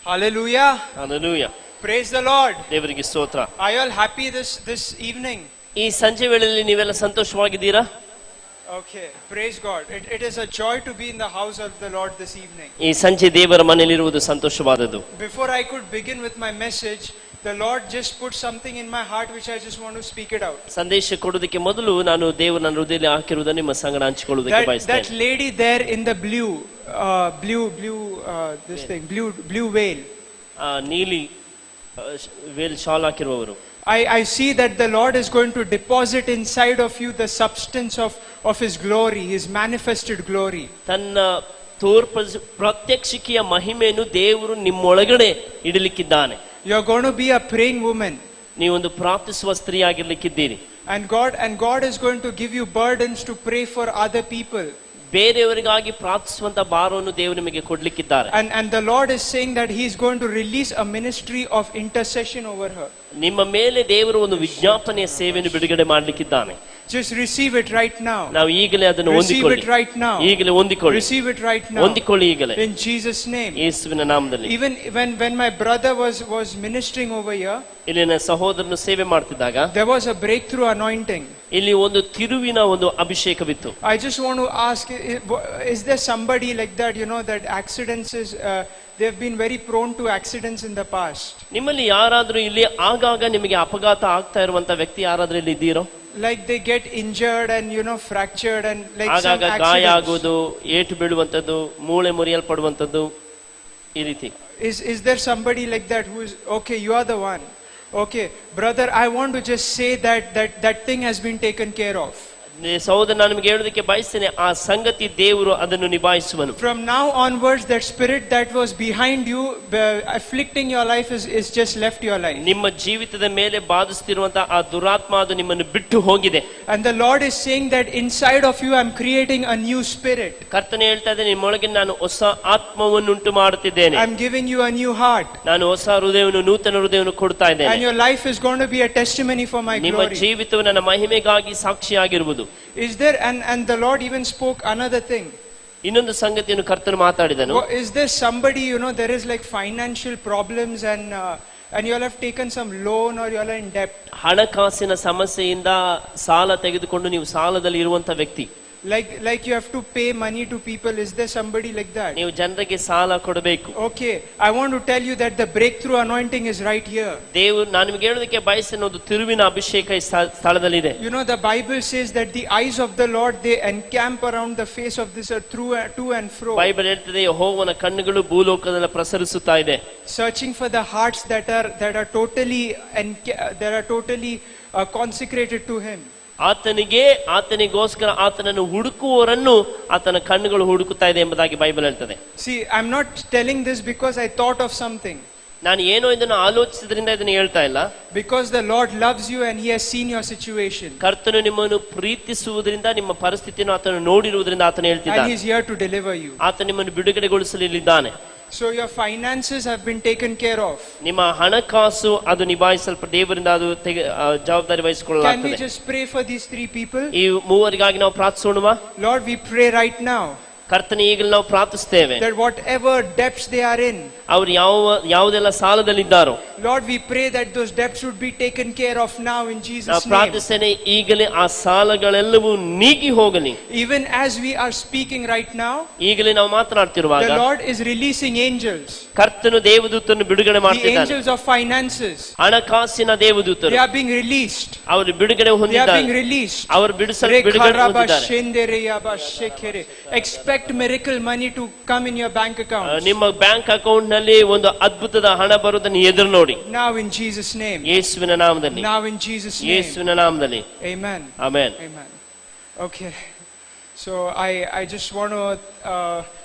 Hallelujah. Hallelujah. Praise the Lord. ದೇವರಿಗೆ ಸ್ತೋತ್ರ. Are you all happy this evening? ಈ ಸಂಜೆ ವೇಳೆಯಲ್ಲಿ ನೀವೆಲ್ಲ ಸಂತೋಷವಾಗಿದ್ದೀರಾ? Okay, praise God. It is a joy to be in the house of the Lord this evening. ಈ ಸಂಜೆ ದೇವರ ಮನೆಯಲ್ಲಿರುವುದು ಸಂತೋಷವಾದದ್ದು. Before I could begin with my message, the Lord just put something in my heart which I just want to speak it out. ಸಂದೇಶ ಕೊಡೋದಕ್ಕೆ ಮೊದಲು ನಾನು ದೇವರು ನನ್ನ ಹೃದಯದಲ್ಲಿ ಹಾಕಿರುವುದನ್ನು ನಿಮ್ಮ ಸಂಗಡ ಹಂಚಿಕೊಳ್ಳುವುದಕ್ಕೆ ಬಯಸ್ತೇನೆ. That lady there in the blue veil. ನೀಲಿ ವೇಲ್ ಶಾಲ್ ಹಾಕಿರುವವರು. I see that the Lord is going to deposit inside of you the substance of His glory, His manifested glory. ತನ್ನ ಪ್ರತ್ಯಕ್ಷಿಕೆಯ ಮಹಿಮೆಯನ್ನು ದೇವರು ನಿಮ್ಮೊಳಗಡೆ ಇಡಲಿಕ್ಕಿದ್ದಾನೆ. You are going to be a praying woman. ನೀವೊಂದು ಪ್ರಾರ್ಥಿಸುವ ಸ್ತ್ರೀಯಾಗಿರ್ಲಿಕ್ಕಿದ್ದೀರಿ. And God is going to give you burdens to pray for other people. ಬೇರೆಯವರಿಗಾಗಿ ಪ್ರಾರ್ಥಿಸುವಂತ ಭಾರವನ್ನು ದೇವರು ನಿಮಗೆ ಕೊಡ್ಲಿಕ್ಕಿದ್ದಾರೆ. And the Lord is saying that He is going to release a ministry of intercession over her. ನಿಮ್ಮ ಮೇಲೆ ದೇವರು ಒಂದು ವಿಜ್ಞಾಪನೆಯ ಸೇವೆಯನ್ನು ಬಿಡುಗಡೆ ಮಾಡಲಿಕ್ಕಿದ್ದಾನೆ. Just receive it right now. ನಾವು ಈಗಲೇ ಅದನ್ನು ಹೊಂದಿಕೊಳ್ಳಿ. Receive it right now. ಈಗಲೇ ಹೊಂದಿಕೊಳ್ಳಿ. Receive it right now. ಹೊಂದಿಕೊಳ್ಳಿ ಈಗಲೇ. In Jesus' name. ಯೇಸುವಿನ ನಾಮದಲ್ಲಿ. Even when my brother was ministering over here, ಇಲ್ಲಿ ನನ್ನ ಸಹೋದರನು ಸೇವೆ ಮಾಡ್ತಿದ್ದಾಗ there was a breakthrough anointing. ಇಲ್ಲಿ ಒಂದು ತಿರುವಿನ ಒಂದು ಅಭಿಷೇಕವಿತ್ತು. I just want to ask, is there somebody like that, that accidents is they have been very prone to accidents in the past? ನಿಮ್ಮಲ್ಲಿ ಯಾರಾದರೂ ಇಲ್ಲಿ ಆಗಾಗ ನಿಮಗೆ ಅಪಘಾತ ಆಗ್ತಾ ಇರುವಂತ ವ್ಯಕ್ತಿ ಯಾರಾದರೂ ಇಲ್ಲಿ ಇದ್ದೀರೋ? Like they get injured and fractured and like some ಆಗಾಗ accidents. ಗಾಯ ಆಗುವುದು, ಏಟು ಬೀಳುವಂತದ್ದು, ಮೂಳೆ ಮುರಿಯಲ್ಪಡುವಂತದ್ದು ಈ ರೀತಿ. Is there somebody like that who is okay? You are the one. Okay, brother, I want to just say that thing has been taken care of. ಸಹೋದರ, ನಾನು ನಿಮಗೆ ಹೇಳೋದಕ್ಕೆ ಬಯಸ್ತೇನೆ, ಆ ಸಂಗತಿ ದೇವರು ಅದನ್ನು ನಿಭಾಯಿಸುವನು. From now onwards, that spirit that was behind you afflicting your life is just left your life. ನಿಮ್ಮ ಜೀವಿತದ ಮೇಲೆ ಬಾಧಿಸುತ್ತಿರುವಂತಹ ಆ ದುರಾತ್ಮ ಅದು ನಿಮ್ಮನ್ನು ಬಿಟ್ಟು ಹೋಗಿದೆ. And the Lord is saying that inside of you I am creating a new spirit. ಕರ್ತನೇ ಹೇಳ್ತಾ ಇದ್ದಾನೆ, ನಿಮ್ಮೊಳಗೆ ನಾನು ಹೊಸ ಆತ್ಮವನ್ನು ಉಂಟು ಮಾಡುತ್ತಿದ್ದೇನೆ. I am giving you a new heart. ನಾನು ಹೊಸ ಹೃದಯವನ್ನು, ನೂತನ ಹೃದಯವನ್ನು ಕೊಡ್ತಾ ಇದ್ದೇನೆ. And your life is going to be a testimony for my glory. ನಿಮ್ಮ ಜೀವಿತವು ನನ್ನ ಮಹಿಮೆಗಾಗಿ ಸಾಕ್ಷಿಯಾಗಿರುವುದು. Is there and the Lord even spoke another thing. ಇನ್ನೊಂದು ಸಂಗತಿಯನ್ನು ಕರ್ತನು ಮಾತಾಡಿದನು. Is there somebody, there is like financial problems and you all have taken some loan or you all are in debt? ಹಣಕಾಸಿನ ಸಮಸ್ಯೆಯಿಂದ ಸಾಲ ತೆಗೆದುಕೊಂಡು ನೀವು ಸಾಲದಲ್ಲಿ ಇರುವಂತ ವ್ಯಕ್ತಿ. Like you have to pay money to people. Is there somebody like that? ನೀವು ಜನರಿಗೆ ಸಾಲ ಕೊಡಬೇಕು. Okay, I want to tell you that the breakthrough anointing is right here. ದೇವರು, ನಾನು ನಿಮಗೆ ಹೇಳೋದಕ್ಕೆ ಬಯಸುವ ಒಂದು ತಿರುವಿನ ಅಭಿಷೇಕ ಈ ಸ್ಥಳದಲ್ಲಿದೆ. The Bible says that the eyes of the Lord, they encamp around the face of this earth to and fro. Bible ಹೇಳ್ತದೆ, ಯೆಹೋವನ ಕಣ್ಣುಗಳು ಭೂಲೋಕದಲ್ಲಿ ಪ್ರಸರಿಸುತ್ತಾ ಇದೆ. Searching for the hearts that are totally consecrated to Him. ಆತನಿಗೋಸ್ಕರ ಆತನನ್ನು ಹುಡುಕುವವರನ್ನು ಆತನ ಕಣ್ಣುಗಳು ಹುಡುಕುತ್ತಾ ಇದೆ ಎಂಬುದಾಗಿ ಬೈಬಲ್ ಹೇಳ್ತದೆ. See, I'm not telling this because I thought of something. ನಾನು ಏನೋ ಇದನ್ನು ಆಲೋಚಿಸಿದ್ರಿಂದ ಇದನ್ನು ಹೇಳ್ತಾ ಇಲ್ಲ. Because the Lord loves you and He has seen your situation. ಕರ್ತನು ನಿಮ್ಮನ್ನು ಪ್ರೀತಿಸುವುದರಿಂದ, ನಿಮ್ಮ ಪರಿಸ್ಥಿತಿಯನ್ನು ಆತನು ನೋಡಿರುವುದರಿಂದ ಆತನು ಹೇಳ್ತಿದ್ದಾನೆ. And He is here to deliver you. ಆತ ನಿಮ್ಮನ್ನು ಬಿಡುಗಡೆಗೊಳಿಸಲು ಇಲ್ಲಿದ್ದಾನೆ. So your finances have been taken care of. ನಿಮ್ಮ ಹಣಕಾಸು ಅದು ನಿಭಾಯಿಸಲ್ಪಟ್ಟ ದೇವರಿಂದ ಅದು ಜವಾಬ್ದಾರಿ ವಹಿಸಿಕೊಳ್ಳಲಾಗುತ್ತದೆ. Can we just pray for these three people? ಈ ಮೂವರಿಗಾಗಿ ನಾವು ಪ್ರಾರ್ಥಿಸೋಣವಾ? Lord, we pray right now. ಕರ್ತನೇ, ಈಗಲೂ ನಾವು ಪ್ರಾರ್ಥಿಸ್ತೇವೆ that whatever debts they are in, ಅವರು ಯಾವುದೆಲ್ಲ ಸಾಲದಲ್ಲಿದ್ದಾರೋ, Lord, we pray that those debts would be taken care of now in Jesus' name. ಪ್ರಾರ್ಥಿಸ್ತೇನೆ, ಈಗಲೇ ಆ ಸಾಲಗಳೆಲ್ಲವೂ ನೀಗಿ ಹೋಗಲಿ. Even as we are speaking right now, ಈಗಲೇ ನಾವು ಮಾತನಾಡ್ತಿರುವಾಗ the Lord is releasing angels. ಕರ್ತನು ದೇವದೂತರನ್ನು ಬಿಡುಗಡೆ ಮಾಡ್ತಿದ್ದಾನೆ. The angels of finances, ಹಣಕಾಸಿನ ದೇವದೂತರು, they are being released. ಅವರು ಬಿಡುಗಡೆ ಹೊಂದಿದ್ದಾರೆ. They are being released. ಅವರು ಬಿಡುಗಡೆ ಹೊಂದಿದ್ದಾರೆ. Expect miracle money to come in your bank account. ನಿಮ್ಮ ಬ್ಯಾಂಕ್ ಅಕೌಂಟ್ ನಲ್ಲಿ ಒಂದು ಅದ್ಭುತದ ಹಣ ಬರುವುದನ್ನು ಎದುರು ನೋಡಿ. Now in Jesus' name. ಯೇಸುವಿನ ನಾಮದಲ್ಲಿ. Now in Jesus' name. ಯೇಸುವಿನ ನಾಮದಲ್ಲಿ. Amen. Amen. Amen. Okay. So I just want to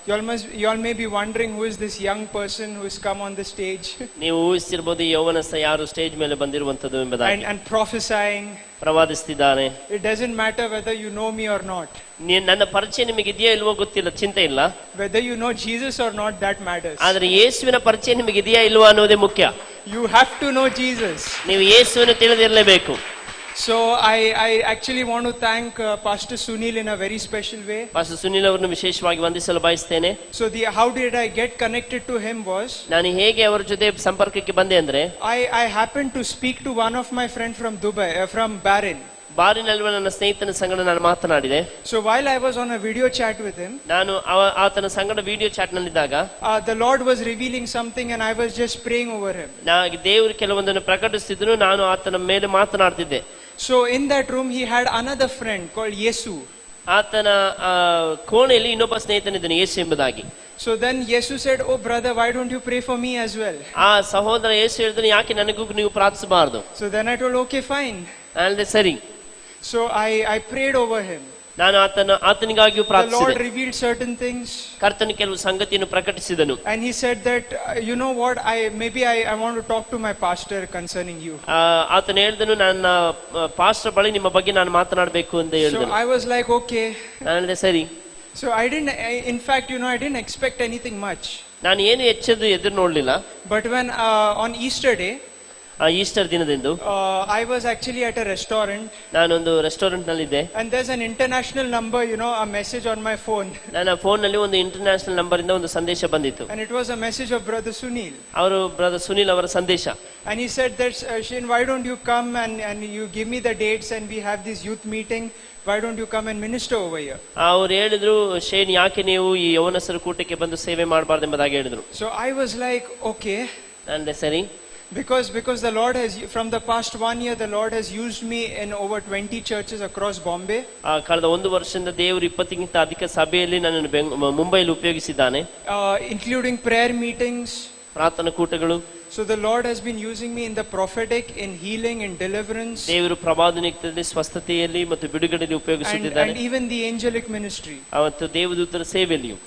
you all may be wondering who is this young person who has come on the stage. ನೀವು ಊಹಿಸಿರಬಹುದು ಯೌವನಸ್ಥ ಯಾರು stage ಮೇಲೆ ಬಂದಿರುವಂತದ್ದು ಎಂಬುದಾಗಿ. And prophesying. ಪ್ರವಾದಿಸುತ್ತಿದ್ದಾನೆ. It doesn't matter whether you know me or not. ನನ್ನ ಪರಿಚಯ ನಿಮಗೆ ಇದೆಯೋ ಇಲ್ವೋ ಗೊತ್ತಿಲ್ಲ, ಚಿಂತೆ ಇಲ್ಲ. Whether you know Jesus or not, that matters. ಆದ್ರೆ ಯೇಸುವಿನ ಪರಿಚಯ ನಿಮಗೆ ಇದೆಯಾ ಇಲ್ವೋ ಅನ್ನೋದೇ ಮುಖ್ಯ. You have to know Jesus. ನೀವು ಯೇಸುವನ್ನು ತಿಳಿದಿರಲೇಬೇಕು. So I actually want to thank Pastor Sunil in a very special way. Pastor Sunil ಅವರನ್ನು ವಿಶೇಷವಾಗಿ ವಂದಿಸಲು ಬಯಸ್ತೇನೆ. So how did I get connected to him was, ನಾನು ಹೇಗೆ ಅವರ ಜೊತೆ ಸಂಪರ್ಕಕ್ಕೆ ಬಂದೆ ಅಂದ್ರೆ, I happened to speak to one of my friends from Dubai, from Bahrain. ಬಾರಿನಲ್ಲಿರುವ ನನ್ನ ಸ್ನೇಹಿತನ ಸಂಗಡ ನಾನು ಮಾತನಾಡಿದೆ. So while I was on a video chat with him, ನಾನು ಆತನ ಸಂಗಡ ವಿಡಿಯೋ ಚಾಟ್ ನಲ್ಲಿದ್ದಾಗ the Lord was revealing something and I was just praying over him. ದೇವರು ಕೆಲವೊಂದನ್ನು ಪ್ರಕಟಿಸುತ್ತಿದ್ದನು, ನಾನು ಆತನ ಮೇಲೆ ಮಾತನಾಡ್ತಿದ್ದೆ. So in that room he had another friend called Yesu. ಆತನ ಕೋಣೆಯಲ್ಲಿ ಇನ್ನೊಬ್ಬ ಸ್ನೇಹಿತನಿದ್ದನು, ಯೇಸು ಎಂಬುದಾಗಿ. So then Yesu said, "Oh brother, why don't you pray for me as well?" ಆ ಸಹೋದರ ಯೇಸು ಹೇಳಿದನು, ಯಾಕೆ ನನಗೂ ನೀವು ಪ್ರಾರ್ಥಿಸಬಾರದು? So then I told, "Okay, fine." ಅಂದ್ರೆ ಸರಿ. So I prayed over him. ನಾನು ಆತನಿಗಾಗಿಯೂ The ಪ್ರಾರ್ಥಿಸಿದೆ. Lord revealed certain things. ಕರ್ತನು ಕೆಲವು ಸಂಗತಿಯನ್ನು ಪ್ರಕಟಿಸಿದನು. And he said that, you know what, I want to talk to my pastor concerning you. ಆತನು ಹೇಳಿದನು, ನನ್ನ pastor ಬಳಿ ನಿಮ್ಮ ಬಗ್ಗೆ ನಾನು ಮಾತನಾಡಬೇಕು ಅಂತ So ಹೇಳಿದನು. I was like, okay. ನಾನು ಹೇಳಿದೆ ಸರಿ. So in fact, I didn't expect anything much. ನಾನು ಏನು ಹೆಚ್ಚದು ಎದುರು ನೋಡ್ಲಿಲ್ಲ. But when on Easter day, Easter ದಿನದಂದು I was actually at a restaurant. ನಾನೊಂದು restaurant ನಲ್ಲಿದ್ದೆ. And there's an international number, a message on my phone. ನನ್ನ phone ನಲ್ಲಿ ಒಂದು international number ಇಂದ ಒಂದು ಸಂದೇಶ ಬಂದಿತ್ತು. And it was a message of Brother Sunil. ಅವರು ಬ್ರದರ್ ಸುನಿಲ್ ಅವರ ಸಂದೇಶ. And he said that, Shane, why don't you come and you give me the dates and we have this youth meeting. Why don't you come and minister over here? ಅವ್ರು ಹೇಳಿದ್ರು, Shane ಯಾಕೆ ನೀವು ಈ ಯೌವನಸ್ಥರ ಕೂಟಕ್ಕೆ ಬಂದು ಸೇವೆ ಮಾಡಬಾರ್ದು ಎಂಬುದಾಗಿ ಹೇಳಿದ್ರು. So I was like, okay. ಅಂದ್ರೆ ಸರಿ. Because the Lord has, from the past 1 year, the Lord has used me in over 20 churches across Bombay. ಕಳೆದ 1 ವರ್ಷದಿಂದ ದೇವರು 20ಗಿಂತ ಅಧಿಕ ಸಭೆಯಲ್ಲಿ ನನ್ನನ್ನು ಮುಂಬೈಲಿ ಉಪಯೋಗಿಸಿದ್ದಾನೆ. Including prayer meetings. ಪ್ರಾರ್ಥನಾ ಕೂಟಗಳು. So the Lord has been using me in the prophetic, in healing, in deliverance. ದೇವರು ಪ್ರವಾದನೆಯಲ್ಲಿ, ಸ್ವಸ್ಥತೆಯಲ್ಲಿ ಮತ್ತು ಬಿಡುಗಡೆಯಲ್ಲಿ ಉಪಯೋಗಿಸುತ್ತಿದ್ದಾನೆ. And even the angelic ministry. ಮತ್ತು ದೇವದೂತರ ಸೇವೆಯಲ್ಲಿಯೂ.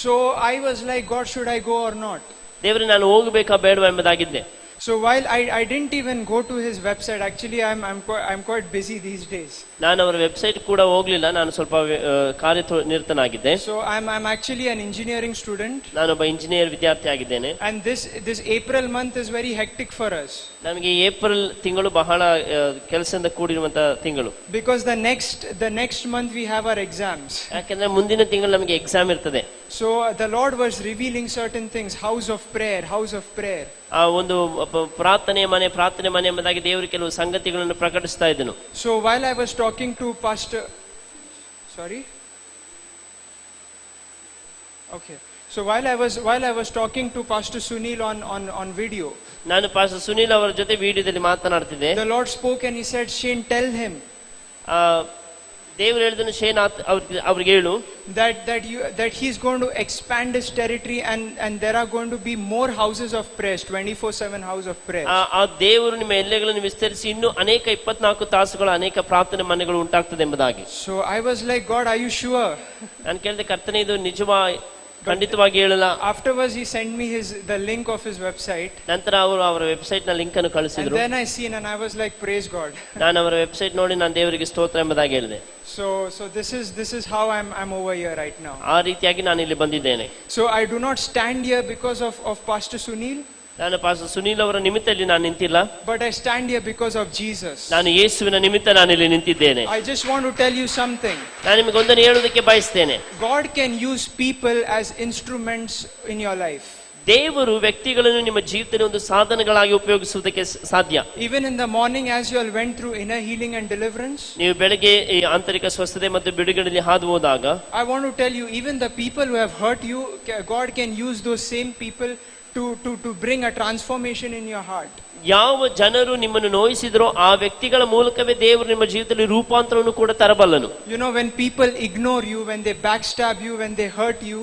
So I was like, God, should I go or not? ದೇವರೇ, ನಾನು ಹೋಗಬೇಕಾ ಬೇಡವಾ ಎಂಬುದಾಗಿದ್ದೆ. So while I didn't even go to his website, actually I'm quite busy these days. ನಾನು ಅವರ ವೆಬ್ಸೈಟ್ ಕೂಡ ಹೋಗ್ಲಿಲ್ಲ, ನಾನು ಸ್ವಲ್ಪ ಕಾರ್ಯನಿರತನಾಗಿದ್ದೆ. So I'm actually an engineering student. ನಾನೊಬ್ಬ ಇಂಜಿನಿಯರ್ ವಿದ್ಯಾರ್ಥಿ ಆಗಿದ್ದೇನೆ. And this April month is very hectic for us. ನಮಗೆ ಏಪ್ರಿಲ್ ತಿಂಗಳು ಬಹಳ ಕೆಲಸದಿಂದ ಕೂಡಿರುವಂತ ತಿಂಗಳು. Because the next month we have our exams. ಯಾಕಂದ್ರೆ ಮುಂದಿನ ತಿಂಗಳು ನಮಗೆ ಎಕ್ಸಾಮ್ ಇರ್ತದೆ. So the Lord was revealing certain things, house of prayer. ಆ ಒಂದು ಪ್ರಾರ್ಥನೆ ಮನೆ ಎಂಬುದಾಗಿ ದೇವರು ಕೆಲವು ಸಂಗತಿಗಳನ್ನು ಪ್ರಕಟಿಸ್ತಾ ಇದ್ದನು. So while I was talking to Pastor, So while I was talking to Pastor Sunil on video, ನಾನು ಪಾಸ್ಟರ್ ಸುನಿಲ್ ಅವರ ಜೊತೆ ವಿಡಿಯೋದಲ್ಲಿ ಮಾತನಾಡ್ತಿದ್ದೆ. the Lord spoke and he said, Shane, tell him. ದೇವರು ಹೇಳಿದನು, ಶೇನ್ ಅವ್ರಿಗೆ ಹೇಳು that he's going to expand his territory and there are going to be more houses of prayer, 24/7 house of prayer. ಆ ದೇವರು ನಿಮ್ಮ ಎಲ್ಲೆಗಳನ್ನು ವಿಸ್ತರಿಸಿ ಇನ್ನೂ ಅನೇಕ 24 ತಾಸುಗಳ ಅನೇಕ ಪ್ರಾರ್ಥನೆ ಮನೆಗಳು ಉಂಟಾಗ್ತದೆ ಎಂಬುದಾಗಿ. So I was like, God, are you sure? ನಾನು ಕೇಳಿದೆ, ಕರ್ತನೇ, ಇದು ನಿಜವಾಗಿ ಖಂಡಿತವಾಗಿ ಹೇಳಲ್ಲ. Afterwards he sent me the link of his website. ನಂತರ ಅವರು ಅವರ ವೆಬ್ಸೈಟ್ ನ ಲಿಂಕ್ ಅನ್ನು ಕಳಿಸಿದ್ರು. And then I seen and I was like, praise God. ನಾನು ಅವರ ವೆಬ್ಸೈಟ್ ನೋಡಿ ನಾನು ದೇವರಿಗೆ ಸ್ತೋತ್ರ ಎಂಬುದಾಗಿ ಹೇಳಿದೆ. So this is how I'm over here right now. ಆ ರೀತಿಯಾಗಿ ನಾನು ಇಲ್ಲಿ ಬಂದಿದ್ದೇನೆ. So I do not stand here because of Pastor Sunil. ನಾನು ಪಾಸ್ಟರ್ ಸುನೀಲ್ ಅವರ ನಿಮಿತ್ತದಲ್ಲಿ ನಾನು ನಿಂತಿಲ್ಲ. But I stand here because of Jesus. ನಾನು ಯೇಸುವಿನ ನಿಮಿತ್ತ ನಾನು ಇಲ್ಲಿ ನಿಂತಿದ್ದೇನೆ. I just want to tell you something. ನಾನು ನಿಮಗೆ ಒಂದನ್ನು ಹೇಳುವುದಕ್ಕೆ ಬಯಸ್ತೇನೆ. God can use people as instruments in your life. ದೇವರು ವ್ಯಕ್ತಿಗಳನ್ನು ನಿಮ್ಮ ಜೀವಿತದಲ್ಲಿ ಒಂದು ಸಾಧನಗಳಾಗಿ ಉಪಯೋಗಿಸುವುದಕ್ಕೆ ಸಾಧ್ಯ. Even in the morning as you all went through inner healing and deliverance, ನೀವು ಬೆಳಗ್ಗೆ ಈ ಆಂತರಿಕ ಸ್ವಸ್ಥತೆ ಮತ್ತು ಬಿಡುಗಡೆಯಲ್ಲಿ ಹಾದು ಹೋದಾಗ, I want to tell you, even the people who have hurt you, God can use those same people to bring a transformation in your heart. ಯಾವ ಜನರು ನಿಮ್ಮನ್ನು ನೋಯಿಸಿದ್ರೋ ಆ ವ್ಯಕ್ತಿಗಳ ಮೂಲಕವೇ ದೇವರು ನಿಮ್ಮ ಜೀವಿತದಲ್ಲಿ ರೂಪಾಂತರವನ್ನು ಕೂಡ ತರಬಲ್ಲನು. When people ignore you, when they backstab you, when they hurt you,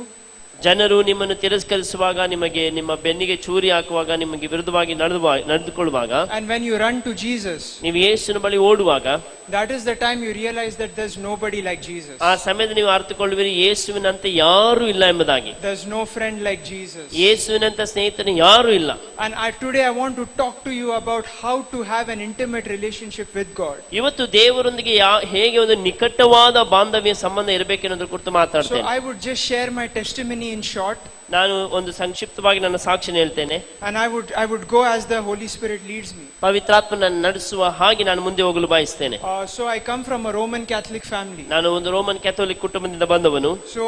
ಜನರು ನಿಮ್ಮನ್ನು ತಿರಸ್ಕರಿಸುವಾಗ, ನಿಮಗೆ ನಿಮ್ಮ ಬೆನ್ನಿಗೆ ಚೂರಿ ಹಾಕುವಾಗ, ನಿಮಗೆ ವಿರುದ್ಧವಾಗಿ ನಡೆದುಕೊಳ್ಳುವಾಗ, and when you run to Jesus, ನೀವು ಯೇಸುವಿನ ಬಳಿ ಓಡುವಾಗ, that is the time you realize that there's nobody like Jesus. ಆ ಸಮಯದಲ್ಲಿ ನೀವು ಅರ್ಥಕೊಳ್ಳುವಿರಿ, ಯೇಸುವಿನಂತೆ ಯಾರು ಇಲ್ಲ ಎಂಬುದಾಗಿ. There's no friend like Jesus. ಯೇಸುವಿನಂತ ಸ್ನೇಹಿತನು ಯಾರು ಇಲ್ಲ. And today I want to talk to you about how to have an intimate relationship with God. ಇವತ್ತು ದೇವರೊಂದಿಗೆ ಹೇಗೆ ಒಂದು ನಿಕಟವಾದ ಬಾಂಧವ್ಯ ಸಂಬಂಧ ಇರಬೇಕೆನ್ನೋದ್ರ ಕುರಿತು ಮಾತಾಡ್ತೇನೆ. So I would just share my testimony testimony in short. ನಾನು ಒಂದು ಸಂಕ್ಷಿಪ್ತವಾಗಿ ನನ್ನ ಸಾಕ್ಷಿನ ಹೇಳ್ತೇನೆ. And I would go as the Holy Spirit leads me. ಪವಿತ್ರಾತ್ಮ ನನ್ನ ನಡೆಸುವ ಹಾಗೆ ನಾನು ಮುಂದೆ ಹೋಗಲು ಬಯಸ್ತೇನೆ. So I come from a Roman Catholic family. ನಾನು ಒಂದು ರೋಮನ್ ಕ್ಯಾಥೋಲಿಕ್ ಕುಟುಂಬದಿಂದ ಬಂದವನು. So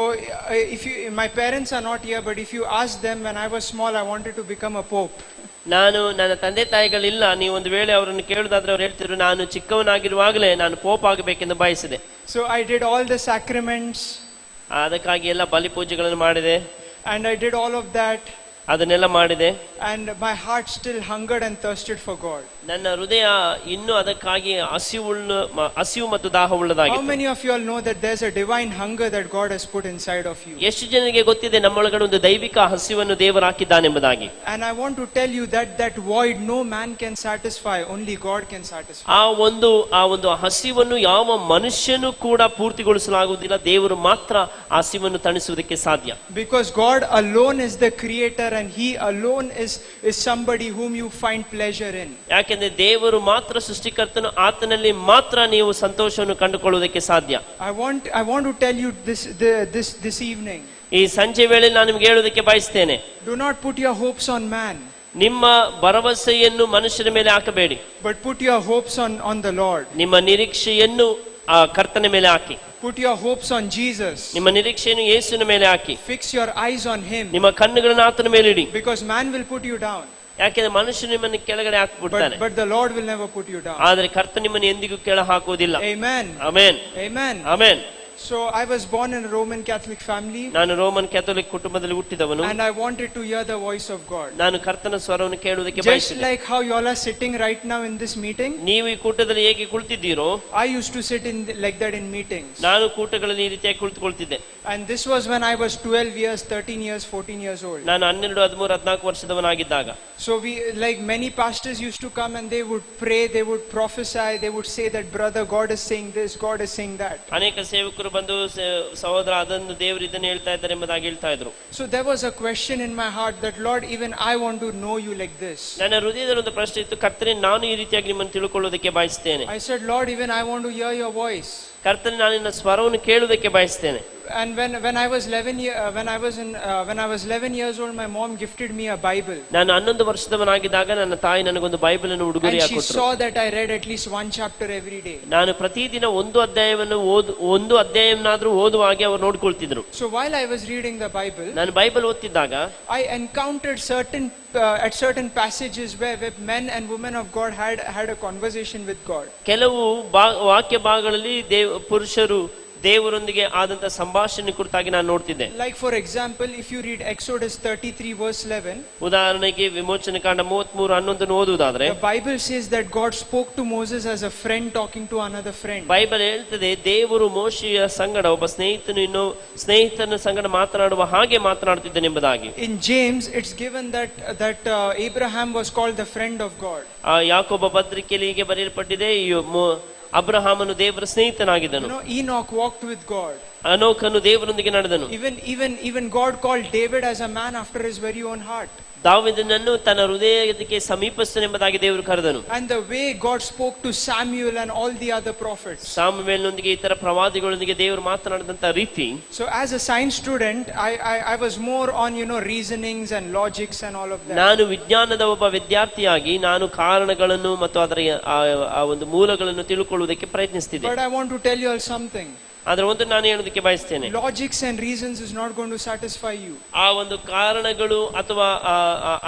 my parents are not here, but if you ask them, when I was small, I wanted to become a pope. ನಾನು ನನ್ನ ತಂದೆ ತಾಯಿಗಳಿಲ್ಲ, ನೀವು ಒಂದು ವೇಳೆ ಅವರನ್ನು ಕೇಳುದಾದ್ರೆ ಅವ್ರು ಹೇಳ್ತಿದ್ರು, ನಾನು ಚಿಕ್ಕವನಾಗಿರುವಾಗಲೇ ನಾನು ಪೋಪ್ ಆಗಬೇಕೆಂದು ಬಯಸಿದೆ. So I did all the sacraments. ಅದಕ್ಕಾಗಿ ಎಲ್ಲ ಬಲಿ ಪೂಜೆಗಳನ್ನು ಮಾಡಿದೆ. And I did all of that. ಅದನ್ನೆಲ್ಲ ಮಾಡಿದೆ. And my heart still hungered and thirsted for God. ನನ್ನ ಹೃದಯ ಇನ್ನೂ ಅದಕ್ಕಾಗಿ ಹಸಿವು ಮತ್ತು ದಾಹವುಳ್ಳದಾಗಿದೆ. How many of you all know that there's a divine hunger that God has put inside of you? ಎಷ್ಟು ಜನರಿಗೆ ಗೊತ್ತಿದೆ ನಮ್ಮೊಳಗಡೆ ಒಂದು ದೈವಿಕ ಹಸಿವನ್ನು ದೇವರು ಹಾಕಿದ್ದಾನೆಂಬುದಾಗಿ. And I want to tell you that void no man can satisfy, only God can satisfy. ಆ ಒಂದು ಹಸಿವನ್ನು ಯಾವ ಮನುಷ್ಯನು ಕೂಡ ಪೂರ್ತಿಗೊಳಿಸಲಾಗುವುದಿಲ್ಲ, ದೇವರು ಮಾತ್ರ ಆ ಹಸಿವನ್ನು ತಣಿಸುವುದಕ್ಕೆ ಸಾಧ್ಯ. Because God alone is the creator and he alone is somebody whom you find pleasure in. ಯಾಕೆಂದ್ರೆ ದೇವರು ಮಾತ್ರ ಸೃಷ್ಟಿಕರ್ತನು, ಆತನಲ್ಲಿ ಮಾತ್ರ ನೀವು ಸಂತೋಷವನ್ನು ಕಂಡುಕೊಳ್ಳುವುದಕ್ಕೆ ಸಾಧ್ಯ. I want to tell you this evening. ಈ ಸಂಜೆ ವೇಳೆ ನಾನು ನಿಮಗೆ ಹೇಳುವುದಕ್ಕೆ ಬಯಸ್ತೇನೆ. Do not put your hopes on man. ನಿಮ್ಮ ಭರವಸೆಯನ್ನು ಮನುಷ್ಯರ ಮೇಲೆ ಹಾಕಬೇಡಿ. But put your hopes on the Lord. ನಿಮ್ಮ ನಿರೀಕ್ಷೆಯನ್ನು ಆ ಕರ್ತನ ಮೇಲೆ ಹಾಕಿ. Put your hopes on Jesus. ನಿಮ್ಮ ನಿರೀಕ್ಷೆಯನ್ನು ಯೇಸುವಿನ ಮೇಲೆ ಹಾಕಿ. Fix your eyes on him. ನಿಮ್ಮ ಕಣ್ಣುಗಳನ್ನು ಆತನ ಮೇಲೆ ಇಡಿ. Because man will put you down. ಯಾಕೆಂದ್ರೆ ಮನುಷ್ಯನು ನಿಮ್ಮನ್ನು ಕೆಳಗಡೆ ಹಾಕಿಬಿಡ್ತಾನೆ. But the Lord will never put you down. ಆದರೆ ಕರ್ತ ನಿಮ್ಮನ್ನು ಎಂದಿಗೂ ಕೆಳ ಹಾಕುವುದಿಲ್ಲ. Amen. Amen. Amen. Amen. So I was born in a Roman Catholic family. ನಾನು ರೋಮನ್ ಕ್ಯಾಥೋಲಿಕ್ ಕುಟುಂಬದಲ್ಲಿ ಹುಟ್ಟಿದವನು. And I wanted to hear the voice of God. ನಾನು ಕರ್ತನ ಸ್ವರವನ್ನು ಕೇಳುವುದಕ್ಕೆ Just ಬಯಸಿದೆ. like how you all are sitting right now in this meeting. ನೀವು ಈ ಕೂಟದಲ್ಲಿ ಹೇಗೆ ಕುಳಿತಿದ್ದೀರೋ, I used to sit like that in meetings. ನಾನು ಕೂಟಗಳಲ್ಲಿ ಈ ರೀತಿಯಾಗಿ ಕುಳಿತುಕೊಳ್ತಿದ್ದೆ. And this was when I was 12 years, 13 years, 14 years old. ನಾನು 12, 13, 14 ವರ್ಷದವನಾಗಿದ್ದಾಗ. So we, like many pastors used to come and they would pray, they would prophesy, they would say that brother God is saying this, God is saying that. ಅನೇಕ ಸೇವಕರು ಬಂದು ಸಹೋದರ ಅದನ್ನು ದೇವರು ಇದನ್ನು ಹೇಳ್ತಾ ಇದ್ದಾರೆ ಎಂಬುದಾಗಿ ಹೇಳ್ತಾ ಇದ್ರು. So there was a question in my heart that Lord, even I want to know you like this. ನನ್ನ ಹೃದಯದಲ್ಲಿ ಒಂದು ಪ್ರಶ್ನೆ ಇತ್ತು, ಕರ್ತನೇ ನಾನು ಈ ರೀತಿಯಾಗಿ ನಿಮ್ಮನ್ನು ತಿಳ್ಕೊಳ್ಳೋದಕ್ಕೆ ಬಯಸ್ತೇನೆ. I said, Lord, even I want to hear your voice. ಕರ್ತನೇ ನಾನು ನಿನ್ನ ಸ್ವರವನ್ನು ಕೇಳುವುದಕ್ಕೆ ಬಯಸ್ತೇನೆ. And when I was 11 years old, my mom gifted me a Bible. ನಾನು 11 ವರ್ಷದವನಾಗಿದ್ದಾಗ ನನ್ನ ತಾಯಿ ನನಗೊಂದು ಬೈಬಲ್ ಅನ್ನು ಉಡುಗೊರೆಯಾಗಿ ಕೊಟ್ಟರು. And she ಕೊಟ್ಟರು. saw that I read at least one chapter every day. ನಾನು ಪ್ರತಿದಿನ ಒಂದು ಅಧ್ಯಾಯವನ್ನಾದರೂ ಓದುವ ಹಾಗೆ ಅವರು ನೋಡ್ಕೊಳ್ತಿದ್ರು. So while I was reading the Bible, ನಾನು Bible ಓದ್ತಿದ್ದಾಗ I encountered at certain passages where men and women of God had a conversation with God. ಕೆಲವು ವಾಕ್ಯ ಭಾಗಗಳಲ್ಲಿ ಪುರುಷರು ದೇವರೊಂದಿಗೆ ಆದಂತ ಸಂಭಾಷಣೆ ಕುರಿತಾಗಿ ನಾನು ನೋಡ್ತಿದ್ದೆ. Like for example, if you read Exodus 33 verse 11, ಉದಾಹರಣೆಗೆ ವಿಮೋಚನೆ ಕಾಂಡ 33:11 ಓದುವುದಾದ್ರೆ, the Bible says that God spoke to Moses as a friend talking to another friend. Bible ಹೇಳ್ತದೆ ದೇವರು ಮೋಶೆಯ ಸಂಗಡ ಒಬ್ಬ ಸ್ನೇಹಿತನ ಸಂಗಡ ಮಾತನಾಡುವ ಹಾಗೆ ಮಾತನಾಡುತ್ತಿದ್ದನೆಂಬುದಾಗಿ. In James it's given that Abraham was called the friend of God. ಆ ಯಾಕೋಬ ಪತ್ರಿಕೆಯಲ್ಲಿ ಹೀಗೆ ಬರೆಯಲ್ಪಟ್ಟಿದೆ, ಅಬ್ರಹಾಮನು ದೇವರ ಸ್ನೇಹಿತನಾಗಿದ್ದನು. Enoch walked with God. ಅನೋಕನು ದೇವರೊಂದಿಗೆ ನಡೆದನು. Even God called David as a man after his very own heart. ದಾವೀದನನ್ನು ತನ್ನ ಹೃದಯಕ್ಕೆ ಸಮೀಪಸ್ಥನೆಂಬುದಾಗಿ ದೇವರು ಕರೆದನು. And the way God spoke to Samuel and all the other prophets. ಸಾಮುವೇಲನೊಂದಿಗೆ ಇತರ ಪ್ರವಾದಿಗಳೊಂದಿಗೆ ದೇವರು ಮಾತನಾಡಿದಂತ ರೀತಿ. So as a science student, I was more on reasonings and logics and all of that. ನಾನು ವಿಜ್ಞಾನದ ಒಬ್ಬ ವಿದ್ಯಾರ್ಥಿಯಾಗಿ ನಾನು ಕಾರಣಗಳನ್ನು ಮತ್ತು ಅದರ ಆ ಒಂದು ಮೂಲಗಳನ್ನು ತಿಳ್ಕೊಳ್ಳುವುದಕ್ಕೆ ಪ್ರಯತ್ನಿಸ್ತಿದ್ದೆ. But I want to tell you all something. ಆದ್ರೆ ಒಂದು ನಾನು ಹೇಳೋದಕ್ಕೆ ಬಯಸ್ತೇನೆ, logics and reasons is not going to satisfy you. ಆ ಒಂದು ಕಾರಣಗಳು ಅಥವಾ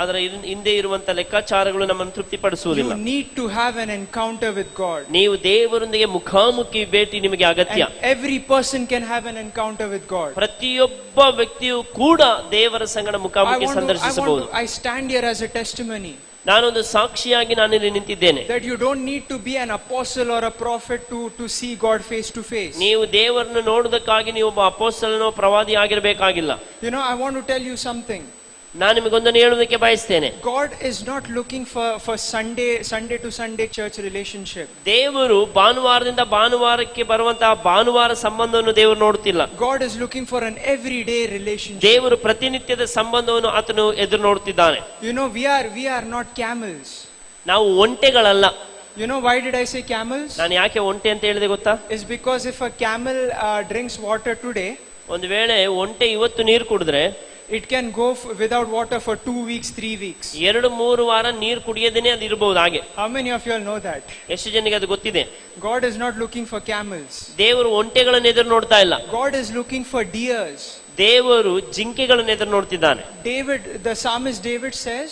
ಅದರ ಹಿಂದೆ ಇರುವಂತ ಲೆಕ್ಕಾಚಾರಗಳು ನಮ್ಮನ್ನು ತೃಪ್ತಿಪಡಿಸುವುದಿಲ್ಲ. You need to have an encounter with God. ನೀವು ದೇವರೊಂದಿಗೆ ಮುಖಾಮುಖಿ ಭೇಟಿ ನಿಮಗೆ ಅಗತ್ಯ. Every person can have an encounter with God. ಪ್ರತಿಯೊಬ್ಬ ವ್ಯಕ್ತಿಯು ಕೂಡ ದೇವರ ಸಂಗಡ ಮುಖಾಮುಖಿ ಸಂದರ್ಶಿಸಬಹುದು. I stand here as a testimony. ನಾನೊಂದು ಸಾಕ್ಷಿಯಾಗಿ ನಾನಿಲ್ಲಿ ನಿಂತಿದ್ದೇನೆ. That you don't need to be an apostle or a prophet to see God face to face. ನೀವು ದೇವರನ್ನು ನೋಡುವುದಕ್ಕಾಗಿ ನೀವು ಒಬ್ಬ ಅಪೊಸ್ತಲನೋ ಪ್ರವಾದಿ ಆಗಿರಬೇಕಾಗಿಲ್ಲ. I want to tell you something. ನಾನು ನಿಮಗೊಂದನ್ನು ಹೇಳುವುದಕ್ಕೆ ಬಯಸ್ತೇನೆ. God is not looking for Sunday to Sunday church relationship. ದೇವರು ಭಾನುವಾರದಿಂದ ಭಾನುವಾರಕ್ಕೆ ಬರುವಂತಹ ಭಾನುವಾರ ಸಂಬಂಧವನ್ನು ದೇವರು ನೋಡುತ್ತಿಲ್ಲ. God is looking for an everyday relationship. ದೇವರು ಪ್ರತಿನಿತ್ಯದ ಸಂಬಂಧವನ್ನು ಆತನು ಎದುರು ನೋಡುತ್ತಿದ್ದಾನೆ. We are not camels. ನಾವು ಒಂಟೆಗಳಲ್ಲ. Why did I say camels? ನಾನು ಯಾಕೆ ಒಂಟೆ ಅಂತ ಹೇಳಿದೆ ಗೊತ್ತಾ? Is because if a camel drinks water today, ಒಂದು ವೇಳೆ ಒಂಟೆ ಇವತ್ತು ನೀರು ಕುಡಿದ್ರೆ it can go without water for 2 weeks, 3 weeks. 2-3 ವಾರ ನೀರು ಕುಡಿಯದೇನೆ ಅದು ಇರಬಹುದು ಹಾಗೆ. How many of you all know that? ಎಷ್ಟು ಜನರಿಗೆ ಅದು ಗೊತ್ತಿದೆ? God is not looking for camels. ದೇವರು ಒಂಟೆಗಳನ್ನು ಎದುರು ನೋಡ್ತಾ ಇಲ್ಲ. God is looking for deers. ದೇವರು ಜಿಂಕೆಗಳನ್ನು ಎದುರು ನೋಡ್ತಿದ್ದಾನೆ. David, the psalmist David says,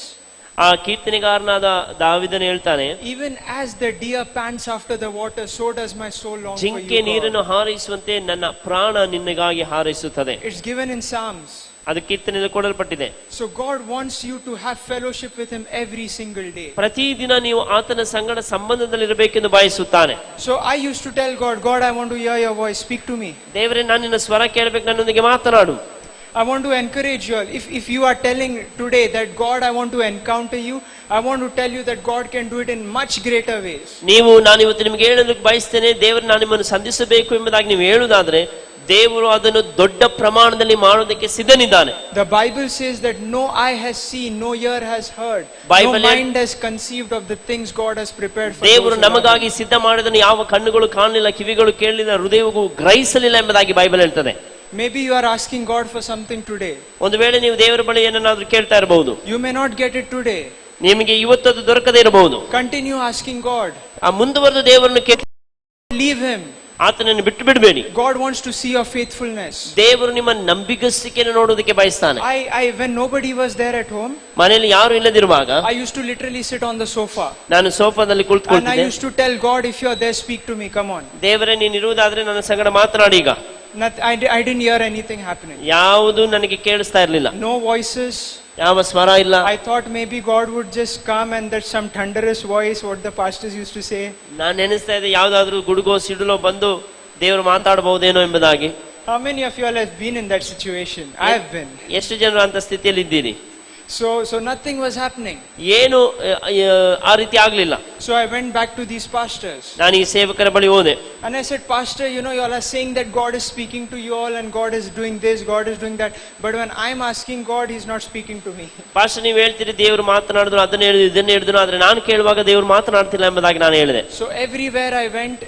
ಆ ಕೀರ್ತನೆಗಾರನಾದ ದಾವೀದನು ಹೇಳ್ತಾನೆ, even as the deer pants after the water, so does my soul long for ಜಿಂಕೆ you, ನೀರನ್ನು God. ಹಾರೈಸುವಂತೆ ನನ್ನ ಪ್ರಾಣ ನಿನ್ನಗಾಗಿ ಹಾರೈಸುತ್ತದೆ. It's given in Psalms. ಅದು ಕೀರ್ತನೆಯಲ್ಲಿ ಕೊಡಲ್ಪಟ್ಟಿದೆ. So God wants you to have fellowship with him every single day. ಪ್ರತಿದಿನ ನೀವು ಆತನ ಸಂಗಡ ಸಂಬಂಧದಲ್ಲಿರಬೇಕೆಂದು ಬಯಸುತ್ತಾನೆ. So I used to tell God, God, I want to hear your voice, speak to me. ದೇವರೇ, ನಾನು ನಿನ್ನ ಸ್ವರ ಕೇಳಬೇಕು, ನನ್ನೊಂದಿಗೆ ಮಾತನಾಡು. I want to encourage you all. If you are telling today that God, I want to encounter you, I want to tell you that God can do it in much greater ways. ನೀವು, ನಾನು ಇವತ್ತು ನಿಮಗೆ ಹೇಳಲಿಕ್ಕೆ ಬಯಸ್ತೇನೆ, ದೇವರು ನಾನು ನಿಮ್ಮನ್ನು ಸಂಧಿಸಬೇಕು ಎಂಬುದಾಗಿ ನೀವು ಹೇಳುವುದಾದ್ರೆ ದೇವರು ಅದನ್ನು ದೊಡ್ಡ ಪ್ರಮಾಣದಲ್ಲಿ ಮಾಡೋದಕ್ಕೆ ಸಿದ್ಧನಿದ್ದಾನೆ. The Bible says that no eye has seen, no ear has heard, no mind has conceived of the things God has prepared for ದೇವರು those who love ನಮಗಾಗಿ ಸಿದ್ಧ ಮಾಡಿದನು ಯಾವ ಕಣ್ಣುಗಳು ಕಾಣಲಿಲ್ಲ, ಕಿವಿಗಳು ಕೇಳಲಿಲ್ಲ, ಹೃದಯವು ಗ್ರಹಿಸಲಿಲ್ಲ ಎಂಬುದಾಗಿ ಬೈಬಲ್ ಹೇಳ್ತದೆ. Maybe you are asking God for something today. ಒಂದು ವೇಳೆ ನೀವು ದೇವರ ಬಳಿ ಏನನ್ನಾದ್ರೂ ಕೇಳ್ತಾ ಇರಬಹುದು. You may not get it today. ನಿಮಗೆ ಇವತ್ತದು ದೊರಕದೇ ಇರಬಹುದು. Continue asking God. ಆ ಮುಂದುವರೆದು ದೇವರನ್ನು ಕೇಳಿ, Leave him. ಆತನನ್ನು ಬಿಟ್ಟು ಬಿಡಬೇಡಿ. God wants to see your faithfulness. ದೇವರು ನಿಮ್ಮ ನಂಬಿಗಸ್ತಿಕೆಯನ್ನು ನೋಡೋದಕ್ಕೆ ಬಯಸ್ತಾನೆ. When nobody was there at home, ಮನೆಯಲ್ಲಿ ಯಾರು ಇಲ್ಲದಿರುವಾಗ I used to literally sit on the sofa. ನಾನು ಸೋಫಾದಲ್ಲಿ And I ಕುಳಿತುಕೊಂಡಿದ್ದೆ. used to tell God, if you are there, speak to me, come on. ದೇವರೇ, ನೀನು ಇರುವುದಾದ್ರೆ ನನ್ನ ಸಂಗಡ ಮಾತನಾಡಿ ಈಗ. I didn't hear anything happening. ಯಾವುದು ನನಗೆ ಕೇಳಿಸ್ತಾ ಇರಲಿಲ್ಲ, No voices. ಯಾವ ಸ್ವರ ಇಲ್ಲ. I thought maybe God would just come and there's some thunderous voice, what the pastors used to say. ನಾನು ನೆನೆಸ್ತಾ ಇದ್ದೆ, ಯಾವ್ದಾದ್ರು ಗುಡುಗೋ ಸಿಡಿಲೋ ಬಂದು ದೇವರು ಮಾತಾಡಬಹುದೇನೋ ಎಂಬುದಾಗಿ. How many of you all have been in that situation? I have been. ಎಷ್ಟು ಜನರು ಅಂತ ಸ್ಥಿತಿಯಲ್ಲಿ ಇದ್ದೀರಿ? So nothing was happening. ಏನು ಆ ರೀತಿ ಆಗ್ಲಿಲ್ಲ. So I went back to these pastors. ನಾನು ಈ ಸೇವಕರ ಬಳಿ ಹೋದೆ. And I said, Pastor, you all are saying that God is speaking to you all and God is doing this, God is doing that. But when I'm asking God, He's not speaking to me. Pastor, ನೀವು ಹೇಳ್ತೀರಿ ದೇವರು ಮಾತನಾಡಿದ್ರು, ಅದನ್ನ ಹೇಳಿದ್ರು, ಇದನ್ನ ಹೇಳಿದ್ರು, ಆದ್ರೆ ನಾನು ಕೇಳುವಾಗ ದೇವರು ಮಾತನಾಡ್ತಿಲ್ಲ ಎಂಬುದಾಗಿ ನಾನು ಹೇಳಿದೆ. So everywhere I went,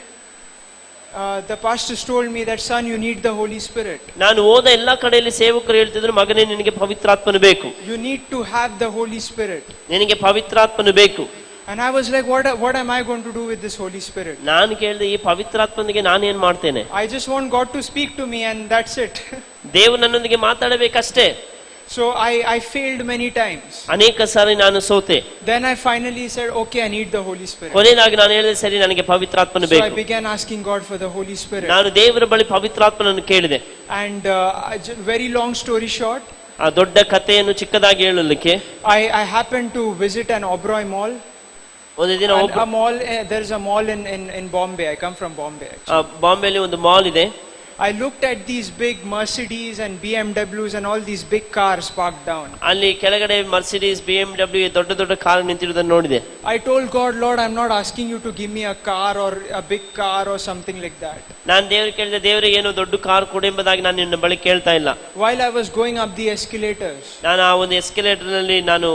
the pastors told me that, son, you need the Holy Spirit. ನಾನು ಹೋದ ಎಲ್ಲಾ ಕಡೆಯಲ್ಲಿ ಸೇವಕರು ಹೇಳ್ತಿದ್ರು, ಮಗನೇ, ನಿನಗೆ ಪವಿತ್ರಾತ್ಮನು ಬೇಕು. You need to have the Holy Spirit. ನಿನಗೆ ಪವಿತ್ರಾತ್ಮನು ಬೇಕು. And I was like, what am I going to do with this Holy Spirit? ನಾನು ಕೇಳಿದೆ, ಈ ಪವಿತ್ರಾತ್ಮನಿಗೆ ನಾನು ಏನ್ ಮಾಡ್ತೇನೆ? I just want God to speak to me and that's it. ದೇವರು ನನ್ನೊಂದಿಗೆ ಮಾತಾಡಬೇಕಷ್ಟೇ. So I failed many times. ಅನೇಕ ಸಾರಿ ನಾನು ಸೋತೆ. Then I finally said, okay, I need the Holy Spirit. ಕೊನೆಯದಾಗಿ ನಾನು ಹೇಳಿದೆ, ಸರಿ, ನನಗೆ ಪವಿತ್ರಾತ್ಮನು So I ಬೇಕು. began asking God for the Holy Spirit. ನಾನು ದೇವರ ಬಳಿ ಪವಿತ್ರಾತ್ಮನನ್ನು ಕೇಳಿದೆ. And very long story short, ಆ ದೊಡ್ಡ ಕಥೆಯನ್ನು ಚಿಕ್ಕದಾಗಿ ಹೇಳಲಿಕ್ಕೆ, I happened to visit an Oberoi mall. ಒಂದು ದಿನ And a mall, there's a mall in Bombay. I come from Bombay. ಬಾಂಬೆಯಲ್ಲಿ ಒಂದು ಮಾಲ್ ಇದೆ. I looked at these big Mercedes and BMWs and all these big cars parked down. ಅಲ್ಲಿ ಕೆಳಗಡೆ Mercedes, BMW ದೊಡ್ಡ ದೊಡ್ಡ car ನಿಂತಿರುವುದನ್ನು ನೋಡಿದೆ. I told God, Lord, I'm not asking you to give me a car or a big car or something like that. ನಾನು ದೇವರಿಗೆ ಕೇಳಿದೆ, ದೇವರೇ, ಏನು ದೊಡ್ಡ ಕಾರ್ ಕೊಡು ಎಂಬುದಾಗಿ ನಾನು ನಿನ್ನ ಬಳಿ ಕೇಳ್ತಾ ಇಲ್ಲ. While I was going up the escalators, ನಾನು ಆ ಒಂದು ಎಸ್ಕಲೇಟರ್ ನಲ್ಲಿ ನಾನು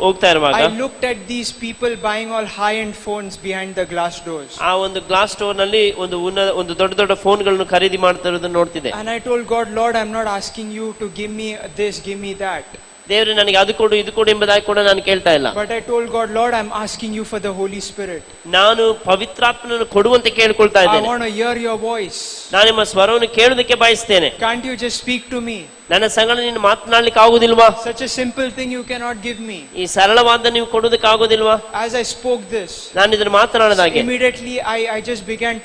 ಹೋಗ್ತಾ ಇರುವಾಗ I looked at these people buying all high-end phones behind the glass doors. ಆ ಒಂದು ಗ್ಲಾಸ್ ಸ್ಟೋರ್ ನಲ್ಲಿ ಒಂದು ದೊಡ್ಡ ದೊಡ್ಡ ಫೋನ್ ಗಳನ್ನು ಖರೀದಿ ಮಾಡ್ತಾ ಇರೋದನ್ನ ನೋಡ್ತಿದ್ದೆ. And I told God, Lord, I'm not asking you to give me this, give me that. ದೇವರು ನನಗೆ ಅದು ಕೊಡು, ಇದು ಕೊಡು ಎಂಬುದಾಗಿ ಕೂಡ ನಾನು ಕೇಳ್ತಾ ಇಲ್ಲ. But I told God, Lord, I'm asking you for the Holy Spirit. ನಾನು ಪವಿತ್ರಾತ್ಮನನ್ನು ಕೊಡುವಂತೆ ಕೇಳ್ಕೊಳ್ತಾ I ಇದ್ದೇನೆ. want to hear your voice. ನಾನು ನಿಮ್ಮ ಸ್ವರವನ್ನು ಕೇಳೋದಕ್ಕೆ ಬಯಸ್ತೇನೆ. Can't you just speak to me? ನನ್ನ ಸಂಗಡ ನೀನು ಮಾತನಾಡ್ಲಿಕ್ಕೆ ಆಗುದಿಲ್ವಾ? Such a simple thing you cannot give me. ಈ ಸರಳವಾದ ನೀವು ಕೊಡೋದಕ್ಕೆ ಆಗುದಿಲ್ವಾ? As I spoke this, ನಾನು ಇದನ್ನು ಮಾತನಾಡಿದಾಗೆ immediately I just began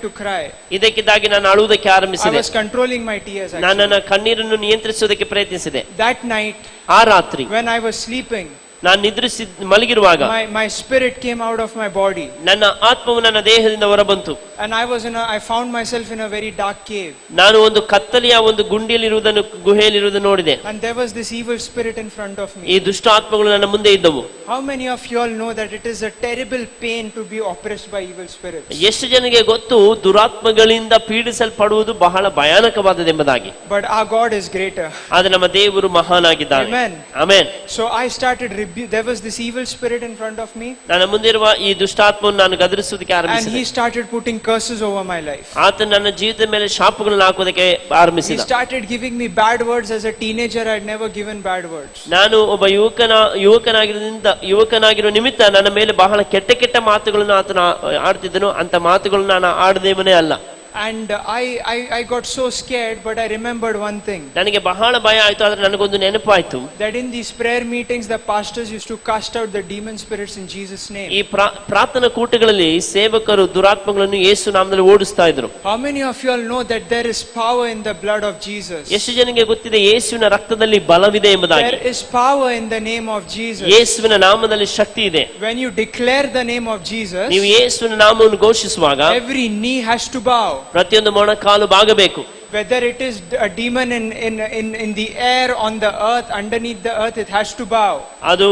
to cry. ಇದಕ್ಕಿದ್ದಾಗಿ ನಾನು ಅಳುವುದಕ್ಕೆ I ಆರಂಭಿಸಿದೆ. was controlling my tears ನಾನು actually. ನನ್ನ ಕಣ್ಣೀರನ್ನು ನಿಯಂತ್ರಿಸುವುದಕ್ಕೆ ಪ್ರಯತ್ನಿಸಿದೆ. That night, ಆ ರಾತ್ರಿ when I was sleeping, ನಾನು ಮಲಗಿರುವಾಗ my spirit came out of my body. ನನ್ನ ಆತ್ಮವು ನನ್ನ ದೇಹದಿಂದ ಹೊರಬಂತು. And I found myself in a very dark cave. ನಾನು ಒಂದು ಕತ್ತಲೆಯ ಒಂದು ಗುಂಡಿಯಲ್ಲಿರುವುದನ್ನು, ಗುಹೆಯಲ್ಲಿರುವುದನ್ನು ನೋಡಿದೆ. And there was this evil spirit in front of ಈ me. ದುಷ್ಟ ಆತ್ಮಗಳು ನನ್ನ ಮುಂದೆ ಇದ್ದವು. How many of you all know that it is a terrible pain to be oppressed by evil spirits? ಎಷ್ಟು ಜನರಿಗೆ ಗೊತ್ತು ದುರಾತ್ಮಗಳಿಂದ ಪೀಡಿಸಲ್ಪಡುವುದು ಬಹಳ ಭಯಾನಕವಾದದೆಂಬುದಾಗಿ? But our God is greater. ಆದ್ರೆ ನಮ್ಮ ದೇವರು ಮಹಾನಾಗಿದ್ದಾನೆ. Amen. Amen. So I started there was this evil spirit in front of me, ನನ್ನ ಮುಂದಿರುವ ಈ ದುಷ್ಟಾತ್ಮವನ್ನು ನಾನು ಗದರಿಸುವುದಕ್ಕೆ and ಆರಂಭಿಸಿದೆ. he started putting curses over my life. ಆತ ನನ್ನ ಜೀವಿತದ ಮೇಲೆ ಶಾಪಗಳನ್ನು ಹಾಕುವುದಕ್ಕೆ He ಆರಂಭಿಸಿದ. started giving me bad words. As a teenager, I had never given bad words. ನಾನು ಒಬ್ಬ ಯುವಕನಾಗಿರುವ ನಿಮಿತ್ತ ನನ್ನ ಮೇಲೆ ಬಹಳ ಕೆಟ್ಟ ಕೆಟ್ಟ ಮಾತುಗಳನ್ನು ಆತನ ಆಡ್ತಿದ್ದನು. ಅಂತ ಮಾತುಗಳನ್ನು ನಾನು ಆಡದೇವನೇ ಅಲ್ಲ. And I got so scared, but I remembered one thing. ನನಗೆ ಬಹಳ ಭಯ ಆಯ್ತು. ಆದ್ರೆ ನನಗೊಂದು ನೆನಪಾಯ್ತು. That in these prayer meetings, the pastors used to cast out the demon spirits in Jesus' name. ಈ ಪ್ರಾರ್ಥನಾ ಕೂಟಗಳಲ್ಲಿ ಸೇವಕರು ದುರಾತ್ಮಗಳನ್ನು ಯೇಸು ನಾಮದಲ್ಲಿ ಓಡಿಸ್ತಾ ಇದ್ರು. How many of you all know that there is power in the blood of Jesus? ಎಷ್ಟು ಜನರಿಗೆ ಗೊತ್ತಿದೆ ಯೇಸುವಿನ ರಕ್ತದಲ್ಲಿ ಬಲವಿದೆ ಎಂಬುದಾಗಿ? There is power in the name of Jesus. ಯೇಸುವಿನ ನಾಮದಲ್ಲಿ ಶಕ್ತಿ ಇದೆ. When you declare the name of Jesus, ನೀವು ಯೇಸುವಿನ ನಾಮವನ್ನು ಘೋಷಿಸುವಾಗ every knee has to bow. ಪ್ರತಿಯೊಂದು ಮೊಣಕಾಲು ಬಾಗಬೇಕು. Whether it is a demon in the air, on the earth, underneath the earth, it has to bow. ಅದು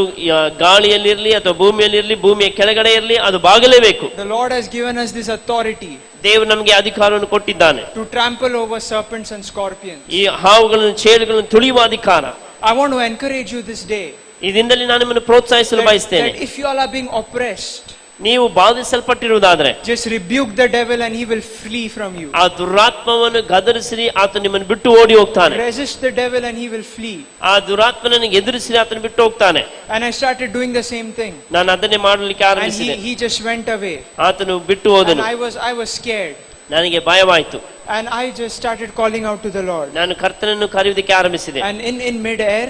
ಗಾಳಿಯಲ್ಲಿರಲಿ ಅಥವಾ ಭೂಮಿಯಲ್ಲಿರಲಿ, ಭೂಮಿಯ ಕೆಳಗಡೆ ಇರಲಿ, ಅದು ಬಾಗಲೇಬೇಕು. The Lord has given us this authority. ದೇವರು ನಮಗೆ ಅಧಿಕಾರವನ್ನು ಕೊಟ್ಟಿದ್ದಾನೆ. To trample over serpents and scorpions. ಈ ಹಾವುಗಳನ್ನು ಚೇಳುಗಳನ್ನು ತುಳಿಯುವ ಅಧಿಕಾರ. I want to encourage you this day. ಈ ದಿನದಲ್ಲಿ ನಾನು ನಿಮ್ಮನ್ನು ಪ್ರೋತ್ಸಾಹಿಸಲು ಬಯಸ್ತೇನೆ. That if you all are being oppressed, ನೀವು ಬಾಧಿಸಲ್ಪಟ್ಟಿರುವುದಾದ್ರೆ just rebuke the devil and he will flee from you. ಆ ದುರಾತ್ಮವನ್ನು ಗದರಿಸಿರಿ, ಆತ ನಿಮ್ಮನ್ನು ಬಿಟ್ಟು ಓಡಿ ಹೋಗ್ತಾನೆ. Resist the devil and he will flee. ಆ ದುರಾತ್ಮನನ್ನು ಎದುರಿಸಿರಿ, ಆತನ ಬಿಟ್ಟು ಹೋಗ್ತಾನೆ. And I started doing the same thing. ನಾನು ಅದನ್ನೇ ಮಾಡಲಿಕ್ಕೆ And ಆರಂಭಿಸಿದೆ. he just went away. ಆತನು ಬಿಟ್ಟು And ಹೋದನು. I was scared. ನನಗೆ ಭಯವಾಯಿತು. And I just started calling out to the Lord. ನಾನು ಕರ್ತನನ್ನು ಕರೆಯುವುದಕ್ಕೆ ಆರಂಭಿಸಿದೆ. And in mid-air,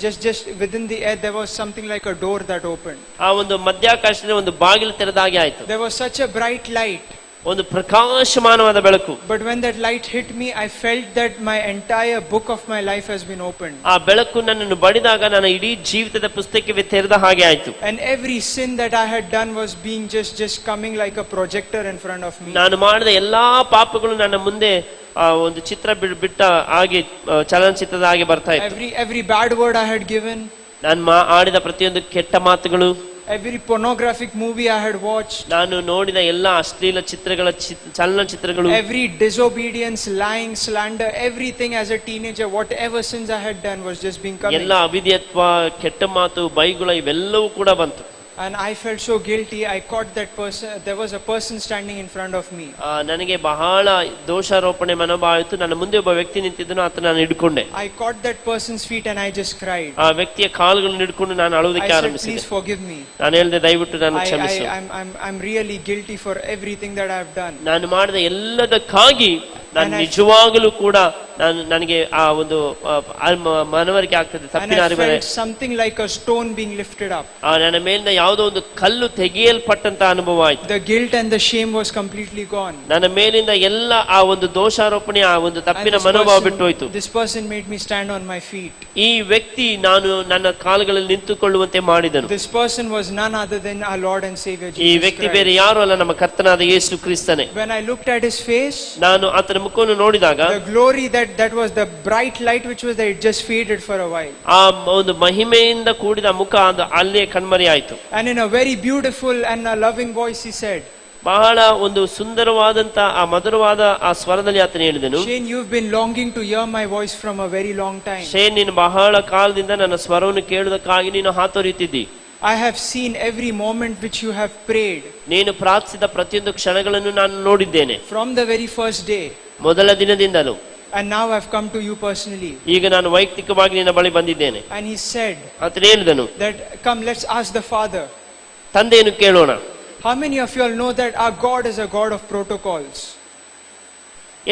just within the air, there was something like a door that opened. ಆ ಒಂದು ಮಧ್ಯಾಕಾಶದಲ್ಲಿ ಒಂದು ಬಾಗಿಲು ತೆರೆದ ಹಾಗೆ ಆಯಿತು. There was such a bright light. ಒಂದು ಪ್ರಕಾಶಮಾನವಾದ ಬೆಳಕು. But when that light hit me, I felt that my entire book of my life has been opened. ಆ ಬೆಳಕು ನನ್ನನ್ನು ಬಡಿದಾಗ ನನ್ನ ಇಡೀ ಜೀವಿತದ ಪುಸ್ತಕವೇ ತೆರೆದ ಹಾಗೆ ಆಯಿತು. And every sin that I had done was being just coming like a projector in front of me. ನಾನು ಮಾಡಿದ ಎಲ್ಲಾ ಪಾಪಗಳು ನನ್ನ ಮುಂದೆ ಒಂದು ಚಿತ್ರ ಬಿಟ್ಟ ಹಾಗೆ, ಚಲನಚಿತ್ರದ ಹಾಗೆ ಬರ್ತಾ ಇತ್ತು. Every bad word I had given. ನಾನು ಆಡಿದ ಪ್ರತಿಯೊಂದು ಕೆಟ್ಟ ಮಾತುಗಳು. Every pornographic movie I had watched. ನಾನು ನೋಡಿದ ಎಲ್ಲ ಅಶ್ಲೀಲ ಚಿತ್ರಗಳ ಚಲನಚಿತ್ರಗಳು. Every disobedience, lying, slander, everything as a teenager, whatever sins I had done was just being coming. ಎಲ್ಲ ಅವಿಧೇಯತ್ವ, ಕೆಟ್ಟ ಮಾತು, ಬೈಗುಳ ಇವೆಲ್ಲವೂ ಕೂಡ ಬಂತು. And I felt so guilty. I caught that person. There was a person standing in front of me. ನನಗೆ ಬಹಳ ದೋಷಾರೋಪಣೆ ಮನೋಭಾವ ಆಯಿತು. ನನ್ನ ಮುಂದೆ ಒಬ್ಬ ವ್ಯಕ್ತಿ ನಿಂತಿದ್ದನು, ಆತ ನಾನು ಹಿಡ್ಕೊಂಡೆ. I caught that person's feet and I just cried. ಆ ವ್ಯಕ್ತಿಯ ಕಾಲುಗಳನ್ನು ಹಿಡ್ಕೊಂಡು ನಾನು ಅಳುವುದಕ್ಕೆ I said, ಆರಂಭಿಸಿದೆ. please forgive me. ನಾನು ಹೇಳಿದೆ, ದಯವಿಟ್ಟು ನಾನು ಕ್ಷಮಿಸು. I'm really guilty for everything that I've done. ನಾನು ಮಾಡಿದ ಎಲ್ಲದಕ್ಕಾಗಿ ನಾನು ನಿಜವಾಗಲೂ ಕೂಡ ನನಗೆ ಆ ಒಂದು ಮನವರಿಕೆ ಆಗ್ತದೆ, ತಪ್ಪಿನ ಅರಿವು. Something like a stone being lifted up. ನನ್ನ ಮೇಲಿಂದ ಯಾವುದೋ ಒಂದು ಕಲ್ಲು ತೆಗೆಯಲ್ಪಟ್ಟಂತ ಅನುಭವ ಆಯ್ತು. The guilt and the shame was completely gone. ನನ್ನ ಮೇಲಿಂದ ಎಲ್ಲ ಆ ಒಂದು ದೋಷಾರೋಪಣೆ, ಆ ಒಂದು ತಪ್ಪಿನ ಮನೋಭಾವ ಬಿಟ್ಟು ಹೋಯ್ತು. This person made me stand on my feet. ಈ ವ್ಯಕ್ತಿ ನಾನು ನನ್ನ ಕಾಲುಗಳಲ್ಲಿ ನಿಂತುಕೊಳ್ಳುವಂತೆ ಮಾಡಿದನು. This person was none other than our Lord and Savior Jesus ಈ Christ. ವ್ಯಕ್ತಿ ಬೇರೆ ಯಾರು ಅಲ್ಲ, ನಮ್ಮ ಕರ್ತನಾದ ಯೇಸು ಕ್ರಿಸ್ತನೇ. When I looked at his face, ನಾನು ಆತನ ಮುಖವನ್ನು ನೋಡಿದಾಗ the glory that was the bright light which was there, it just faded for a while. ಆ ಒಂದು ಮಹಿಮೆಯಿಂದ ಕೂಡಿದ ಮುಖ ಅದು ಅಲ್ಲೇ ಕಣ್ಮರೆ ಆಯ್ತು. And in a very beautiful and a loving voice he said, ಬಹಳ ಒಂದು ಸುಂದರವಾದಂತ ಆ ಮಧುರವಾದ ಆ ಸ್ವರದಲ್ಲಿ ಆತನು ಹೇಳಿದನು, Shane, you've been longing to hear my voice from a very long time. Shane, ನೀನು ಬಹಳ ಕಾಲದಿಂದ ನನ್ನ ಸ್ವರವನ್ನು ಕೇಳುವುದಕ್ಕಾಗಿ ನೀನು ಹಾತೊರೆಯುತ್ತಿದ್ದಿ. I have seen every moment which you have prayed. ನೀನು ಪ್ರಾರ್ಥಿಸಿದ ಪ್ರತಿಯೊಂದು ಕ್ಷಣಗಳನ್ನು ನಾನು ನೋಡಿದ್ದೇನೆ, from the very first day. ಮೊದಲ ದಿನದಿಂದಲೂ. And now I've come to you personally. ಈಗ ನಾನು ವೈಯಕ್ತಿಕವಾಗಿ ನಿನ್ನ ಬಳಿ ಬಂದಿದ್ದೇನೆ. And he said ಆತನು ಹೇಳಿದನು, that come, let's ask the Father. ತಂದೆಯನ್ನು ಕೇಳೋಣ. How many of you all know that our God is a God of protocols?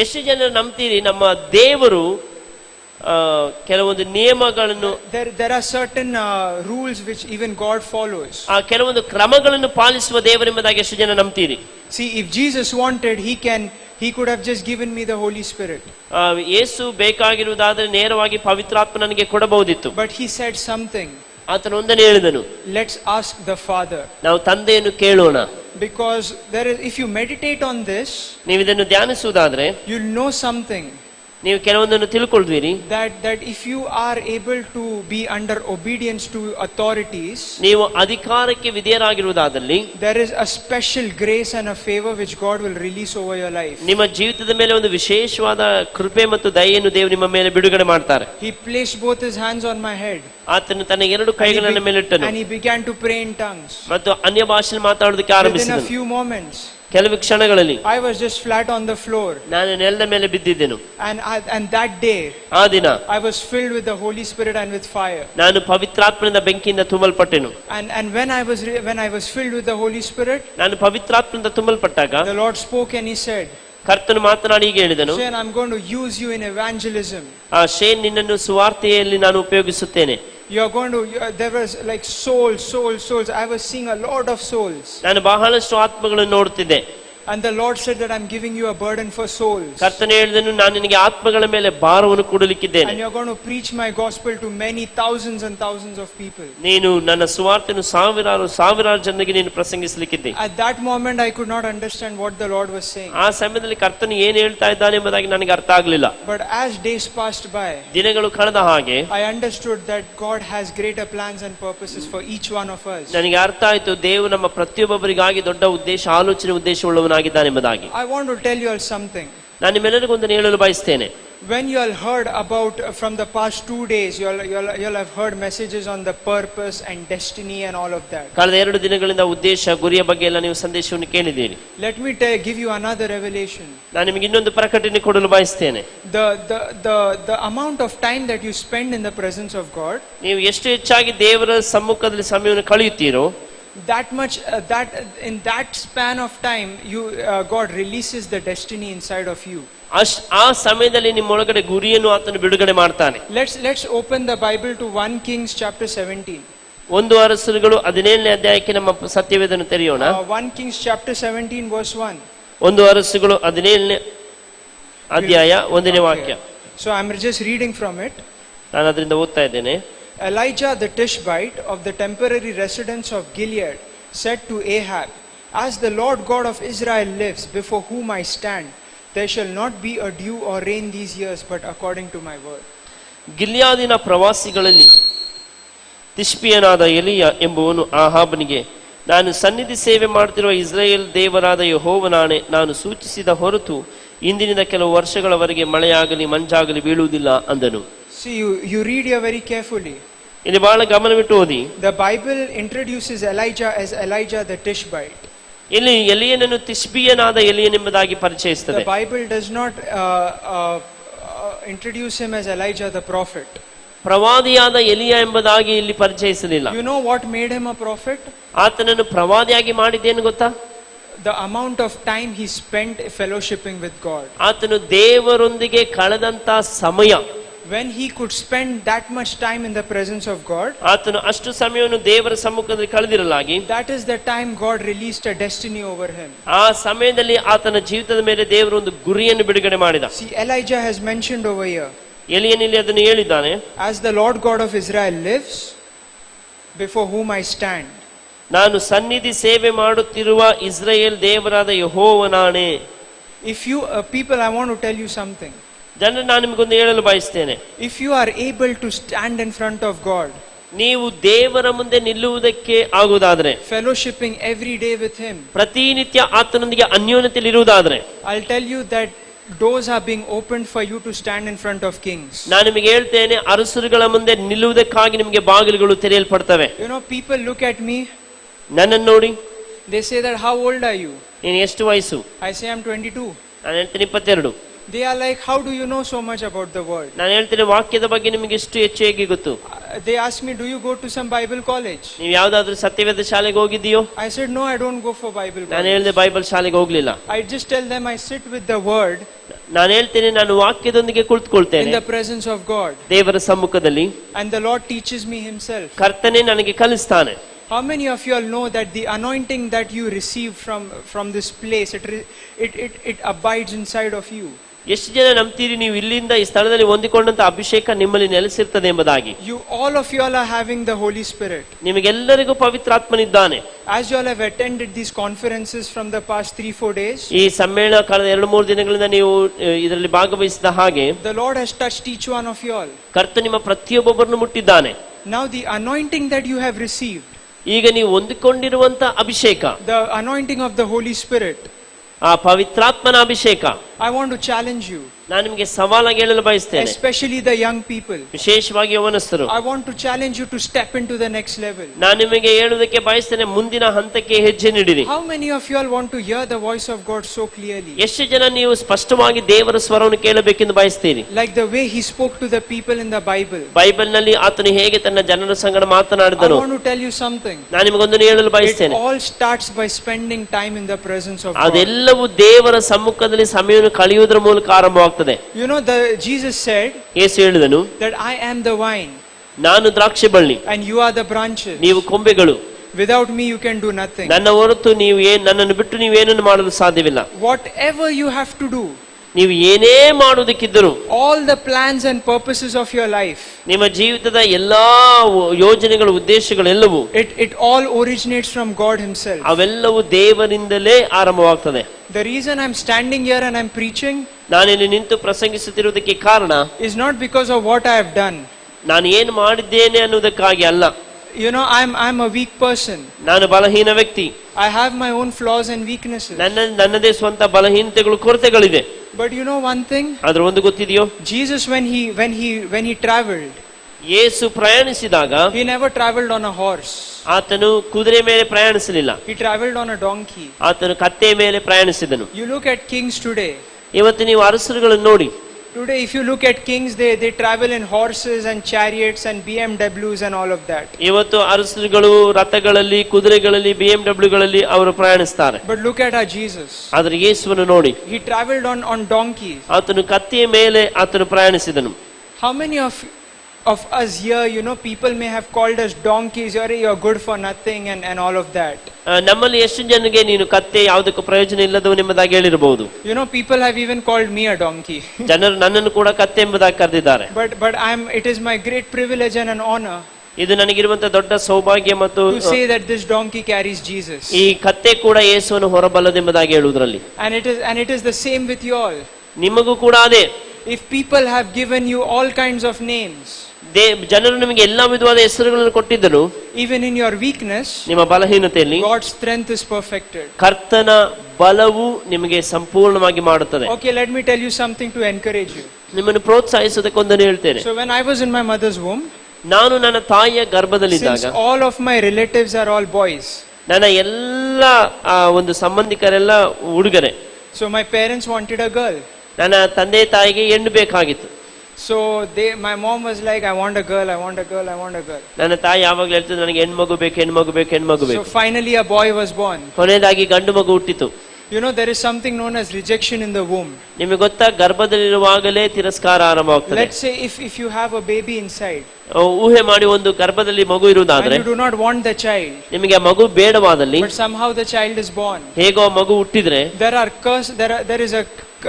ಎಷ್ಟು ಜನರು ನಂಬ್ತೀರಿ ನಮ್ಮ ದೇವರು ಕೆಲವೊಂದು ನಿಯಮಗಳನ್ನು, there are certain rules which even God follows. ಆ ಕೆಲವೊಂದು ಕ್ರಮಗಳನ್ನು ಪಾಲಿಸುವ ದೇವರೆಂಬುದಾಗಿ ಎಷ್ಟು ಜನ ನಂಬ್ತೀರಿ? See, if Jesus wanted, he could have just given me the Holy Spirit. ಯೇಸು ಬೇಕಾಗಿರುವುದಾದರೆ ನೇರವಾಗಿ ಪವಿತ್ರಾತ್ಮ ನನಗೆ ಕೊಡಬಹುದಿತ್ತು. But he said something. ಆತನು ಒಂದನ್ನು ಹೇಳಿದನು, let's ask the Father. ನಾವು ತಂದೆಯನ್ನು ಕೇಳೋಣ. Because if you meditate on this, ನೀವು ಇದನ್ನು ಧ್ಯಾನಿಸುವುದಾದ್ರೆ you'll know something. ನೀವು ಕೆಲವೊಂದನ್ನು ತಿಳ್ಕೊಳ್ತೀರಿ. that if you are able to be under obedience to authorities, ನೀವು ಅಧಿಕಾರಕ್ಕೆ ವಿಧೇಯರಾಗಿರುವುದಾದಲ್ಲಿ there is a special grace and a favor which God will release over your life. ನಿಮ್ಮ ಜೀವಿತದ ಮೇಲೆ ಒಂದು ವಿಶೇಷವಾದ ಕೃಪೆ ಮತ್ತು ದಯೆಯನ್ನು ದೇವರು ನಿಮ್ಮ ಮೇಲೆ ಬಿಡುಗಡೆ ಮಾಡ್ತಾರೆ. He placed both his hands on my head. ಆತನು ತನ್ನ ಎರಡು ಕೈಗಳನ್ನು ಮೇಲಿಟ್ಟನು and he began to pray in tongues. ಮತ್ತು ಅನ್ಯ ಭಾಷೆಯಲ್ಲಿ ಮಾತಾಡೋದಕ್ಕೆ Within ಆರಂಭಿಸಿದನು. a few moments, ಕೆಲವು ಕ್ಷಣಗಳಲ್ಲಿ I was just flat on the floor. ನಾನು ನೆಲದ ಮೇಲೆ ಬಿದ್ದಿದ್ದೆನು. And that day, ಆ ದಿನ I was filled with the Holy Spirit and with fire. ನಾನು ಪವಿತ್ರಾತ್ಮನಿಂದ ಬೆಂಕಿಯಿಂದ ತುಂಬಲ್ಪಟ್ಟೆನು. And when I was filled with the Holy Spirit, ನಾನು ಪವಿತ್ರಾತ್ಮನಿಂದ ತುಂಬಲ್ಪಟ್ಟಾಗ the Lord spoke and he said, ಕರ್ತನು ಮಾತನಾಡಿ ಹೀಗೆ ಹೇಳಿದನು, Shane, I'm going to use you in evangelism. ಆ Shane ನಿನ್ನನ್ನು ಸುವಾರ್ತೆಯಲ್ಲಿ ನಾನು ಉಪಯೋಗಿಸುತ್ತೇನೆ. There was like souls. I was seeing a lot of souls. ನಾನು ಬಹಳಷ್ಟು ಆತ್ಮಗಳನ್ನು ನೋಡುತ್ತಿದ್ದೆ. And the Lord said that I'm giving you a burden for souls. ಕರ್ತನು ಹೇಳಿದನು, ನಾನು ನಿನಗೆ ಆತ್ಮಗಳ ಮೇಲೆ ಭಾರವನ್ನು ಕೊಡಲಿಕ್ಕಿದ್ದೇನೆ. And you're going to preach my gospel to many thousands and thousands of people. ನೀನು ನನ್ನ ಸುವಾರ್ತೆಯನ್ನು ಸಾವಿರಾರು ಜನರಿಗೆ ನೀನು ಪ್ರಸಂಗಿಸಲಿಕ್ಕಿದ್ದೆ. At that moment I could not understand what the Lord was saying. ಆ ಸಮಯದಲ್ಲಿ ಕರ್ತನು ಏನು ಹೇಳ್ತಾ ಇದ್ದಾನೆ ಎಂಬುದಾಗಿ ನನಗೆ ಅರ್ಥ ಆಗಲಿಲ್ಲ. But as days passed by, ದಿನಗಳು ಕಳೆದ ಹಾಗೆ I understood that God has greater plans and purposes for each one of us. ನನಗೆ ಅರ್ಥ ಆಯ್ತು, ದೇವರು ನಮ್ಮ ಪ್ರತಿಯೊಬ್ಬರಿಗಾಗಿ ದೊಡ್ಡ ಉದ್ದೇಶ, ಆಲೋಚನೆ, ಉದ್ದೇಶವುಳ್ಳವನಾಗಿದ್ದಾನೆ ಎಂಬುದಾಗಿ. I want to tell you all something. ನಾನು ನಿಮ್ಮೆಲ್ಲರಿಗೂ ಒಂದು ಹೇಳಲು ಬಯಸ್ತೇನೆ. When you all heard about from the past 2 days, you all have heard messages on the purpose and destiny and all of that. ಕಳೆದ 2 ದಿನಗಳಿಂದ ಉದ್ದೇಶ, ಗುರಿಯ ಬಗ್ಗೆ ಎಲ್ಲ ನೀವು ಸಂದೇಶವನ್ನು ಕೇಳಿದ್ದೀರಿ. Let me give you another revelation. ನಾನು ನಿಮಗೆ ಇನ್ನೊಂದು ಪ್ರಕಟಣೆ ಕೊಡಲು ಬಯಸ್ತೇನೆ. The amount of time that you spend in the presence of God, ನೀವು ಎಷ್ಟು ಹೆಚ್ಚಾಗಿ ದೇವರ ಸಮ್ಮುಖದಲ್ಲಿ ಸಮಯವನ್ನು ಕಳೆಯುತ್ತೀರೋ, that much that in that span of time God releases the destiny inside of you. ಆ ಸಮಯದಲ್ಲಿ ನಿಮ್ಮೊಳಗಡೆ ಗುರಿಯನ್ನು ಆತನು ಬಿಡುಗಡೆ ಮಾಡ್ತಾನೆ. Let's open the Bible to 1 Kings chapter 17. 1 ಅರಸರುಗಳು 17ನೇ ಅಧ್ಯಾಯಕ್ಕೆ ನಮ್ಮ ಸತ್ಯವೇದನ್ನು ತೆರೆಯೋಣ. 1 Kings chapter 17 verse 1. 1 ಅರಸರುಗಳು 17ನೇ ಅಧ್ಯಾಯ 1ನೇ ವಾಕ್ಯ. So I'm just reading from it. ನಾನು ಅದರಿಂದ ಓದ್ತಾ ಇದ್ದೇನೆ. Elijah the Tishbite of the temporary residence of Gilead said to Ahab, As the Lord God of Israel lives, before whom I stand, there shall not be a dew or rain these years, but according to my word. ಗಿಲ್ಯಾದಿನ ಪ್ರವಾಸಿಗಳಲ್ಲಿ ತಿಷ್ಬಿಯನಾದ ಎಲಿಯ ಎಂಬುವನು ಆಹಾಬನಿಗೆ, ನಾನು ಸನ್ನಿಧಿ ಸೇವೆ ಮಾಡುತ್ತಿರುವ ಇಸ್ರಾಯೇಲ್ ದೇವರಾದ ಯೆಹೋವನಾಣೆ, ನಾನು ಸೂಚಿಸಿದ ಹೊರತು ಇಂದಿನಿಂದ ಕೆಲವು ವರ್ಷಗಳವರೆಗೆ ಮಳೆಯಾಗಲಿ ಮಂಜಾಗಲಿ ಬೀಳುವುದಿಲ್ಲ ಅಂದನು. See, you read here very carefully. ಇಲ್ಲಿ ಬಹಳ ಗಮನವಿಟ್ಟು ಓದಿ. The Bible introduces Elijah as Elijah the Tishbite. ಇಲ್ಲಿ ಎಲಿಯನನ್ನು ತಿಷ್ಬಿಯನಾದ ಎಲಿಯನೆಂಬುದಾಗಿ ಪರಿಚಯಿಸುತ್ತದೆ. The Bible does not introduce him as Elijah the prophet. ಪ್ರವಾದಿಯಾದ ಎಲಿಯ ಎಂಬುದಾಗಿ ಇಲ್ಲಿ ಪರಿಚಯಿಸಲಿಲ್ಲ. You know what made him a prophet? ಆತನನ್ನು ಪ್ರವಾದಿಯಾಗಿ ಮಾಡಿದ್ದೇನು ಗೊತ್ತಾ? The amount of time he spent fellowshipping with God. ಆತನು ದೇವರೊಂದಿಗೆ ಕಳೆದಂತ ಸಮಯ. When he could spend that much time in the presence of God, ಆತನು ಅಷ್ಟು ಸಮಯವನ್ನು ದೇವರ ಸಮ್ಮುಖದಲ್ಲಿ ಕಳೆದಿರಲಾಗಿ, that is the time God released a destiny over him. ಆ ಸಮಯದಲ್ಲಿ ಆತನ ಜೀವಿತದ ಮೇಲೆ ದೇವರು ಒಂದು ಗುರಿಯನ್ನು ಬಿಡುಗಡೆ ಮಾಡಿದ. See, Elijah has mentioned over here, ಎಲಿಯನಲ್ಲಿ ಅದನ್ನು ಹೇಳಿದ್ದಾನೆ, As the Lord God of Israel lives, before whom I stand. ನಾನು ಸನ್ನಿಧಿ ಸೇವೆ ಮಾಡುತ್ತಿರುವ ಇಸ್ರಾಯೇಲ್ ದೇವರಾದ ಯೆಹೋವನಾಣೆ. If you people, I want to tell you something. ಜನರು, ನಾನು ನಿಮಗೊಂದು ಹೇಳಲು ಬಯಸ್ತೇನೆ. If you are able to stand in front of God, ನೀವು ದೇವರ ಮುಂದೆ ನಿಲ್ಲುವುದಕ್ಕೆ ಆಗುವುದಾದ್ರೆ, fellowshipping every day with him, ಪ್ರತಿನಿತ್ಯ ಆತನೊಂದಿಗೆ ಅನ್ಯೋನ್ಯತೆಯಲ್ಲಿ ಇರುವುದಾದ್ರೆ, I'll tell you that doors are being opened for you to stand in front of kings. ನಾನು ನಿಮಗೆ ಹೇಳ್ತೇನೆ, ಅರಸರುಗಳ ಮುಂದೆ ನಿಲ್ಲುವುದಕ್ಕಾಗಿ ನಿಮಗೆ ಬಾಗಿಲುಗಳು ತೆರೆಯಲ್ಪಡ್ತವೆ. You know, people look at me, ನನ್ನನ್ನು ನೋಡಿ, they say that, how old are you? ನೀನು ಎಷ್ಟು ವಯಸ್ಸು? I say I'm 22. ನಾನು ಹೇಳ್ತೇನೆ 22. They are like, how do you know so much about the word? ನಾನು ಹೇಳ್ತೇನೆ, ವಾಕ್ಯದ ಬಗ್ಗೆ ನಿಮಗೆ ಎಷ್ಟು ಹೆಚ್ಚಾಗಿ ಗೊತ್ತು? They ask me, do you go to some Bible college? ನೀವು ಯಾವ್ದಾದ್ರು ಸತ್ಯವೇದ ಶಾಲೆಗೆ ಹೋಗಿದ್ದೀಯೋ? I said, no, I don't go for Bible ನಾನು college. ಹೇಳಿದೆ, ಬೈಬಲ್ ಶಾಲೆಗೆ ಹೋಗ್ಲಿಲ್ಲ. I just tell them I sit with the word ನಾನು ಹೇಳ್ತೇನೆ, ನಾನು ವಾಕ್ಯದೊಂದಿಗೆ in ಕುಳಿತುಕೊಳ್ತೇನೆ the presence of God, ದೇವರ ಸಮ್ಮುಖದಲ್ಲಿ. and the Lord teaches me himself. ಕರ್ತನೇ ನನಗೆ ಕಲಿಸ್ತಾನೆ. How many of you all know that the anointing that you receive from this place, it abides inside of you? ಎಷ್ಟು ಜನ ನಂಬ್ತೀರಿ ನೀವು ಇಲ್ಲಿಂದ ಈ ಸ್ಥಳದಲ್ಲಿ ಹೊಂದಿಕೊಂಡಂತ ಅಭಿಷೇಕ ನಿಮ್ಮಲ್ಲಿ ನೆಲೆಸಿರ್ತದೆ ಎಂಬುದಾಗಿ? All of you all are having the Holy Spirit. ನಿಮಗೆಲ್ಲರಿಗೂ ಪವಿತ್ರಾತ್ಮನಿದ್ದಾನೆ. as you all have attended these conferences from the past 3-4 days, ಈ ಸಮ್ಮೇಳನ ಕಾಲದ 2-3 ದಿನಗಳಿಂದ ನೀವು ಇದರಲ್ಲಿ ಭಾಗವಹಿಸಿದ ಹಾಗೆ the Lord has touched each one of you all. ಕರ್ತನು ನಿಮ್ಮ ಪ್ರತಿಯೊಬ್ಬೊಬ್ಬರನ್ನು ಮುಟ್ಟಿದ್ದಾನೆ. Now the anointing that you have received, ಈಗ ನೀವು ಹೊಂದಿಕೊಂಡಿರುವಂತ ಅಭಿಷೇಕ, the anointing of the Holy Spirit, ಆ ಪವಿತ್ರಾತ್ಮನ ಅಭಿಷೇಕ, I want to challenge you, ನಾನು ನಿಮಗೆ ಸವಾಲಾಗಿ ಹೇಳಲು ಬಯಸ್ತೇನೆ. especially the young people. ವಿಶೇಷವಾಗಿ ಯೌವನಸ್ಥರು, I want to challenge you to step into the next level. ನಾನು ನಿಮಗೆ ಹೇಳುವುದಕ್ಕೆ ಬಯಸ್ತೇನೆ, ಮುಂದಿನ ಹಂತಕ್ಕೆ ಹೆಜ್ಜೆ ನೀಡಿರಿ. How many of you all want to hear the voice of God so clearly? ಎಷ್ಟು ಜನ ನೀವು ಸ್ಪಷ್ಟವಾಗಿ ದೇವರ ಸ್ವರವನ್ನು ಕೇಳಬೇಕೆಂದು ಬಯಸ್ತೀರಿ? Like the way he spoke to the people in the Bible. Bible ನಲ್ಲಿ ಆತನು ಹೇಗೆ ತನ್ನ ಜನರ ಸಂಗಡ I ಮಾತನಾಡಿದನು. want to tell you something. ನಾನು ನಿಮಗೊಂದನ್ನು ಹೇಳಲು It ಬಯಸ್ತೇನೆ. all starts by spending time in the presence of God. ಅದೆಲ್ಲವೂ ದೇವರ ಸಮ್ಮುಖದಲ್ಲಿ ಸಮಯವನ್ನು ಕಳೆಯುವುದರ ಮೂಲಕ ಆರಂಭವಾಗ್ತದೆ. You know, Jesus said ಯೇಸು ಹೇಳಿದನು, that I am the vine ನಾನು ದ್ರಾಕ್ಷಿ ಬಳ್ಳಿ, and you are the branches. ನೀವು ಕೊಂಬೆಗಳು. Without me you can do nothing. ನನ್ನ ಹೊರತು ನೀವು ನನ್ನನ್ನು ಬಿಟ್ಟು ನೀವೇನನ್ನು ಮಾಡಲು ಸಾಧ್ಯವಿಲ್ಲ. Whatever you have to do, ನೀವು ಏನೇ ಮಾಡುವುದಕ್ಕಿದ್ದರೂ, all the plans and purposes of your life, ನಿಮ್ಮ ಜೀವಿತದ ಎಲ್ಲಾ ಯೋಜನೆಗಳು, ಉದ್ದೇಶಗಳೆಲ್ಲವೂ, it all originates from God himself. ಅವೆಲ್ಲವೂ ದೇವರಿಂದಲೇ ಆರಂಭವಾಗ್ತದೆ. The reason I'm standing here and I'm preaching ನಾನಿಲ್ಲಿ ನಿಂತು ಪ್ರಸಂಗಿಸುತ್ತಿರುವುದಕ್ಕೆ ಕಾರಣ, is not because of what I have done. ನಾನು ಏನು ಮಾಡಿದ್ದೇನೆ ಅನ್ನುವುದಕ್ಕಾಗಿ ಅಲ್ಲ. You know, I'm a weak person. ನಾನು ಬಲಹೀನ ವ್ಯಕ್ತಿ. I have my own flaws and weaknesses. ನನ್ನದೇ ಸ್ವಂತ ಬಲಹೀನತೆಗಳು, ಕೊರತೆಗಳಿದೆ. But you know one thing? ಆದ್ರೆ ಒಂದು ಗೊತ್ತಿದೆಯೋ, Jesus when he traveled, Yesu ಪ್ರಯಾಣಿಸಿದಾಗ he never traveled on a horse. ಆತನು ಕುದುರೆ ಮೇಲೆ ಪ್ರಯಾಣಿಸಲಿಲ್ಲ, He traveled on a donkey. ಆತನು ಕತ್ತೆ ಮೇಲೆ ಪ್ರಯಾಣಿಸಿದನು. You look at kings today. ಇವತ್ತು ನೀವು ಅರಸರುಗಳನ್ನು ನೋಡಿ, Today if you look at kings, they travel in horses and chariots and BMWs and all of that. ಇವತ್ತು ಅರಸರುಗಳು ರಥಗಳಲ್ಲಿ, ಕುದುರೆಗಳಲ್ಲಿ, BMW ಅವರು ಪ್ರಯಾಣಿಸ್ತಾರೆ. But look at our Jesus. ಆದ್ರೆ ಯೇಸುವನ್ನು ನೋಡಿ, He traveled on donkeys. ಆತನು ಕತ್ತೆಯ ಮೇಲೆ ಆತನು ಪ್ರಯಾಣಿಸಿದನು. How many of us here, you know, people may have called us donkeys, you're good for nothing and all of that. ನಮ್ಮಲ್ಲಿ ಎಷ್ಟು ಜನರಿಗೆ ನೀನು ಕತ್ತೆ, ಯಾವುದಕ್ಕೂ ಪ್ರಯೋಜನ ಇಲ್ಲದವು ಎಂಬುದಾಗಿ ಹೇಳಿರಬಹುದು. You know, people have even called me a donkey. ಜನರು ನನ್ನನ್ನು ಕೂಡ ಕತ್ತೆ ಎಂಬುದಾಗಿ ಕರೆದಿದ್ದಾರೆ. But it is my great privilege and an honor ಇದು ನನಗಿರುವಂತಹ ದೊಡ್ಡ ಸೌಭಾಗ್ಯ ಮತ್ತು to say that this donkey carries Jesus. ಈ ಕತ್ತೆ ಕೂಡ ಯೇಸುವನ್ನು ಹೊರಬಲ್ಲದೆಂಬುದಾಗಿ ಹೇಳುವುದರಲ್ಲಿ. And it is the same with you all. ನಿಮಗೂ ಕೂಡ ಅದೇ. If people have given you all kinds of names, ಜನರು ನಿಮಗೆ ಎಲ್ಲಾ ವಿಧವಾದ ಹೆಸರುಗಳನ್ನು ಕೊಟ್ಟಿದ್ದರು, even in your weakness, ನಿಮ್ಮ ಬಲಹೀನತೆಯಲ್ಲಿ God's strength is perfected. ಕರ್ತನ ಬಲವು ನಿಮಗೆ ಸಂಪೂರ್ಣವಾಗಿ ಮಾಡುತ್ತದೆ. Okay, let me tell you something to encourage you. ನಿಮ್ಮನ್ನು ಪ್ರೋತ್ಸಾಹಿಸೋದಕ್ಕೆ ಒಂದನ್ನು ಹೇಳ್ತೇನೆ. So when I was in my mother's womb, ನಾನು ನನ್ನ ತಾಯಿಯ ಗರ್ಭದಲ್ಲಿದ್ದಾಗ, since all of my relatives are all boys, ನನ್ನ ಎಲ್ಲ ಒಂದು ಸಂಬಂಧಿಕರೆಲ್ಲ ಹುಡುಗರೆ. So my parents wanted a girl. ನನ್ನ ತಂದೆ ತಾಯಿಗೆ ಹೆಣ್ಣು ಬೇಕಾಗಿತ್ತು. So my mom was like, I want a girl, I want a girl, I want a girl. ನನ್ನ ತಾಯಿ ಯಾವಾಗಲೂ ಹೇಳ್ತಿದ್ರು, ನನಗೆ ಹೆಣ್ಮಗು ಬೇಕು, ಹೆಣ್ಮಗು ಬೇಕು, ಹೆಣ್ಮಗು ಬೇಕು. So finally a boy was born. ಕೊನೆಯದಾಗಿ ಗಂಡು ಮಗು ಹುಟ್ಟಿತು. You know, there is something known as rejection in the womb. ನಿಮಗೆ ಗೊತ್ತಾ, ಗರ್ಭದಲ್ಲಿರುವಾಗಲೇ ತಿರಸ್ಕಾರ ಆರಂಭವಾಗ್ತದೆ. Let's say if you have a baby inside, ಊಹೆ ಮಾಡಿ ಒಂದು ಗರ್ಭದಲ್ಲಿ ಮಗು and ಇರುವುದಾದ್ರೆ, you do not want the child, ನಿಮಗೆ ಆ ಮಗು ಬೇಡವಾದಲ್ಲಿ, but somehow the child is born, ಹೇಗೋ ಮಗು ಹುಟ್ಟಿದ್ರೆ,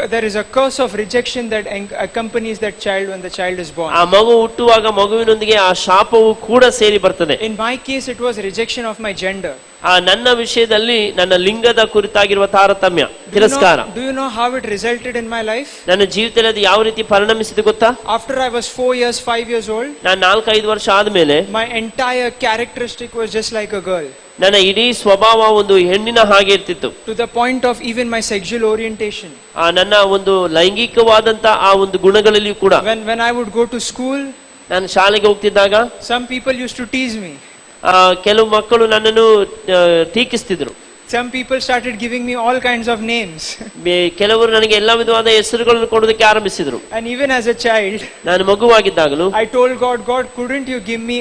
there is a curse of rejection that accompanies that child when the child is born. ಆ ಮಗು ಹುಟ್ಟುವಾಗ ಮಗುವಿನೊಂದಿಗೆ ಆ ಶಾಪವು ಕೂಡ ಸೇರಿ ಬರ್ತದೆ. In my case it was rejection of my gender. ನನ್ನ ವಿಷಯದಲ್ಲಿ ನನ್ನ ಲಿಂಗದ ಕುರಿತಾಗಿರುವ ತಾರತಮ್ಯ, ತಿರಸ್ಕಾರ. Do you know how it resulted in my life? ನನ್ನ ಜೀವಿತದಲ್ಲಿ ಅದು ಯಾವ ರೀತಿ ಪರಿಣಮಿಸಿದೆ ಗೊತ್ತಾ? After I was 5 years old, ನಾನು 4-5 ವರ್ಷ ಆದ್ಮೇಲೆ my entire characteristic was just like a girl. ನನ್ನ ಇಡೀ ಸ್ವಭಾವ ಒಂದು ಹೆಣ್ಣಿನ ಹಾಗೆ ಇರ್ತಿತ್ತು. To the point of even my sexual orientation. ನನ್ನ ಒಂದು ಲೈಂಗಿಕವಾದಂತ ಆ ಒಂದು ಗುಣಗಳಲ್ಲಿ ಕೂಡ. When I would go to school, ನಾನು ಶಾಲೆಗೆ ಹೋಗ್ತಿದ್ದಾಗ some people used to tease me. ಕೆಲವು ಮಕ್ಕಳು ನನ್ನನ್ನು ಟೀಕಿಸ್ತಿದ್ರು. Some people started giving me all kinds of names. ಕೆಲವರು ನನಗೆ ಎಲ್ಲಾ ವಿಧವಾದ ಹೆಸರುಗಳನ್ನು ಕೊಡೋದಕ್ಕೆ ಆರಂಭಿಸಿದ್ರು. And even as a child, ನಾನು ಮಗುವಾಗಿದ್ದಾಗಲೂ I told God, couldn't you give me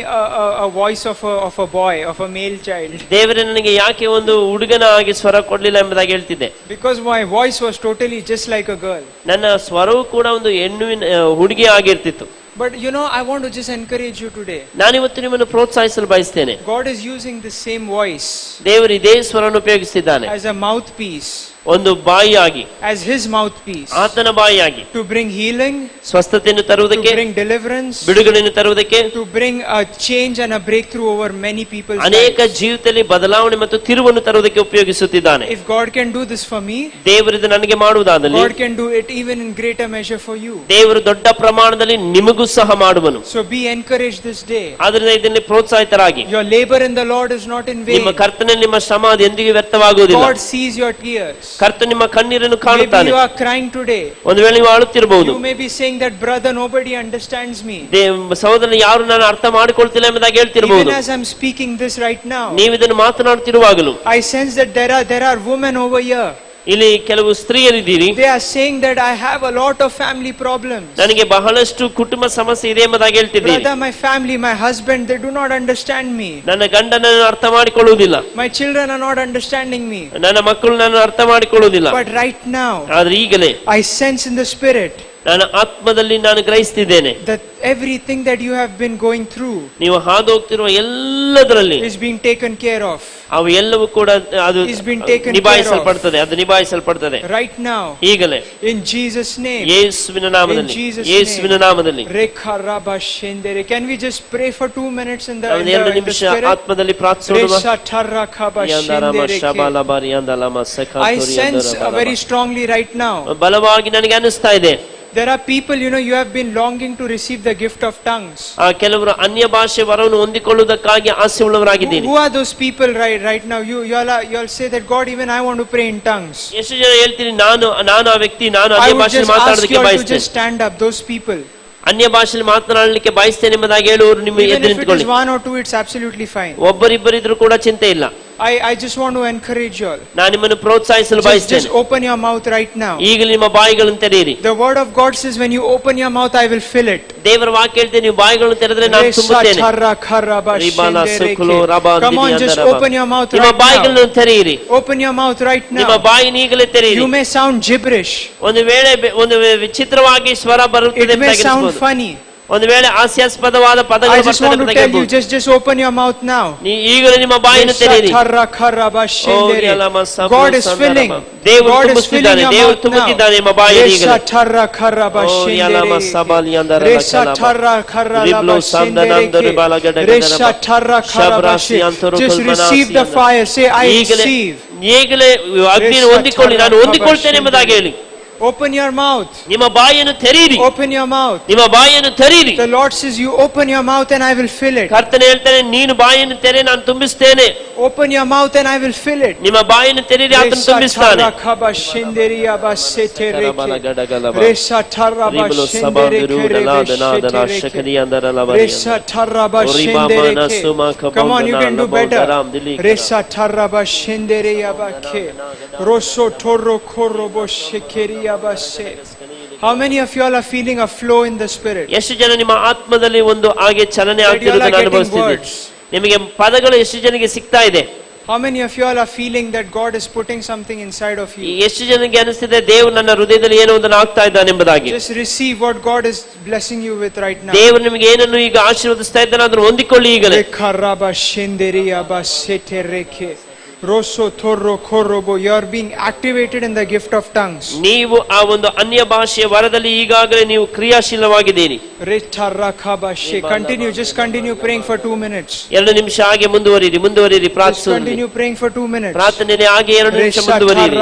a voice of a boy, of a male child? ದೇವರೇ, ನನಗೆ ಯಾಕೆ ಒಂದು ಹುಡುಗನ ಹಾಗೆ ಸ್ವರ ಕೊಡ್ಲಿಲ್ಲ ಎಂಬುದಾಗಿ ಹೇಳ್ತಿದ್ದೆ. Because my voice was totally just like a girl. ನನ್ನ ಸ್ವರವು ಕೂಡ ಒಂದು ಹೆಣ್ಣುವಿನ ಹುಡುಗಿ ಆಗಿರ್ತಿತ್ತು. But you know, I want to just encourage you today. ನಾನಿವತ್ತು ನಿಮ್ಮನ್ನು ಪ್ರೋತ್ಸಾಹಿಸಲು ಬಯಸ್ತೇನೆ. God is using the same voice ದೇವರು ಇದೇ ಸ್ವರವನ್ನು ಉಪಯೋಗಿಸಿದ್ದಾನೆ as a mouthpiece ಒಂದು ಬಾಯಿಯಾಗಿ, as his mouthpiece, ಆತನ ಬಾಯಿಯಾಗಿ to bring healing, ಸ್ವಸ್ಥತೆಯನ್ನು to ತರುವುದಕ್ಕೆ, bring deliverance, ಬಿಡುಗಡೆಯನ್ನು ತರುವುದಕ್ಕೆ, to bring a change and a breakthrough over many people's ಅನೇಕ lives. ಜೀವಿತದಲ್ಲಿ ಬದಲಾವಣೆ ಮತ್ತು ತಿರುವನ್ನು ತರುವುದಕ್ಕೆ ಉಪಯೋಗಿಸುತ್ತಿದ್ದಾನೆ. If God can do this for me, ದೇವರಿದು ನನಗೆ ಮಾಡುವುದಾದಲ್ಲಿ God can do it even in greater measure for you. ದೇವರು ದೊಡ್ಡ ಪ್ರಮಾಣದಲ್ಲಿ ನಿಮಗೂ ಸಹ ಮಾಡುವನು. So be encouraged this day. ಆದ್ರಿಂದ ಇದರಲ್ಲಿ ಪ್ರೋತ್ಸಾಹಿತರಾಗಿ, Your labor in the Lord is not in ನಿಮ್ಮ vain. ಕರ್ತನಲ್ಲಿ ನಿಮ್ಮ ಶ್ರಮ ಅದು ಎಂದಿಗೂ ವ್ಯರ್ಥವಾಗುವುದಿಲ್ಲ. God sees your tears. ಕರ್ತನು ನಿಮ್ಮ ಕಣ್ಣೀರನ್ನು Maybe ಕಾಣುತ್ತಾನೆ. you are crying today. ಒಂದು ವೇಳೆ ನೀವು ಅಳುತ್ತಿರಬಹುದು. You may be saying that, brother, nobody understands me. ಸಹೋದರ, ಯಾರು ನಾನು ಅರ್ಥ ಮಾಡಿಕೊಳ್ತಿಲ್ಲ ಎಂಬುದಾಗಿ Even ಹೇಳ್ತಿರಬಹುದು. as I'm speaking this right now, ನೀವು ಇದನ್ನು ಮಾತನಾಡುತ್ತಿರುವಾಗಲೂ I sense that there are women over here. ಇಲ್ಲಿ ಕೆಲವು ಸ್ತ್ರೀಯರಿದ್ದೀರಿ. They are saying that I have a lot of family problems. ನನಗೆ ಬಹಳಷ್ಟು ಕುಟುಂಬ ಸಮಸ್ಯೆ ಇದೆ ಎಂಬುದಾಗಿ ಹೇಳ್ತಿದ್ದೀರಿ. Brother, my family, my husband, they do not understand me. ನನ್ನ ಗಂಡನನ್ನು ಅರ್ಥ ಮಾಡಿಕೊಳ್ಳುವುದಿಲ್ಲ, My children are not understanding me. ನನ್ನ ಮಕ್ಕಳು ನನ್ನ ಅರ್ಥ ಮಾಡಿಕೊಳ್ಳುವುದಿಲ್ಲ. But right now, ಆದ್ರೆ ಈಗಲೇ I sense in the spirit ನಾನು ಆತ್ಮದಲ್ಲಿ ನಾನು ಗ್ರಹಿಸ್ತಿದ್ದೇನೆ, that everything that you have been going through ನೀವು ಹಾದು ಹೋಗ್ತಿರುವ ಎಲ್ಲದರಲ್ಲಿ is being taken care of. ಅವು ಎಲ್ಲವೂ ಕೂಡ ಅದು Is being taken ನಿಭಾಯಿಸಲ್ಪಡ್ತದೆ, ಅದು ನಿಭಾಯಿಸಲ್ಪಡ್ತದೆ Right now, ಈಗಲೇ in Jesus' name. ಯೇಸುವಿನ ನಾಮದಲ್ಲಿ, In Jesus' ಯೇಸುವಿನ name. ನಾಮದಲ್ಲಿ. Rekha Rabba Shendere. Can we just pray for 2 minutes in the, ಒಂದು in ಎರಡು the, in the ನಿಮಿಷ spirit? ಆತ್ಮದಲ್ಲಿ ಪ್ರಾರ್ಥಿಸೋಣ. Resha Tarra Khaba Shendere. I sense very strongly right now. ಬಲವಾಗಿ ನನಗೆ ಅನಿಸ್ತಾ ಇದೆ, There are people, you have been longing to receive the gift of tongues. ಕೆಲವರು ಅನ್ಯ ಭಾಷೆ ವರವನ್ನು ಹೊಂದಿಕೊಳ್ಳುವುದಕ್ಕಾಗಿ ಆಸೆ ಉಳ್ಳವರಾಗಿದ್ದೀನಿ. Who are those people right now? You'll say that, God, even I want to pray in tongues. ಎಷ್ಟು ಜನ ಹೇಳ್ತೀನಿ, ನಾನು ಆ ವ್ಯಕ್ತಿ, ನಾನು I ಅನ್ಯ would ಭಾಷೆ just ask you ಮಾತಾಡೋದಕ್ಕೆ all to ಬಯಸ್ತೇನೆ. just stand up. Those people. ಅನ್ಯ ಭಾಷೆಯಲ್ಲಿ ಮಾತನಾಡಲಿಕ್ಕೆ ಬಯಸ್ತೇನೆ ಎಂಬುದಾಗಿ ಹೇಳುವವರು ನಿಮ್ಮ Even ಎದ್ದು if it is ನಿಂತ್ಕೊಳ್ಳಿ. 1 or 2, it's absolutely fine. ಒಬ್ಬರಿಬ್ಬರಿದ್ರು ಕೂಡ ಚಿಂತೆ ಇಲ್ಲ. I just want to encourage you all. ನಾನು ನಿಮ್ಮನ್ನು ಪ್ರೋತ್ಸಾಹಿಸಲು Just ಬಯಸ್ತೇನೆ. open your mouth right now. ಈಗಲೇ ನಿಮ್ಮ ಬಾಯಿಗಳನ್ನು ತೆರೆಯಿರಿ. The word of God says, when you open your mouth, I will fill it. ದೇವರ ವಾಕ್ಯ ಹೇಳ್ತೇನೆ, ನೀವು ಬಾಯಿಗಳನ್ನು ತೆರೆದ್ರೆ ನಾನು ತುಂಬುತ್ತೇನೆ. Come on, just open your mouth ನಿಮ್ಮ right now. ಬಾಯಿಗಳನ್ನು ತೆರೆಯಿರಿ. Open your mouth right ನಿಮ್ಮ now. ಬಾಯಿನ ಈಗಲೇ ತೆರೆಯಿರಿ. You may sound gibberish. ಒಂದು ವೇಳೆ ಒಂದು ವಿಚಿತ್ರವಾಗಿ ಸ್ವರ ಬರುತ್ತದೆ It may ಅಂತ sound ಅನಿಸಬಹುದು. funny. ಒಂದು ವೇಳೆ ಹಾಸ್ಯಾಸ್ಪದವಾದ I ಪದಗಳು just want to ಬರ್ತದೆ tell you, ಅಂತ just open your mouth now. ಈಗಲೇ ನಿಮ್ಮ ಬಾಯಿನ ತೆರೆಯಿರಿ. God is filling. ದೇವರು God is filling ತುಂಬಿಸಿದ್ದಾನೆ, your ದೇವರು mouth ತುಂಬಿಸಿದ್ದಾನೆ ನಿಮ್ಮ now. ಬಾಯಿನ ಈಗಲೇ. Just receive the fire. Say, I receive. ಈಗಲೇ ಅಗ್ನಿಯನ್ನು ಹೊಂದಿಕೊಳ್ಳಿ, ನಾನು ಹೊಂದಿಕೊಳ್ತೇನೆ ಎಂಬುದಾಗಿ ಹೇಳಿ. Open your mouth. ನಿಮ್ಮ ಬಾಯಿಯನ್ನು ತೆರೆಯಿರಿ. Open your mouth. ನಿಮ್ಮ ಬಾಯಿಯನ್ನು ತೆರೆಯಿರಿ. The Lord says, you open your mouth and I will fill it. ಕರ್ತನು ಹೇಳ್ತಾನೆ, ನೀನು ಬಾಯಿಯನ್ನು ತೆರೆ, ನಾನು ತುಂಬಿಸ್ತೇನೆ. Open your mouth and I will fill it. ನಿಮ್ಮ ಬಾಯಿಯನ್ನು ತೆರೆಯಿರಿ, ಆತನು ತುಂಬಿಸ್ತಾನೆ. Come on, you can do better. How many of you all are feeling a flow in the spirit? ಎಷ್ಟು ಜನ ನಿಮ್ಮ ಆತ್ಮದಲ್ಲಿ ಒಂದು ಹಾಗೆ ಚಲನೆ ಆಗ್ತಿರುವುದನ್ನು ಅನುಭವಿಸ್ತಿದ್ದೀರಿ? ನಿಮಗೆ ಪದಗಳು ಎಷ್ಟು ಜನಕ್ಕೆ ಸಿಗ್ತಾ ಇದೆ? How many of you all are feeling that God is putting something inside of you? ಎಷ್ಟು ಜನಕ್ಕೆ ಅನಿಸ್ತಿದೆ ದೇವರು ನನ್ನ ಹೃದಯದಲ್ಲಿ ಏನೋ ಒಂದನ್ನು ಆಗ್ತಾ ಇದ್ದಾನೆ ಎಂಬುದಾಗಿ? Just receive what God is blessing you with right now. ದೇವರು ನಿಮಗೆ ಏನನ್ನು ಈಗ ಆಶೀರ್ವದಿಸ್ತಾ ಇದ್ದಾನೆ ಅದನ್ನು ಹೊಂದಿಕೊಳ್ಳಿ ಈಗಲೇ. Rosso Torro Korobo, you are being activated in the gift of tongues. ನೀವು ಆ ಒಂದು ಅನ್ಯ ಭಾಷೆಯ ವರದಲ್ಲಿ ಈಗಾಗಲೇ ನೀವು ಕ್ರಿಯಾಶೀಲವಾಗಿದ್ದೀರಿ. Continue, just continue praying for 2 minutes. 2 ನಿಮಿಷ ಹಾಗೆ ಮುಂದುವರಿರಿ Just ಪ್ರಾರ್ಥನೆ. continue praying for 2 minutes. ಪ್ರಾರ್ಥನೆಯಲ್ಲಿ ಹಾಗೆ 2 ನಿಮಿಷ ಮುಂದುವರಿರಿ.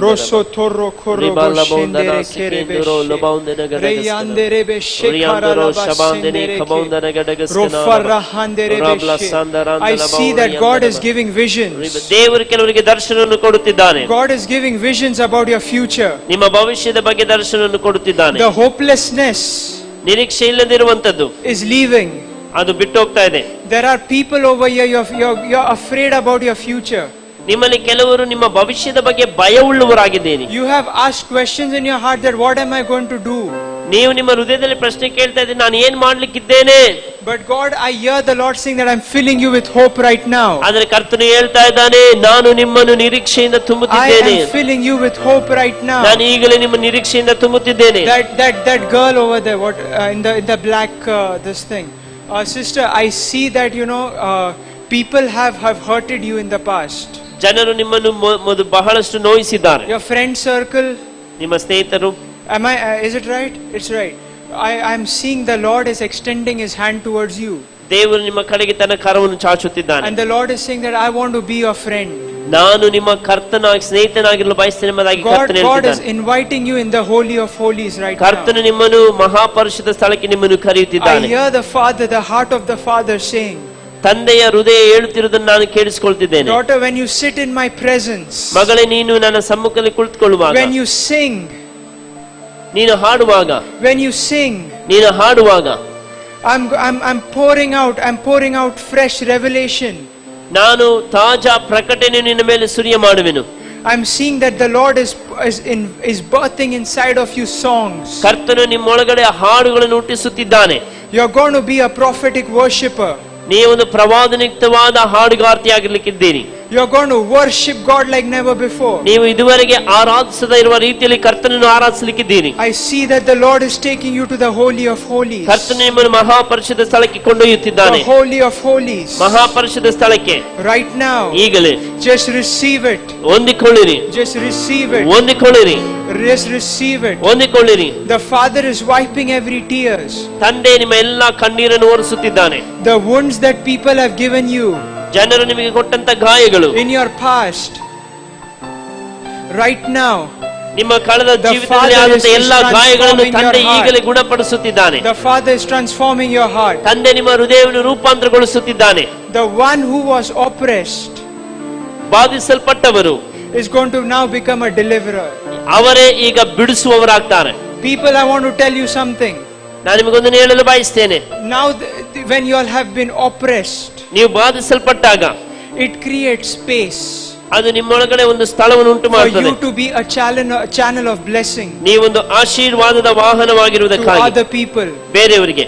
Rosso Torro Korobo Shendere Kerebeshe Reyandere Shekara Rofara Handere Beshe. I see that God is giving visions. ದೇವರು ಕೆಲವರಿಗೆ ದರ್ಶನವನ್ನು ಕೊಡುತ್ತಿದ್ದಾನೆ. God is giving visions about your future. ನಿಮ್ಮ ಭವಿಷ್ಯದ ಬಗ್ಗೆ ದರ್ಶನವನ್ನು ಕೊಡುತ್ತಿದ್ದಾನೆ. The hopelessness ನಿರೀಕ್ಷೆ ಇಲ್ಲದಿರುವಂತದ್ದು is leaving. ಅದು ಬಿಟ್ಟು ಹೋಗ್ತಾ ಇದೆ. There are people over here, you're afraid about your future. ನಿಮ್ಮಲ್ಲಿ ಕೆಲವರು ನಿಮ್ಮ ಭವಿಷ್ಯದ ಬಗ್ಗೆ ಭಯವುಳ್ಳವರಾಗಿದ್ದೀರಿ. You have asked questions in your heart that what am I going to do? ನೀವು ನಿಮ್ಮ ಹೃದಯದಲ್ಲಿ ಪ್ರಶ್ನೆ ಕೇಳ್ತಾ ಇದ್ದೀರಿ, ನಾನು ಏನು ಮಾಡ್ಲಿಕ್ಕಿದ್ದೇನೆ? But God, I hear the Lord saying that I'm filling you with hope right now. ಆದರೆ ಕರ್ತನು ಹೇಳ್ತಾ ಇದ್ದಾನೆ, ನಾನು ನಿಮ್ಮನ್ನು ನಿರೀಕ್ಷೆಯಿಂದ ತುಂಬುತ್ತಿದ್ದೇನೆ. I am filling you with hope right now. ನಾನು ಈಗಲೇ ನಿಮ್ಮ ನಿರೀಕ್ಷೆಯಿಂದ ತುಂಬುತ್ತಿದ್ದೇನೆ. That girl over there, in the black this thing, sister, I see that People have hurted you in the past. ಜನರು ನಿಮ್ಮನ್ನು ಬಹಳಷ್ಟು ನೋಯಿಸಿದ್ದಾರೆ. Your friend circle, ನಿಮ್ಮ ಸ್ನೇಹಿತರು. is it right? It's right. I'm seeing the Lord is extending his hand towards you. ದೇವರು ನಿಮ್ಮ ಕಡೆಗೆ ತನ್ನ ಕರವನ್ನು ಚಾಚುತ್ತಿದ್ದಾನೆ. And the Lord is saying that I want to be your friend. ನಾನು ನಿಮ್ಮ ಕರ್ತನಾಗಿ ಸ್ನೇಹಿತನಾಗಿರಲು ಬಯಸ್ತೇನೆ ಎಂಬುದಾಗಿ ಕರ್ತನು God is ಹೇಳ್ತಿದ್ದಾನೆ. inviting you in the holy of holies right now. ಕರ್ತನು ನಿಮ್ಮನ್ನು ಮಹಾಪರಿಶುದ್ಧ ಸ್ಥಳಕ್ಕೆ ನಿಮ್ಮನ್ನು I ಕರೆಯುತ್ತಿದ್ದಾನೆ. hear the heart of the Father saying, ತಂದೆಯ ಹೃದಯ ಹೇಳುತ್ತಿರುವುದನ್ನು ನಾನು ಕೇಳಿಸಿಕೊಳ್ತಿದ್ದೇನೆ. daughter, when you sit in my presence, ಮಗಳೇ ನೀನು ನನ್ನ ಸಮ್ಮುಖದಲ್ಲಿ ಕುಳಿತುಕೊಳ್ಳುವಾಗ, when you sing, ನೀನು ಹಾಡುವಾಗ, when you sing, ನೀನು ಹಾಡುವಾಗ, I'm pouring out fresh revelation. ನಾನು ತಾಜಾ ಪ್ರಕಟಣೆ ನಿನ್ನ ಮೇಲೆ ಸುರಿಯ ಮಾಡುವೆನು. I'm seeing that the Lord is birthing inside of you songs. ಕರ್ತನು ನಿಮ್ಮೊಳಗಡೆ ಹಾಡುಗಳನ್ನು ಹುಟ್ಟಿಸುತ್ತಿದ್ದಾನೆ. You're going to be a prophetic worshipper. ನೀವು ಒಂದು ಪ್ರವಾದನಿಯುಕ್ತವಾದ ಹಾಡುಗಾರ್ತಿಯಾಗಿರ್ಲಿಕ್ಕಿದ್ದೀರಿ. You're going to worship God like never before. ನೀವು ಇದುವರೆಗೆ ಆರಾಧಿಸದ ಇರುವ ರೀತಿಯಲ್ಲಿ ಕರ್ತನನ್ನು ಆರಾಧಿಸಲಿಕ್ಕಿದ್ದೀರಿ. I see that the Lord is taking you to the holy of holies. ಕರ್ತನು ನಿಮ್ಮನ್ನು ಮಹಾಪರಿಶುದ್ಧ ಸ್ಥಳಕ್ಕೆ ಕೊಂಡೊಯ್ಯುತ್ತಿದ್ದಾನೆ. The holy of holies. ಮಹಾಪರಿಶುದ್ಧ ಸ್ಥಳಕ್ಕೆ Right now. ಈಗಲೇ Just receive it. ಹೊಂದಿಕೊಳ್ಳಿರಿ. Just receive it. ಹೊಂದಿಕೊಳ್ಳಿರಿ. Just receive it. ಹೊಂದಿಕೊಳ್ಳಿರಿ. The Father is wiping every tears. ತಂದೆ ನಿಮ್ಮ ಎಲ್ಲಾ ಕಣ್ಣೀರನ್ನು ಒರೆಸುತ್ತಿದ್ದಾನೆ. The wounds that people have given you. ಜನರು ನಿಮಗೆ ಕೊಟ್ಟಂತ ಗಾಯಗಳು in your past, right now, ನಿಮ್ಮ ಕಳೆದ ಜೀವಿತದಲ್ಲಿ ಆದಂತ ಎಲ್ಲಾ ಗಾಯಗಳನ್ನು ತಂದೆ ಈಗಲೇ ಗುಣಪಡಿಸುತ್ತಿದ್ದಾನೆ. the Father is transforming your heart. ತಂದೆ ನಿಮ್ಮ ಹೃದಯವನ್ನು ರೂಪಾಂತರಗೊಳಿಸುತ್ತಿದ್ದಾನೆ. The one who was oppressed ಬಾಧಿಸಲ್ಪಟ್ಟವರು is going to now become a deliverer. ಅವರೇ ಈಗ ಬಿಡಿಸುವವರಾಗ್ತಾರೆ. People, I want to tell you something. ನಾನು ನಿಮಗೊಂದನ್ನು ಹೇಳಲು ಬಯಸ್ತೇನೆ. Now when you all have been oppressed, ನೀವು ಬಾಧಿಸಲ್ಪಟ್ಟಾಗ it creates space ಅದು ನಿಮ್ಮೊಳಗಡೆ ಒಂದು ಸ್ಥಳವನ್ನು ಉಂಟು for ಮಾಡುತ್ತದೆ. you to be a channel of blessing ನೀವೊಂದು ಆಶೀರ್ವಾದದ to ವಾಹನವಾಗಿರುವುದಕ್ಕಾಗಿ other people. ಬೇರೆಯವರಿಗೆ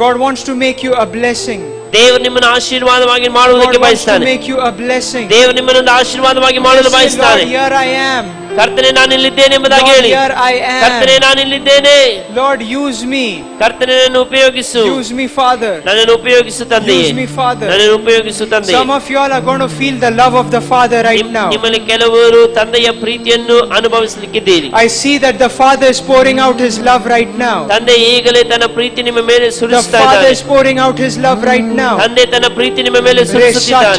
God wants to make you a blessing. ದೇವರು ನಿಮ್ಮನ್ನು ಆಶೀರ್ವಾದವಾಗಿ ಮಾಡುವುದಕ್ಕೆ God wants to ಬಯಸ್ತಾನೆ. make you a blessing. ದೇವರು ನಿಮ್ಮನ್ನು ಆಶೀರ್ವಾದವಾಗಿ ಮಾಡಲು Say, ಬಯಸ್ತಾನೆ. Lord, here I am. ಕರ್ತನೇ ನಾನು ಇಲ್ಲಿದ್ದೇನೆ ಎಂಬುದಾಗಿ Lord, ಹೇಳಿ. here I am. ಕರ್ತನೇ ನಾನು ಇಲ್ಲಿದ್ದೇನೆ. Lord, use me. ಕರ್ತನೇ ನನ್ನನ್ನು ಉಪಯೋಗಿಸು. Use me, Father. ನನ್ನನ್ನು ಉಪಯೋಗಿಸು ತಂದೆಯೇ. Use me, Father. ನನ್ನನ್ನು ಉಪಯೋಗಿಸು ತಂದೆಯೇ. Some of you all are going to feel the love of the Father right now. ನಿಮ್ಮಲ್ಲಿ ಕೆಲವರು ತಂದೆಯ ಪ್ರೀತಿಯನ್ನು ಅನುಭವಿಸಲಿಕ್ಕಿದ್ದೀರಿ. I see that the Father is pouring out His love right now. ತಂದೆ ಈಗಲೇ ತನ್ನ ಪ್ರೀತಿ ನಿಮ್ಮ ಮೇಲೆ The ಸುರಿಸ್ತಾ Father ಇದ್ದಾನೆ. is pouring out His love right now. ತಂದೆ ತನ್ನ ಪ್ರೀತಿ ನಿಮ್ಮ ಮೇಲೆ ಸುರಿಸುತ್ತಿದ್ದಾನೆ.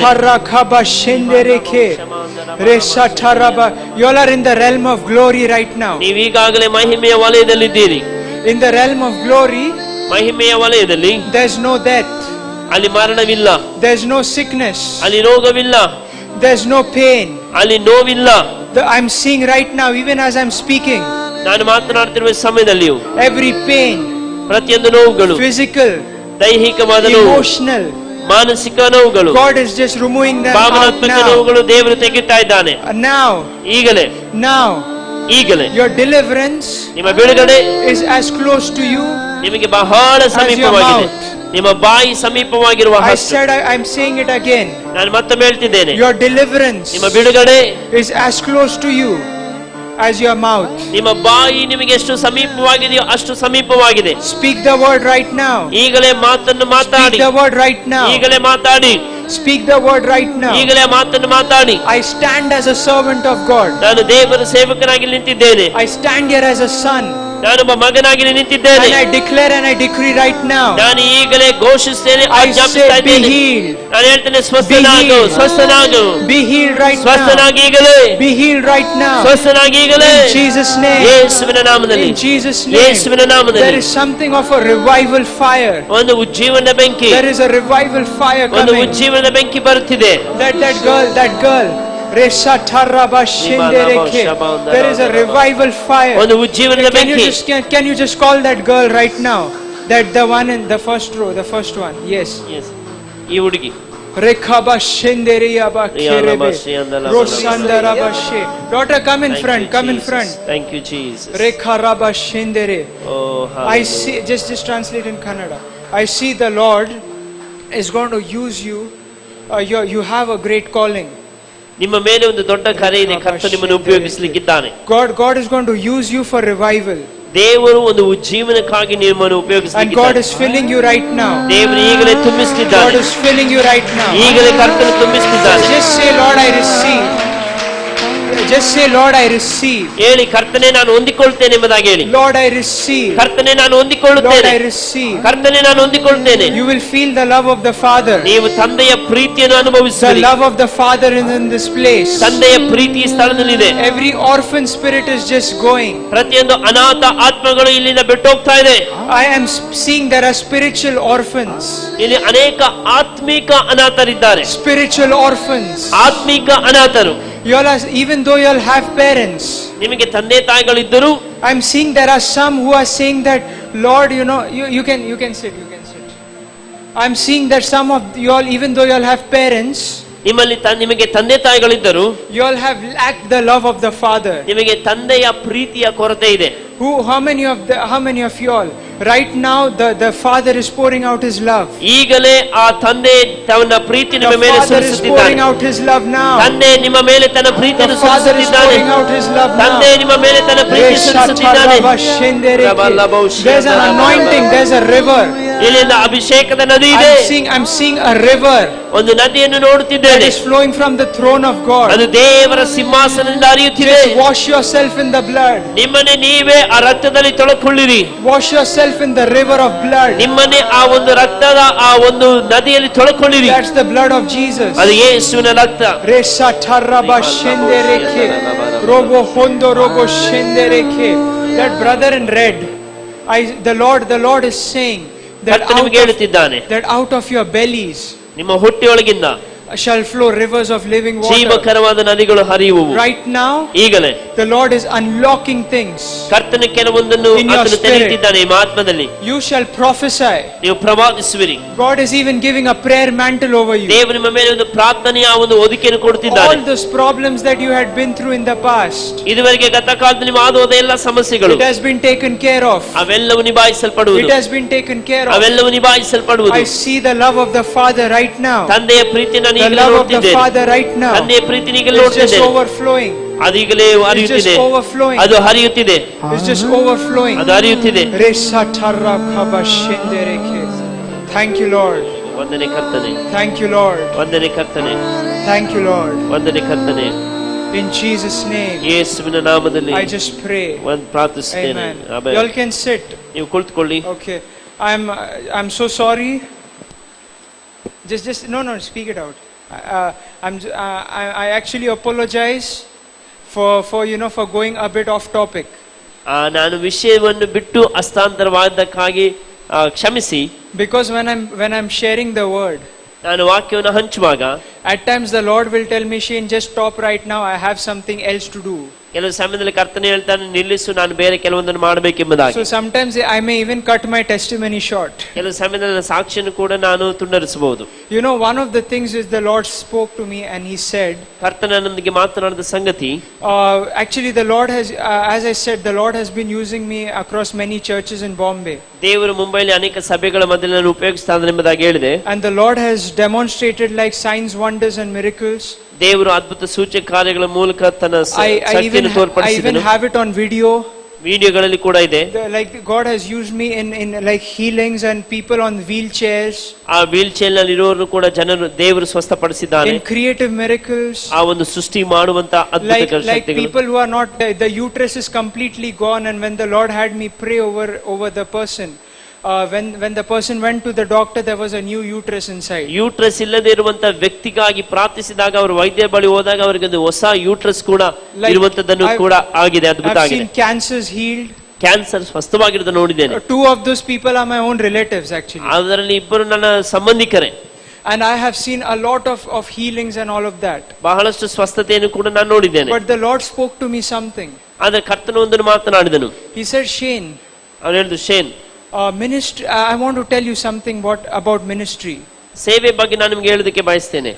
You all are in the realm of glory right now. ನೀವು ಈಗಾಗಲೇ ಮಹಿಮೆಯ ವಲಯದಲ್ಲಿದ್ದೀರಿ. In the realm of glory, ಮಹಿಮೆಯ ವಲಯದಲ್ಲಿ there's no death, ಅಲ್ಲಿ ಮರಣವಿಲ್ಲ, there's no sickness, ಅಲ್ಲಿ ರೋಗವಿಲ್ಲ, there's no pain. ಅಲ್ಲಿ ನೋವಿಲ್ಲ. I'm seeing right now, even as I'm speaking, ನಾನು ಮಾತನಾಡ್ತಿರುವ ಸಮಯದಲ್ಲಿಯೂ every pain, ಪ್ರತಿಯೊಂದು ನೋವುಗಳು, physical, ದೈಹಿಕವಾದ ನೋವು, emotional, ಮಾನಸಿಕ ನೋವುಗಳು, God is just removing them out ಭಾವನಾತ್ಮಕ now. ನೋವುಗಳು ದೇವರು ತೆಗೆಯುತ್ತಾ ಇದ್ದಾನೆ. Now, ಈಗಲೇ ಈಗಲೇ your deliverance ನಿಮ್ಮ ಬಿಡುಗಡೆ is as close to you. ನಿಮಗೆ ಬಹಳ ಸಮೀಪವಾಗಿದೆ. ನಿಮ್ಮ ಬಾಯಿ ಸಮೀಪವಾಗಿರುವ I'm saying it again. ನಾನು ಮತ್ತೊಮ್ಮೆ ಹೇಳ್ತಿದ್ದೇನೆ. Your deliverance ನಿಮ್ಮ ಬಿಡುಗಡೆ is as close to you as your mouth. ನಿಮ್ಮ ಬಾಯಿ ನಿಮಗೆ ಎಷ್ಟು ಸಮೀಪವಾಗಿದೆಯೋ ಅಷ್ಟು ಸಮೀಪವಾಗಿದೆ. Speak the word right now. ಈಗಲೇ ಮಾತನ್ನು ಮಾತಾಡಿ. Speak the word right now. ಈಗಲೇ ಮಾತಾಡಿ. Speak the word right now. ಈಗಲೇ ಮಾತನ್ನು ಮಾತಾಡಿ. I stand as a servant of God. ನಾನು ದೇವರ ಸೇವಕನಾಗಿ ನಿಂತಿದ್ದೇನೆ. I stand here as a son. ನಾನೊಬ್ಬ ಮಗನಾಗಿ ನಿಂತಿದ್ದೇನೆ. And I declare and I decree right now. ನಾನು ಈಗಲೇ ಘೋಷಿಸ್ತೇನೆ, I ಆಜ್ಞಾಪಿಸ್ತಾ say be ಇದ್ದೇನೆ. healed. ನಾನು ಹೇಳ್ತೇನೆ ಸ್ವಸ್ಥನಾಗು, ಸ್ವಸ್ಥನಾಗು. Be healed right now. ಸ್ವಸ್ಥನಾಗಿ ಈಗಲೇ. Be healed right now. ಸ್ವಸ್ಥನಾಗಿ ಈಗಲೇ. In Jesus' name. ಯೇಸುವಿನ ನಾಮದಲ್ಲಿ. In Jesus' name. ಯೇಸುವಿನ ನಾಮದಲ್ಲಿ. There is something of a revival fire. ಒಂದು ಉಜ್ಜೀವನದ ಬೆಂಕಿ. There is a revival fire ಒಂದು coming. ಉಜ್ಜೀವನದ ಬೆಂಕಿ ಬರುತ್ತಿದೆ. That girl. There is a revival fire. ಒಂದು ಉಜ್ಜೀವನದ ಬೆಂಕಿ. Can you just call that girl right now? That the one in the first row, the first one. Yes. ಈ ಹುಡುಗಿ. Daughter, come in front. Come in front. Thank you, Jesus. Oh, I see. Just translate in Kannada. I see the Lord is going to use you. You have a great calling. ನಿಮ್ಮ ಮೇಲೆ ಒಂದು ದೊಡ್ಡ ಕರೆ ಇದೆ. ಕರ್ತನು ನಿಮ್ಮನ್ನು ಉಪಯೋಗಿಸಲಿಕ್ಕಿದ್ದಾನೆ. God is going to use you for revival. ದೇವರು ಒಂದು ಜೀವನಕ್ಕಾಗಿ ನಿಮ್ಮನ್ನು And God ಉಪಯೋಗಿಸುತ್ತಿದ್ದಾನೆ. is filling you right now. ದೇವರು ಈಗಲೇ God ತುಂಬಿಸುತ್ತಿದ್ದಾನೆ. is filling you right now. ಈಗಲೇ ಕರ್ತನು ತುಂಬಿಸುತ್ತಿದ್ದಾನೆ. Just say, Lord, I receive. Just say, Lord, I receive. ಹೇಳಿ, ಕರ್ತನೆ ನಾನು ಹೊಂದಿಕೊಳ್ಳುತ್ತೇನೆ ಎಂಬುದಾಗಿ ಹೇಳಿ. Lord, I receive. ಕರ್ತನೆ ನಾನು Lord, ಹೊಂದಿಕೊಳ್ಳುತ್ತೇನೆ. I receive. ಕರ್ತನೆ ನಾನು ಹೊಂದಿಕೊಳ್ಳುತ್ತೇನೆ. You will feel the love of the Father. ನೀವು ತಂದೆಯ ಪ್ರೀತಿಯನ್ನು The ಅನುಭವಿಸುತ್ತೀರಿ. love of the Father is in this place. ತಂದೆಯ ಪ್ರೀತಿ ಈ ಸ್ಥಳದಲ್ಲಿದೆ. Every orphan spirit is just going. ಪ್ರತಿಯೊಂದು ಅನಾಥ ಆತ್ಮಗಳು ಇಲ್ಲಿಂದ ಬಿಟ್ಟು ಹೋಗ್ತಾ ಇದೆ. I am seeing there are spiritual orphans. ಇಲ್ಲಿ ಅನೇಕ ಆತ್ಮಿಕ ಅನಾಥರಿದ್ದಾರೆ. Spiritual orphans. ಆತ್ಮಿಕ ಅನಾಥರು. You all are, even though you all have parents, ನಿಮಗೆ ತಂದೆ ತಾಯಿಗಳಿದ್ದರೂ I'm seeing there are some who are saying that, Lord, you can sit. I'm seeing that some of you all, even though you all have parents, ನಿಮಗೆ ತಂದೆ ತಾಯಿಗಳಿದ್ದರೂ you all have lacked the love of the Father. ನಿಮಗೆ ತಂದೆಯ ಪ್ರೀತಿಯ ಕೊರತೆ ಇದೆ. How many of you all right now the Father is pouring out His love. ಈಗಲೇ ಆ ತಂದೆ ತನ್ನ ಪ್ರೀತಿ ನಿಮ್ಮ The ಮೇಲೆ Father is pouring ಸುರಿಸುತ್ತಿದ್ದಾನೆ. out His love now. ತಂದೆ ನಿಮ್ಮ ಮೇಲೆ ತನ್ನ The ಪ್ರೀತಿಯನ್ನು Father is ಸುರಿಸುತ್ತಿದ್ದಾನೆ. pouring out His love ತಂದೆ now. ನಿಮ್ಮ ಮೇಲೆ ತನ್ನ ಪ್ರೀತಿ ಸುರಿಸುತ್ತಿದ್ದಾನೆ. There's an anointing, there's a river. ಇಲ್ಲಿಂದ ಅಭಿಷೇಕದ ನದಿ ಇದೆ. I'm seeing a river ಒಂದು ನದಿಯನ್ನು that ನೋಡುತ್ತಿದ್ದೇನೆ. is flowing from the throne of God. ಅದು ದೇವರ ಸಿಂಹಾಸನದಿಂದ ಹರಿಯುತ್ತಿದೆ. Just wash yourself in the blood. ನಿಮ್ಮನ್ನೇ ನೀವೇ ಆ ರಕ್ತದಲ್ಲಿ ತೊಳಕೊಳ್ಳಿರಿ. Wash yourself in the river of blood. ನಿಮ್ಮನ್ನೇ ಆ ಒಂದು ರಕ್ತದ ಆ ಒಂದು ನದಿಯಲ್ಲಿ ತೊಳಕೊಳ್ಳಿರಿ. That's the blood of Jesus. ಅದು ಯೇಸುವಿನ ರಕ್ತ. Resa taraba shendereke. Robo hondo robo shendereke. That brother in red. The Lord is saying that ನಿಮಗೆ ಹೇಳುತ್ತಿದ್ದಾನೆ, out of your bellies ನಿಮ್ಮ ಹೊಟ್ಟೆಯೊಳಗಿಂದ shall flow rivers of living water. ಜೀವಕರವಾದ ನದಿಗಳು ಹರಿಯುವವು. Right now, ಈಗಲೇ the Lord is unlocking things. ಕರ್ತನ ಕೆಲವೊಂದನ್ನು In your ಆತನು spirit. ತೆರೆಯುತ್ತಿದ್ದಾನೆ ಈ ಆತ್ಮದಲ್ಲಿ. You shall prophesy. ನೀವು ಪ್ರವಾದಿಸುವಿರಿ. God is even giving a prayer mantle over you. ದೇವರು ನಿಮ್ಮ ಮೇಲೆ ಒಂದು ಪ್ರಾರ್ಥನೆಯ ಒಂದು ಹೊದಿಕೆಯನ್ನು ಕೊಡುತ್ತಿದ್ದಾನೆ. All those problems that you had been through in the past, ಇದುವರೆಗೆ ಗತಕಾಲದಲ್ಲಿ ನೀವು ಆದ ಎಲ್ಲ ಸಮಸ್ಯೆಗಳು it has been taken care of. ಅವೆಲ್ಲವೂ ನಿಭಾಯಿಸಲ್ಪಡುವುದು. It has been taken care of. ಅವೆಲ್ಲವೂ ನಿಭಾಯಿಸಲ್ಪಡುವುದು. I see the love of the Father right now. ತಂದೆಯ ಪ್ರೀತಿಯನ್ನು The ನೀಗಲೇ love of the ನೋಡ್ತಿದ್ದೇನೆ. Father right now. ತಂದೆಯ ಪ್ರೀತಿ ನೀಗಲೇ It's just ನೋಡ್ತಿದ್ದೇನೆ. overflowing. ಅದು ಈಗಲೇ ಹರಿಯುತ್ತಿದೆ. just overflowing. ಅದು ಹರಿಯುತ್ತಿದೆ. It's just overflowing. ಅದು ಹರಿಯುತ್ತಿದೆ. Resa tarabha shendereke. Thank you, Lord. ವಂದನೆ ಕರ್ತನೆ. Thank you, Lord. ವಂದನೆ ಕರ್ತನೆ. Thank you, Lord. ವಂದನೆ ಕರ್ತನೆ. In Jesus' name, ಯೇಸುವಿನ ನಾಮದಲ್ಲಿ I just pray. ಪ್ರಾರ್ಥಿಸುತ್ತೇನೆ. Amen. Amen. You all can sit. ನೀವು ಕುಳಿತುಕೊಳ್ಳಿ. Okay. I'm so sorry. Just no, speak it out. I actually apologize for going a bit off topic. ನಾನು ವಿಷಯವನ್ನು ಬಿಟ್ಟು ಹಸ್ತಾಂತರವಾದಕ್ಕಾಗಿ ಕ್ಷಮಿಸಿ. Because when I'm sharing the word, ನಾನು ವಾಕ್ಯವನ್ನು ಹಂಚುವಾಗ at times the Lord will tell me, Shane, just stop right now. I have something else to do. ಕೆಲವು ಸಮಯದಲ್ಲಿ ಕರ್ತನೆ ಹೇಳ್ತಾನೆ, ನಿಲ್ಲಿಸು, ನಾನು ಬೇರೆ ಕೆಲವೊಂದನ್ನು ಮಾಡಬೇಕೆಂಬುದಾಗಿ. So sometimes I may even cut my testimony short. ಕೆಲವು ಸಮಯದಲ್ಲಿ ನನ್ನ ಸಾಕ್ಷಿಯನ್ನು ಕೂಡ ನಾನು ತುಂಡರಿಸಬಹುದು. You know, one of the things is the Lord spoke to me and He said, ಕರ್ತನೊಂದಿಗೆ ಮಾತನಾಡಿದ ಸಂಗತಿ, actually the Lord has, as I said, the Lord has been using me across many churches in Bombay. ದೇವರು ಮುಂಬೈಲಿ ಅನೇಕ ಸಭೆಗಳ ಮಧ್ಯೆ ನಾನು ಉಪಯೋಗಿಸ್ತಾನೆ ಎಂಬುದಾಗಿ ಹೇಳಿದೆ. And the Lord has demonstrated like signs, wonders and miracles. ದೇವರು ಅದ್ಭುತ ಸೂಚಕ ಕಾರ್ಯಗಳ ಮೂಲಕ ತನ್ನ ಶಕ್ತಿಯನ್ನು I ತೋರ್ಪಡಿಸಿದನು. even have it on video. ವಿಡಿಯೋಗಳಲ್ಲಿ ಕೂಡ ಇದೆ. Like God has used me in like healings and people on wheelchairs. ಆ ವೀಲ್ ಚೇರ್ ನಲ್ಲಿ ಇರೋರು ಕೂಡ ಜನರು ದೇವರು ಸ್ವಸ್ಥಪಡಿಸಿದ್ದಾನೆ. In creative miracles. ಆ ಒಂದು ಸೃಷ್ಟಿ ಮಾಡುವಂತ ಅದ್ಭುತ Like ಶಕ್ತಿಗಳು. people who are not, the uterus is completely gone, and when the Lord had me pray over the person, when the person went to the doctor, there was a new uterus inside. Uterus ಇಲ್ಲದೆ ಇರುವಂತ ವ್ಯಕ್ತಿಗಾಗಿ ಪ್ರಾರ್ಥಿಸಿದಾಗ ಅವರು ವೈದ್ಯ ಬಳಿ ಹೋದಾಗ ಅವರಿಗೆ ಒಂದು ಹೊಸ uterus ಕೂಡ ಇರುವಂತದನ್ನು ಕೂಡ ಆಗಿದೆ, ಅದ್ಭುತ I've ಆಗಿದೆ. seen cancers healed. ಕ್ಯಾನ್ಸರ್ ಸ್ವಸ್ಥವಾಗಿರೋದನ್ನು ನೋಡಿದ್ದೇನೆ. Two of those people are my own relatives actually. ಅದರಲ್ಲಿ ಇಬ್ಬರು ನನ್ನ ಸಂಬಂಧಿಕರೇ. And I have seen a lot of healings and all of that. ಬಹಳಷ್ಟು ಸ್ವಸ್ಥತೆಯನ್ನು ಕೂಡ ನಾನು ನೋಡಿದ್ದೇನೆ. But the Lord spoke to me something. ಆದ್ರೆ ಕರ್ತನು ಒಂದನ್ನು ಮಾತನಾಡಿದನು. He said, Shane, ಅವನು ಹೇಳಿದ್ರು, Shane, ministry, I want to tell you something about ministry. ಸೇವೆ ಬಗ್ಗೆ ನಾನು ನಿಮಗೆ ಹೇಳೋದಕ್ಕೆ ಬಯಸ್ತೇನೆ.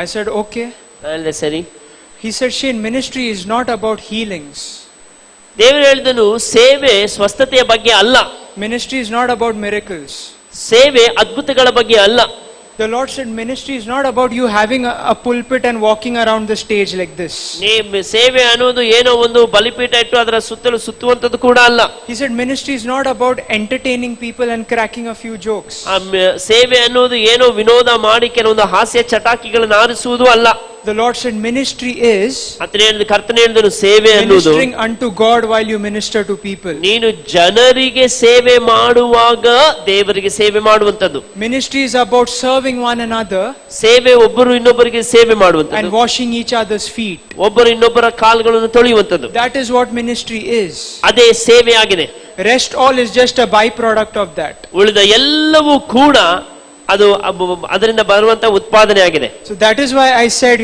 I said, okay. ನಾನು ಹೇಳಿದೆ, ಸರಿ. He said, Shane, ministry is not about healings. ದೇವರು ಹೇಳಿದನು, ಸೇವೆ ಸ್ವಸ್ಥತೆಯ ಬಗ್ಗೆ ಅಲ್ಲ. Ministry is not about miracles. ಸೇವೆ ಅದ್ಭುತಗಳ ಬಗ್ಗೆ ಅಲ್ಲ. The Lord said ministry is not about you having a pulpit and walking around the stage like this. ಸೇವೆ ಅನ್ನೋದು ಏನೋ ಒಂದು ಬಲಿಪೀಠ ಇಟ್ಟು ಅದರ ಸುತ್ತಲೂ ಸುತ್ತುವಂತದ್ದು ಕೂಡ ಅಲ್ಲ. He said ministry is not about entertaining people and cracking a few jokes. ಸೇವೆ ಅನ್ನೋದು ಏನೋ ವಿನೋದ ಮಾಡಿ ಕೆಲವೊಂದು ಹಾಸ್ಯ ಚಟಾಕಿಗಳನ್ನು ಆರಿಸುವುದು ಅಲ್ಲ. The Lord said ministry is ಕರ್ತನೆ ಹೇಳಿದನು ಸೇವೆ ಅನ್ನೋದು ministering unto God while you minister to people. ನೀನು ಜನರಿಗೆ ಸೇವೆ ಮಾಡುವಾಗ ದೇವರಿಗೆ ಸೇವೆ ಮಾಡುವಂತದ್ದು. Ministry is about serving one another. ಸೇವೆ ಒಬ್ಬರು ಇನ್ನೊಬ್ಬರಿಗೆ ಸೇವೆ ಮಾಡುವಂತದ್ದು. And washing each other's feet. ಒಬ್ಬರು ಇನ್ನೊಬ್ಬರ ಕಾಲುಗಳನ್ನು ತೊಳೆಯುವಂತದ್ದು. That is what ministry is. ಅದೇ ಸೇವೆ ಆಗಿದೆ. Rest all is just a byproduct of that. ಉಳಿದ ಎಲ್ಲವೂ ಕೂಡ ಅದು ಅದರಿಂದ ಬರುವಂತ ಉತ್ಪಾದನೆ ಆಗಿದೆ. So that is why I said,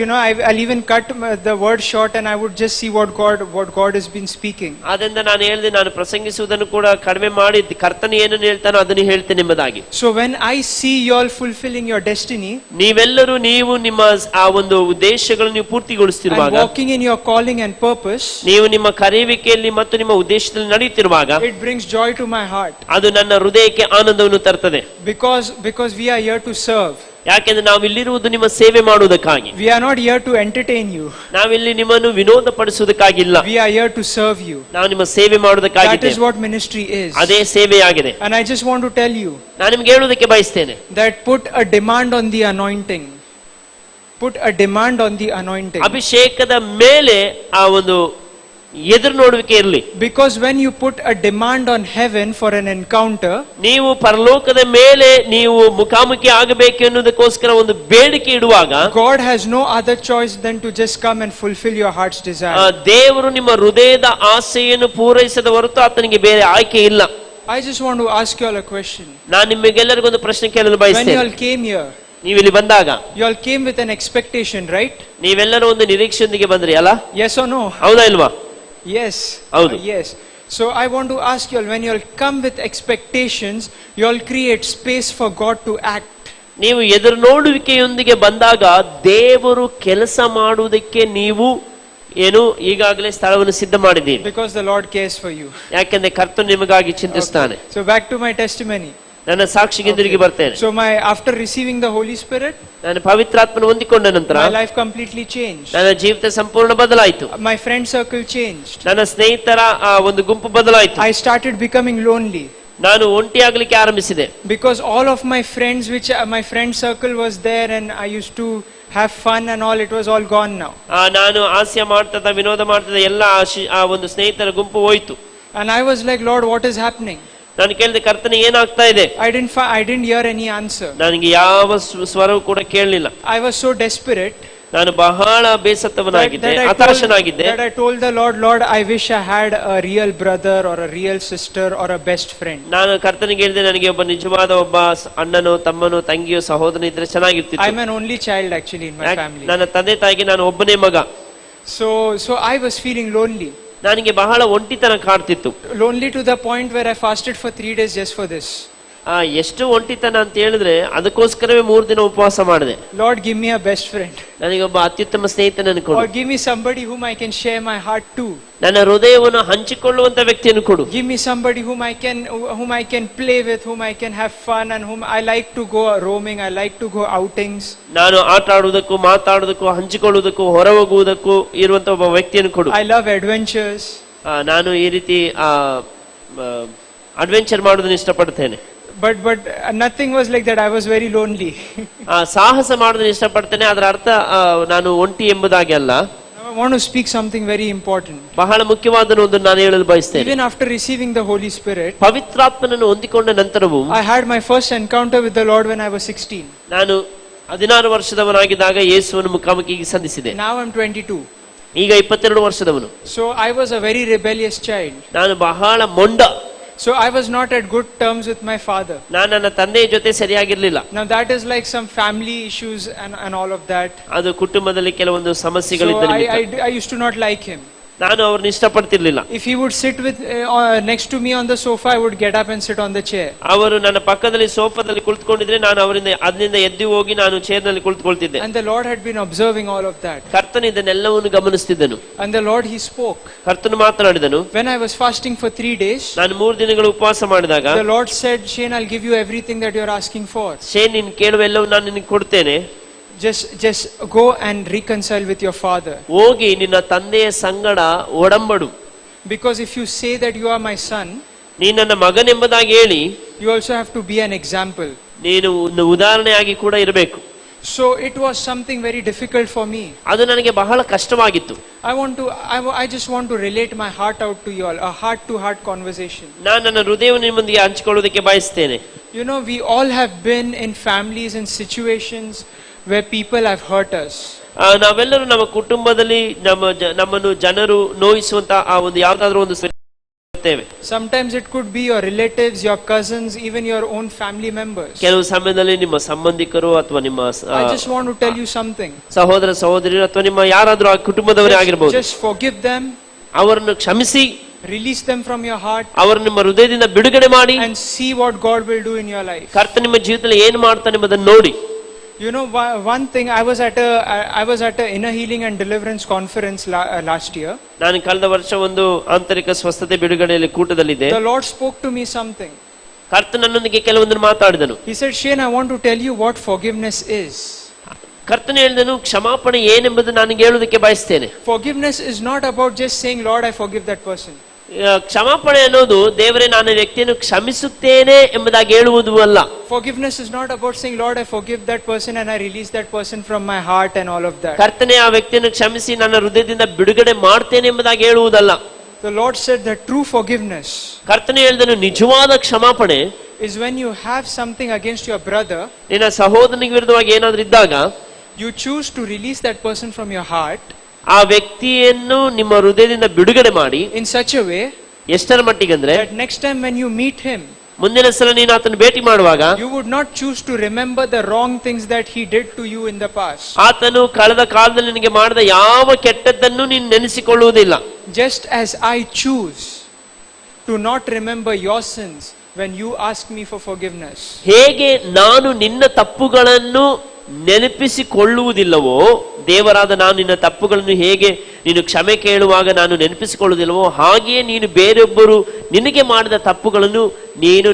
I'll even cut the word short and I would just see what God has been speaking. ಅದರಿಂದ ನಾನು ಹೇಳಿದೆ, ನಾನು ಪ್ರಸಂಗಿಸುವುದನ್ನು ಕೂಡ ಕಡಿಮೆ ಮಾಡಿ ಕರ್ತನ ಏನನ್ನು ಹೇಳ್ತಾನೋ ಅದನ್ನು ಹೇಳ್ತೇನೆ ಎಂಬುದಾಗಿ. So when I see you all fulfilling your destiny, ನೀವೆಲ್ಲರೂ ನೀವು ನಿಮ್ಮ ಆ ಒಂದು ಉದ್ದೇಶಗಳನ್ನು ನೀವು ಪೂರ್ತಿಗೊಳಿಸುತ್ತಿರುವಾಗ, and walking in your calling and purpose, ನೀವು ನಿಮ್ಮ ಕರೆಯುವಿಕೆಯಲ್ಲಿ ಮತ್ತು ನಿಮ್ಮ ಉದ್ದೇಶದಲ್ಲಿ ನಡೆಯುತ್ತಿರುವಾಗ, it brings joy to my heart. ಅದು ನನ್ನ ಹೃದಯಕ್ಕೆ ಆನಂದವನ್ನು ತರುತ್ತದೆ. Because we are here to serve. ಯಾಕೆಂದ್ರೆ ನಾವು ಇಲ್ಲಿರುವುದು ನಿಮ್ಮ ಸೇವೆ ಮಾಡುವುದಕ್ಕಾಗಿ. We are not here to entertain you. ನಾವಿಲ್ಲಿ ನಿಮ್ಮನ್ನು ವಿನೋದ ಪಡಿಸುವುದಕ್ಕಾಗಿಲ್ಲ. We are here to serve you. ನಾವು ನಿಮ್ಮ ಸೇವೆ ಮಾಡುವುದಕ್ಕಾಗಿ. That is what ministry is. ಅದೇ ಸೇವೆಯಾಗಿದೆ. And I just want to tell you, ನಾನು ನಿಮಗೆ ಹೇಳುವುದಕ್ಕೆ ಬಯಸ್ತೇನೆ, that put a demand on the anointing. Put a demand on the anointing. ಅಭಿಷೇಕದ ಮೇಲೆ ಆ ಒಂದು ಎದುರು ನೋಡುವಿಕೆ ಇರಲಿ. Because when you put a demand on heaven for an encounter, ನೀವು ಪರಲೋಕದ ಮೇಲೆ ನೀವು ಮುಖಾಮುಖಿ ಆಗಬೇಕು ಎನ್ನುವುದಕ್ಕೋಸ್ಕರ ಒಂದು ಬೇಡಿಕೆ ಇಡುವಾಗ, God has no other choice than to just come and fulfill your heart's desire. ದೇವರು ನಿಮ್ಮ ಹೃದಯದ ಆಸೆಯನ್ನು ಪೂರೈಸದ ಹೊರತು ಆತನಿಗೆ ಬೇರೆ ಆಯ್ಕೆ ಇಲ್ಲ. I just want to ask you all a question. ನಾನು ನಿಮಗೆಲ್ಲರಿಗೂ ಒಂದು ಪ್ರಶ್ನೆ ಕೇಳಲು When you ಬಯಸ್ತೇನೆ. all came here, ನೀವು ಇಲ್ಲಿ ಬಂದಾಗ you all came with an expectation, right? ನೀವೆಲ್ಲರೂ ಒಂದು ನಿರೀಕ್ಷೆಯೊಂದಿಗೆ ಬಂದ್ರಿ ಅಲ್ಲ? Yes or no? ಹೌದಾ ಇಲ್ವಾ? Yes. ಹೌದು. Yes. So I want to ask you all, when you all come with expectations, you all create space for God to act. ನೀವು ಎದುರು ನೋಡುವಿಕೆಯೊಂದಿಗೆ ಬಂದಾಗ ದೇವರು ಕೆಲಸ ಮಾಡುವುದಕ್ಕೆ ನೀವು ಏನು ಈಗಾಗಲೇ ಸ್ಥಳವನ್ನು ಸಿದ್ಧ ಮಾಡಿದ್ದೀರಿ. Because the Lord cares for you. ಯಾಕೆಂದ್ರೆ ಕರ್ತನು ನಿಮಗಾಗಿ ಚಿಂತಿಸ್ತಾನೆ. So back to my testimony. ನನ್ನ ಸಾಕ್ಷಿಗೆ ತಿರುಗಿ ಬರ್ತೇನೆ. So after receiving the Holy Spirit, ನಾನು ಪವಿತ್ರಾತ್ಮನ ಹೊಂದಿಕೊಂಡ ನಂತರ my life completely changed. ನನ್ನ ಜೀವಿತ ಸಂಪೂರ್ಣ ಬದಲಾಯಿತು. My friend circle changed. ನನ್ನ ಸ್ನೇಹಿತರ ಆ ಒಂದು ಗುಂಪು ಬದಲಾಯಿತು. I started becoming lonely. ನಾನು ಒಂಟಿಯಾಗಲಿಕ್ಕೆ ಆರಂಭಿಸಿದೆ. Because all of my friends, which my friend circle was there and I used to have fun and all, it was all gone now. ನಾನು ಹಾಸ್ಯ ಮಾಡ್ತದ ವಿನೋದ ಮಾಡ್ತದ ಎಲ್ಲ ಆ ಒಂದು ಸ್ನೇಹಿತರ ಗುಂಪು ಹೋಯಿತು. And I was like, Lord, what is happening? ನಾನು ಕೇಳಿದೆ, ಕರ್ತನೆ ಏನಾಗ್ತಾ ಇದೆ? I didn't hear any answer. ನನಗೆ ಯಾವ ಸ್ವರವೂ ಕೂಡ ಕೇಳಲಿಲ್ಲ. I was so desperate. ನಾನು ಬಹಳ ಬೇಸತ್ತವನಾಗಿದ್ದೆ, ಹತಾಶನಾಗಿದ್ದೆ. That I told the Lord, I wish I had a real brother or a real sister or a best friend. ನಾನು ಕರ್ತನಿಗೆ ಹೇಳಿದೆ, ನನಗೆ ಒಬ್ಬ ನಿಜವಾದ ಒಬ್ಬ ಅಣ್ಣನೋ ತಮ್ಮನೋ ತಂಗಿಯೋ ಸಹೋದರನ ಇದ್ರೆ ಚೆನ್ನಾಗಿರ್ತಿತ್ತು. I'm an only child actually in my family. ನನ್ನ ತಂದೆ ತಾಯಿಗೆ ನಾನು ಒಬ್ಬನೇ ಮಗ. So I was feeling lonely. ನನಗೆ ಬಹಳ ಒಂಟಿತನ ಕಾಡ್ತಿತ್ತು. Lonely to the point where I fasted for 3 days just for this. ಎಷ್ಟು ಒಂಟಿತನ ಅಂತ ಹೇಳಿದ್ರೆ ಅದಕ್ಕೋಸ್ಕರವೇ 3 ದಿನ ಉಪವಾಸ ಮಾಡಿದೆ. Lord, give me a best friend. ನನಗೆ ಒಬ್ಬ ಅತ್ಯುತ್ತಮ ಸ್ನೇಹಿತನನ್ನು ಕೊಡು. Or give me somebody whom I can share my heart to. ನನ್ನ ಹೃದಯವನ್ನು ಹಂಚಿಕೊಳ್ಳುವಂತ ವ್ಯಕ್ತಿಯನ್ನು ಕೊಡು. Give me somebody whom I can play with, whom I can have fun, and whom I like to go roaming. I like to go outings. ನಾನು ಆಟ ಆಡುವುದಕ್ಕೂ ಮಾತಾಡುವುದಕ್ಕೂ ಹಂಚಿಕೊಳ್ಳುವುದಕ್ಕೂ ಹೊರ ಹೋಗುವುದಕ್ಕೂ ಇರುವಂತ ಒಬ್ಬ ವ್ಯಕ್ತಿಯನ್ನು ಕೊಡು. I love adventures. ನಾನು ಈ ರೀತಿ ಅಡ್ವೆಂಚರ್ ಮಾಡುವುದನ್ನು ಇಷ್ಟಪಡ್ತೇನೆ. But nothing was like that. I was very lonely. ಸಾಹಸ ಮಾಡುವುದನ್ನು ಇಷ್ಟಪಡ್ತೇನೆ, ಅದರ ಅರ್ಥ ನಾನು ಒಂಟಿ ಎಂಬುದಾಗಿ ಅಲ್ಲ. I want to speak something very important. ಬಹಳ ಮುಖ್ಯವಾದ ಒಂದು ನಾನು ಹೇಳಲು ಬಯಸ್ತೇನೆ. Even after receiving the Holy Spirit, ಪವಿತ್ರಾತ್ಮನನ್ನು ಹೊಂದಿಕೊಂಡ ನಂತರವೂ I had my first encounter with the Lord when I was 16. ನಾನು 16 ವರ್ಷದವನಾಗಿದ್ದಾಗ ಯೇಸುವನ್ನು ಮುಖಾಮುಖಿಗೆ ಸಂಧಿಸಿದೆ. Now I'm 22. ಈಗ 22 ವರ್ಷದವನು. So I was a very rebellious child. ನಾನು ಬಹಳ ಮೊಂಡ. So I was not at good terms with my father. ನಾನು ನನ್ನ ತಂದೆಯ ಜೊತೆ ಸರಿಯಾಗಿರ್ಲಿಲ್ಲ. Now that is like some family issues and all of that. ಅದು ಕುಟುಂಬದಲ್ಲಿ ಕೆಲವೊಂದು ಸಮಸ್ಯೆಗಳಿದ್ದ So ನಿಮಿತ್ತ I used to not like him. ನಾನು ಅವ್ರನ್ನ ಇಷ್ಟಪಡ್ತಿರ್ಲಿಲ್ಲ. If he would sit with next to me on the sofa, I would get up and sit on the chair. ಅವರು ನನ್ನ ಪಕ್ಕದಲ್ಲಿ ಸೋಫಾದಲ್ಲಿ ಕುಳಿತುಕೊಂಡಿದ್ರೆ ನಾನು ಅದರಿಂದ ಎದ್ದು ಹೋಗಿ ನಾನು ಚೇರ್ ನಲ್ಲಿ ಕುಳಿತುಕೊಳ್ತಿದ್ದೆ. And the Lord had been observing all of that. ಕರ್ತನು ಇದನ್ನೆಲ್ಲವನ್ನು ಗಮನಿಸುತ್ತಿದ್ದನು. And the Lord, he spoke. ಕರ್ತನು ಮಾತನಾಡಿದನು. When I was fasting for 3 days, ನಾನು 3 ದಿನಗಳು ಉಪವಾಸ ಮಾಡಿದಾಗ the Lord said, Shane, I'll give you everything that you're asking for. Shane, ನೀನು ಕೇಳುವ ಎಲ್ಲವೂ ನಾನು ನಿನಗೆ ಕೊಡ್ತೇನೆ. Just go and reconcile with your father. ಹೋಗಿ ನಿನ್ನ ತಂದೆಯ ಸಂಗಡ ಒಡಂಬಡು. Because if you say that you are my son, ನೀನು ನನ್ನ ಮಗನೆಂಬುದಾಗಿ ಹೇಳಿ, you also have to be an example. ನೀನು ಒಂದು ಉದಾಹರಣೆಯಾಗಿ ಕೂಡ ಇರಬೇಕು. So it was something very difficult for me. ಅದು ನನಗೆ ಬಹಳ ಕಷ್ಟವಾಗಿತ್ತು. I just want to relate my heart out to you all, a heart to heart conversation. ನಾನು ನನ್ನ ಹೃದಯವನ್ನು ನಿಮ್ಮೊಂದಿಗೆ ಹಂಚಿಕೊಳ್ಳುವುದಕ್ಕೆ ಬಯಸ್ತೇನೆ. You know, we all have been in families and situations where people have hurt us. ನಾವೆಲ್ಲರೂ ನಮ್ಮ ಕುಟುಂಬದಲ್ಲಿ ನಮ್ಮನ್ನು ಜನರು ನೋಯಿಸುವಂತ ಆ ಒಂದು ಯಾವ್ದಾದ್ರು ಒಂದು ಇರ್ತೇವೆ. Sometimes it could be your relatives, your cousins, even your own family members. ಕೆಲವು ಸಮಯದಲ್ಲಿ ನಿಮ್ಮ ಸಂಬಂಧಿಕರು ಅಥವಾ ನಿಮ್ಮ I just want to tell you something. ಸಹೋದರ ಸಹೋದರಿಯರು ಅಥವಾ ನಿಮ್ಮ ಯಾರಾದ್ರೂ ಆ ಕುಟುಂಬದವರೇ ಆಗಿರಬಹುದು. Just forgive them. ಅವರನ್ನು ಕ್ಷಮಿಸಿ, release them from your heart, ಅವರನ್ನು ನಿಮ್ಮ ಹೃದಯದಿಂದ ಬಿಡುಗಡೆ ಮಾಡಿ, and see what God will do in your life. ಕರ್ತನು ನಿಮ್ಮ ಜೀವಿತದಲ್ಲಿ ಏನು ಮಾಡ್ತಾನೆ ಎಂಬುದನ್ನು ನೋಡಿ. You know, one thing, I was at a inner healing and deliverance conference last year. ನಾನು ಕಳೆದ ವರ್ಷ ಒಂದು ಆಂತರಿಕ ಸ್ವಸ್ಥತೆ ಬಿಡುಗಡೆಯಲ್ಲಿ ಕೂಟದಲ್ಲಿದ್ದೆ. The Lord spoke to me something. ಕರ್ತನು ನನ್ನೊಂದಿಗೆ ಕೆಲವೊಂದನ್ನು ಮಾತಾಡಿದನು. He said, Shane, I want to tell you what forgiveness is. ಕರ್ತನು ಹೇಳಿದನು, ಕ್ಷಮಾಪಣೆ ಏನೆಂಬುದು ನನಗೆ ಹೇಳುವುದಕ್ಕೆ ಬಯಸ್ತೇನೆ. Forgiveness is not about just saying, Lord, I forgive that person. ಕ್ಷಮಾಪಣೆ ಅನ್ನೋದು ದೇವರೇ ನಾನು ವ್ಯಕ್ತಿಯನ್ನು ಕ್ಷಮಿಸುತ್ತೇನೆ ಎಂಬುದಾಗಿ ಹೇಳುವುದು ಅಲ್ಲ. Forgiveness is not about saying, Lord, I forgive that person and I release that person from my heart and all of that. ಕರ್ತನೇ ಆ ವ್ಯಕ್ತಿಯನ್ನು ಕ್ಷಮಿಸಿ ನನ್ನ ಹೃದಯದಿಂದ ಬಿಡುಗಡೆ ಮಾಡ್ತೇನೆ ಎಂಬುದಾಗಿ ಹೇಳುವುದಲ್ಲ. The Lord said that true forgiveness, ಕರ್ತನು ಹೇಳಿದನು, ನಿಜವಾದ ಕ್ಷಮಾಪಣೆ is when you have something against your brother, ನಿನ್ನ ಸಹೋದರನಿಗೆ ವಿರುದ್ಧವಾಗಿ ಏನಾದ್ರೂ ಇದ್ದಾಗ, you choose to release that person from your heart, ಆ ವ್ಯಕ್ತಿಯನ್ನು ನಿಮ್ಮ ಹೃದಯದಿಂದ ಬಿಡುಗಡೆ ಮಾಡಿ, in such a way ಎಷ್ಟರ ಮಟ್ಟಿಗೆ ಅಂದ್ರೆ, that next time when you meet him, ಮುಂದಿನ ಸಲ ನೀನು ಆತನ ಭೇಟಿ ಮಾಡುವಾಗ, you would not choose to remember the wrong things that he did to you in the past. ಆತನು ಕಳೆದ ಕಾಲದಲ್ಲಿ ನಿನಗೆ ಮಾಡಿದ ಯಾವ ಕೆಟ್ಟದ್ದನ್ನು ನೀನು ನೆನೆಸಿಕೊಳ್ಳುವುದಿಲ್ಲ. Just as I choose to not remember your sins when you ask me for forgiveness. ಹೇಗೆ ನಾನು ನಿನ್ನ ತಪ್ಪುಗಳನ್ನು ನೆನಪಿಸಿಕೊಳ್ಳುವುದಿಲ್ಲವೋ, ದೇವರಾದ ನಾನು ನಿನ್ನ ತಪ್ಪುಗಳನ್ನು ಹೇಗೆ ನೀನು ಕ್ಷಮೆ ಕೇಳುವಾಗ ನಾನು ನೆನಪಿಸಿಕೊಳ್ಳುವುದಿಲ್ಲವೋ, ಹಾಗೆಯೇ ನೀನು ಬೇರೊಬ್ಬರು ನಿನಗೆ ಮಾಡಿದ ತಪ್ಪುಗಳನ್ನು ನೀನು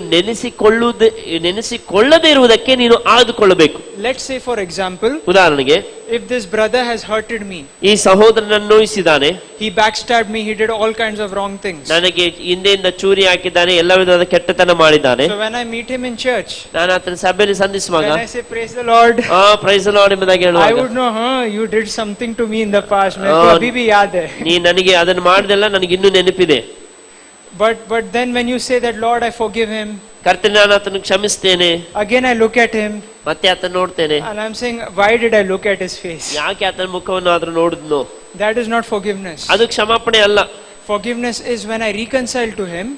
ನೆನೆಸಿಕೊಳ್ಳದೇ ಇರುವುದಕ್ಕೆ ನೀನು ಆದುಕೊಳ್ಳಬೇಕು. Let's say, for example, ಉದಾಹರಣೆಗೆ, if this brother has hurted me, ಈ ಸಹೋದರನನ್ನು ನೋಯಿಸಿದ್ದಾನೆ, he backstabbed me, he did all kinds of wrong things. ನನಗೆ ಹಿಂದೆಯಿಂದ ಚೂರಿ ಹಾಕಿದ್ದಾನೆ, ಎಲ್ಲ ವಿಧವಾದ ಕೆಟ್ಟತನ ಮಾಡಿದ್ದಾನೆ. So when I meet him in church, ನಾನು ಆತನ ಸಭೆಯಲ್ಲಿ ಸಂಧಿಸುವಾಗ, when I say praise the Lord, praise the Lord ಎಂಬುದಾಗಿ ಹೇಳುವಾಗ, I would know, you did something to me in the past, मेरे को अभी भी याद है. ನೀ ನನಗೆ ಅದನ್ನು ಮಾಡಿದೆಲ್ಲ ನನಗೆ ಇನ್ನೂ ನೆನಪಿದೆ. But then when you say that, Lord, I forgive him, ಕರ್ತನೇ ನಾನು ಆತನನ್ನು ಕ್ಷಮಿಸ್ತೇನೆ, again I look at him ಮತ್ತೆ ಆತನ ನೋಡ್ತೇನೆ, and I'm saying, why did I look at his face? ಯಾಕೆ ಆತನ ಮುಖವನ್ನು ಆದ್ರೂ ನೋಡಿದ್ನೋ? That is not forgiveness. ಅದು ಕ್ಷಮಾಪಣೆ ಅಲ್ಲ. Forgiveness is when I reconcile to him,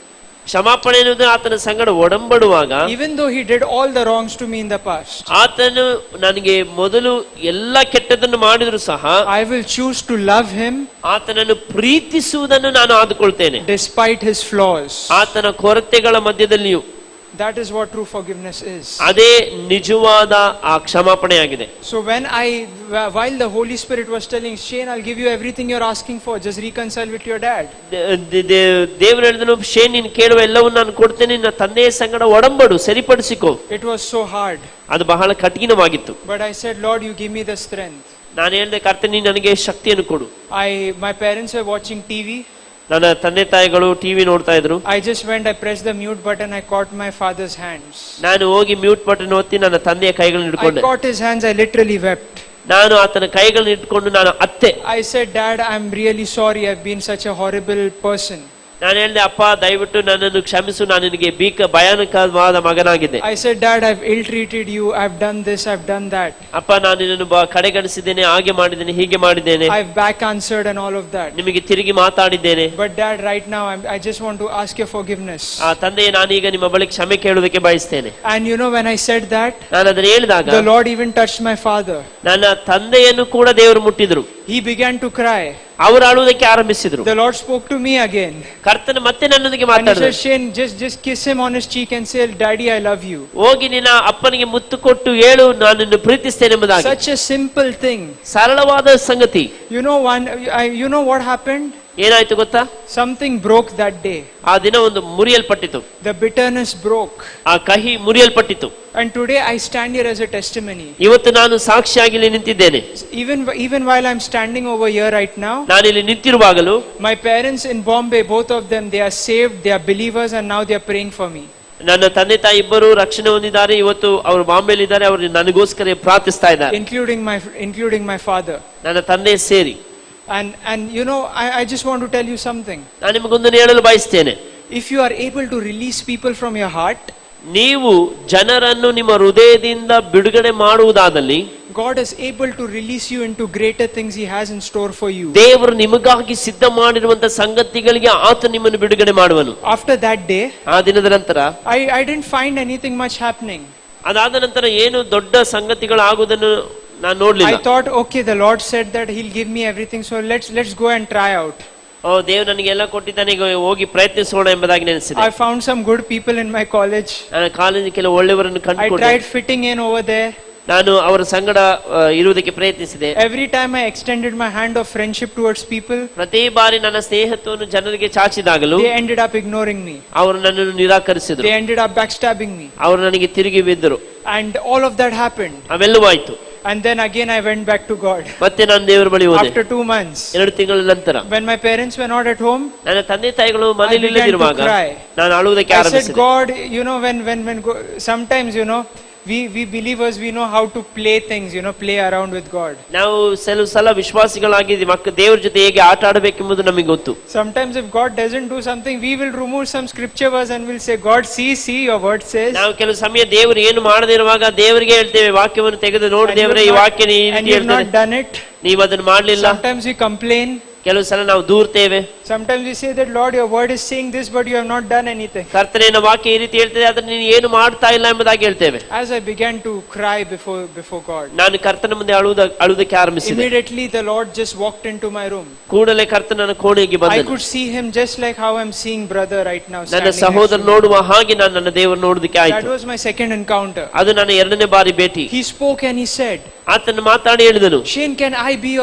ಕ್ಷಮಾಪಣೆ ಎನ್ನುವುದು ಆತನ ಸಂಗಡ ಒಡಂಬಡುವಾಗ, even though he did all the wrongs to me in the past, ಆತನು ನನಗೆ ಮೊದಲು ಎಲ್ಲ ಕೆಟ್ಟದನ್ನು ಮಾಡಿದ್ರು ಸಹ I will choose to love him ಆತನನ್ನು ಪ್ರೀತಿಸುವುದನ್ನು ನಾನು ಆದುಕೊಳ್ತೇನೆ, despite his flaws. ಆತನ ಕೊರತೆಗಳ ಮಧ್ಯದಲ್ಲಿಯೂ. That is what true forgiveness is. ಅದೇ ನಿಜವಾದ ಆ ಕ್ಷಮಾಪಣೆಯಾಗಿದೆ. So while the Holy Spirit was telling Shane, I'll give you everything you're asking for, just reconcile with your dad. ದೇವರು ಹೇಳಿದನು, Shane ನೀನು ಕೇಳುವ ಎಲ್ಲವನ್ನು ನಾನು ಕೊಡ್ತೇನೆ, ನಿನ್ನ ತಂದೆಯ ಸಂಗಡ ಒಡಂಬಡು, ಸರಿಪಡಿಸಿಕೋ. It was so hard. ಅದು ಬಹಳ ಕಠಿಣವಾಗಿತ್ತು. But I said, Lord, you give me the strength. ನಾನು ಹೇಳಿದೆ, ಕರ್ತನೇ ನೀನು ನನಗೆ ಶಕ್ತಿಯನ್ನು ಕೊಡು. My parents were watching TV. ನನ್ನ ತಂದೆ ತಾಯಿಗಳು ಟಿವಿ ನೋಡ್ತಾ ಇದ್ರು. I just went, I pressed the mute button, I caught my father's hands. ನಾನು ಹೋಗಿ ಮ್ಯೂಟ್ ಬಟನ್ ಒತ್ತಿ ನನ್ನ ತಂದೆಯ ಕೈಗಳನ್ನು ಹಿಡ್ಕೊಂಡೆ. I caught his hands, I literally wept. ನಾನು ಆತನ ಕೈಗಳನ್ನು ಇಟ್ಕೊಂಡು ನಾನು ಅತ್ತೆ. I said, Dad, I'm really sorry, I've been such a horrible person. ನಾನು ಹೇಳಿದೆ, ಅಪ್ಪ ದಯವಿಟ್ಟು ನನ್ನನ್ನು ಕ್ಷಮಿಸು, ನಾನು ನಿನಗೆ ಭಯಾನಕವಾದ ಮಗನಾಗಿದ್ದೆ. I said, Dad, I've ill-treated you, I've done this, I've done that. ಅಪ್ಪ ನಾನು ನಿನ್ನನ್ನು ಕಡೆಗಣಿಸಿದ್ದೇನೆ, ಹಾಗೆ ಮಾಡಿದ್ದೇನೆ, ಹೀಗೆ ಮಾಡಿದ್ದೇನೆ, I've back-answered and all of that. ನಿಮಗೆ ತಿರುಗಿ ಮಾತಾಡಿದ್ದೇನೆ. But Dad, right now, I just want to ask your forgiveness. ಆ ತಂದೆಯೇ, ನಾನೀಗ ನಿಮ್ಮ ಬಳಿ ಕ್ಷಮೆ ಕೇಳುವುದಕ್ಕೆ ಬಯಸ್ತೇನೆ. And you know, when I said that, ನಾನು ಅದನ್ನು ಹೇಳಿದಾಗ, the Lord even touched my father. ನನ್ನ ತಂದೆಯನ್ನು ಕೂಡ ದೇವರು ಮುಟ್ಟಿದ್ರು. He began to cry. ಅವರು ಅಳುವುದಕ್ಕೆ ಆರಂಭಿಸಿದ್ರು. The Lord spoke to me again. ಕರ್ತನು ಮತ್ತೆ ನನ್ನೊಂದಿಗೆ And he ಮಾತಾಡಿದ. said, Shane, just kiss him on his cheek and say, Daddy, I love you. ಹೋಗಿ ನಿನ್ನ ಅಪ್ಪನಿಗೆ ಮುತ್ತು ಕೊಟ್ಟು ಹೇಳು ನಾನು ನಿನ್ನನ್ನು ಪ್ರೀತಿಸ್ತೇನೆ ಎಂಬುದಾಗಿ. Such a simple thing. ಸರಳವಾದ ಸಂಗತಿ. You know what happened? ಏನಾಯ್ತು ಗೊತ್ತಾ? Something broke that day. ಆ ದಿನ ಒಂದು ಮುರಿಯಲ್ಪಟ್ಟಿತು. The bitterness broke. ಆ ಕಹಿ ಮುರಿಯಲ್ಪಟ್ಟಿತು. And today I stand here as a testimony. ಇವತ್ತು ನಾನು ಸಾಕ್ಷಿಯಾಗಿ ಇಲ್ಲಿ ನಿಂತಿದ್ದೇನೆ. Even while I'm standing over here right now, ನಾನು ಇಲ್ಲಿ ನಿಂತಿರುವಾಗಲೂ my parents in Bombay, both of them, they are saved, they are believers, and now they are praying for me. ನನ್ನ ತಂದೆ ತಾಯಿ ಇಬ್ಬರು ರಕ್ಷಣೆ ಹೊಂದಿದ್ದಾರೆ. ಇವತ್ತು ಅವರು ಬಾಂಬೆಲಿ ಇದ್ದಾರೆ. ಅವರು ನನಗೋಸ್ಕರ ಪ್ರಾರ್ಥಿಸ್ತಾ ಇದ್ದಾರೆ. Including my father. ನನ್ನ ತಂದೆ ಸೇರಿ. And I just want to tell you something. ನಾನು ನಿಮಗೊಂದನ್ನು ಹೇಳಲು ಬಯಸ್ತೇನೆ. If you are able to release people from your heart, ನೀವು ಜನರನ್ನು ನಿಮ್ಮ ಹೃದಯದಿಂದ ಬಿಡುಗಡೆ ಮಾಡುವುದಾದಲ್ಲಿ God is able to release you into greater things He has in store for you. ದೇವರು ನಿಮಗಾಗಿ ಸಿದ್ಧ ಮಾಡಿರುವಂತ ಸಂಗತಿಗಳಿಗೆ ಆತ ನಿಮ್ಮನ್ನು ಬಿಡುಗಡೆ ಮಾಡುವನು. After that day, ಆ ದಿನದ ನಂತರ I didn't find anything much happening. ಅದಾದ ನಂತರ ಏನು ದೊಡ್ಡ ಸಂಗತಿಗಳು ಆಗುವುದನ್ನು ನಾನು ನೋಡ್ಲಿಲ್ಲ. I thought, okay, the Lord said that He'll give me everything, so let's go and try out. Dev ನನಗೆ ಎಲ್ಲ ಕೊಟ್ಟಿದ್ದಾನೆ, ಈಗ ಹೋಗಿ ಪ್ರಯತ್ನಿಸೋಣ ಎಂಬುದಾಗಿ ನೆನೆಸಿದೆ. I found some good people in my college. ನಾನು ಕಾಲೇಜಿನ ಕೆಲವು ಒಳ್ಳೆಯವರನ್ನು ಕಂಡುಕೊಂಡೆ. I tried fitting in over there. ನಾನು ಅವರ ಸಂಗಡ ಇರುವುದಕ್ಕೆ ಪ್ರಯತ್ನಿಸಿದೆ. Every time I extended my hand of friendship towards people, ಪ್ರತಿ ಬಾರಿ ನನ್ನ ಸ್ನೇಹತ್ವವನ್ನು ಜನರಿಗೆ ಚಾಚಿದಾಗಲೂ they ended up ignoring me. ಅವರು ನನ್ನನ್ನು ನಿರಾಕರಿಸಿದರು. They ended up backstabbing me. ಅವರು ನನಗೆ ತಿರುಗಿ ಬಿದ್ದರು. And all of that happened. ಅವೆಲ್ಲವೂ ಆಯ್ತು. And then again I went back to God. ಮತ್ತೆ ನಾನು ದೇವರ ಬಳಿ ಹೋದೆ. After 2 months. 2 ತಿಂಗಳ ನಂತರ. When my parents were not at home, ನನ್ನ ತಂದೆ ತಾಯಿಗಳು ಮನೆಯಲ್ಲಿ ಇಲ್ಲದಿರುವಾಗ ನಾನು ಅಳುವುದಕ್ಕೆ ಆರಂಭಿಸಿದೆ. I said, God, when sometimes we believers, we know how to play things, play around with God. ನಾವು ಕೆಲವು ಸಲ ವಿಶ್ವಾಸಿಗಳಾಗಿದ್ದೀವಿ, ದೇವರ ಜೊತೆ ಹೇಗೆ ಆಟ ಆಡಬೇಕೆಂಬುದು ನಮಗೆ ಗೊತ್ತು. Sometimes if God doesn't do something, we will remove some scripture verse and we'll say, God, see your word says. ನಾವು ಕೆಲವು ಸಮಯ ದೇವರು ಏನು ಮಾಡದೇ ಇರುವಾಗ ದೇವರಿಗೆ ಹೇಳ್ತೇವೆ, ವಾಕ್ಯವನ್ನು ತೆಗೆದು ನೋಡಿ ದೇವರೇ ಈ ವಾಕ್ಯ ಈ ರೀತಿ ಹೇಳ್ತದೆ, ನೀವು ಅದನ್ನು ಮಾಡಲಿಲ್ಲ. Sometimes we complain. ಕೆಲವು ಸಲ ನಾವು ದೂರ್ತೇವೆ. Sometimes we say that, Lord, your word is saying this, but you have not done anything. ಕರ್ತನೇ, ನಿನ್ನ ವಾಕ್ಯ ಈ ರೀತಿ ಹೇಳ್ತದೆ, ಆದರೆ ನೀನು ಏನು ಮಾಡ್ತಾ ಇಲ್ಲ ಎಂಬುದಾಗಿ ಹೇಳ್ತೇವೆ. As I began to cry before God, ನಾನು ಕರ್ತನ ಮುಂದೆ ಅಳುವುದಕ್ಕೆ ಆರಂಭಿಸಿದೆ. Immediately the Lord just walked into my room. ಕೂಡಲೇ ಕರ್ತನ ನನ್ನ ಕೋಣೆಗೆ ಬಂದನು. I could see him just like how I'm seeing brother right now. ನನ್ನ ಸಹೋದರ ನೋಡುವ ಹಾಗೆ ನಾನು ನನ್ನ ದೇವರು ನೋಡುವುದಕ್ಕೆ ಆಯಿತು. That was my second encounter. ಅದು ನನ್ನ ಎರಡನೇ ಬಾರಿ ಭೇಟಿ. He spoke and he said, ಆತನು ಮಾತಾಡಿ ಹೇಳಿದನು, Shane, can I be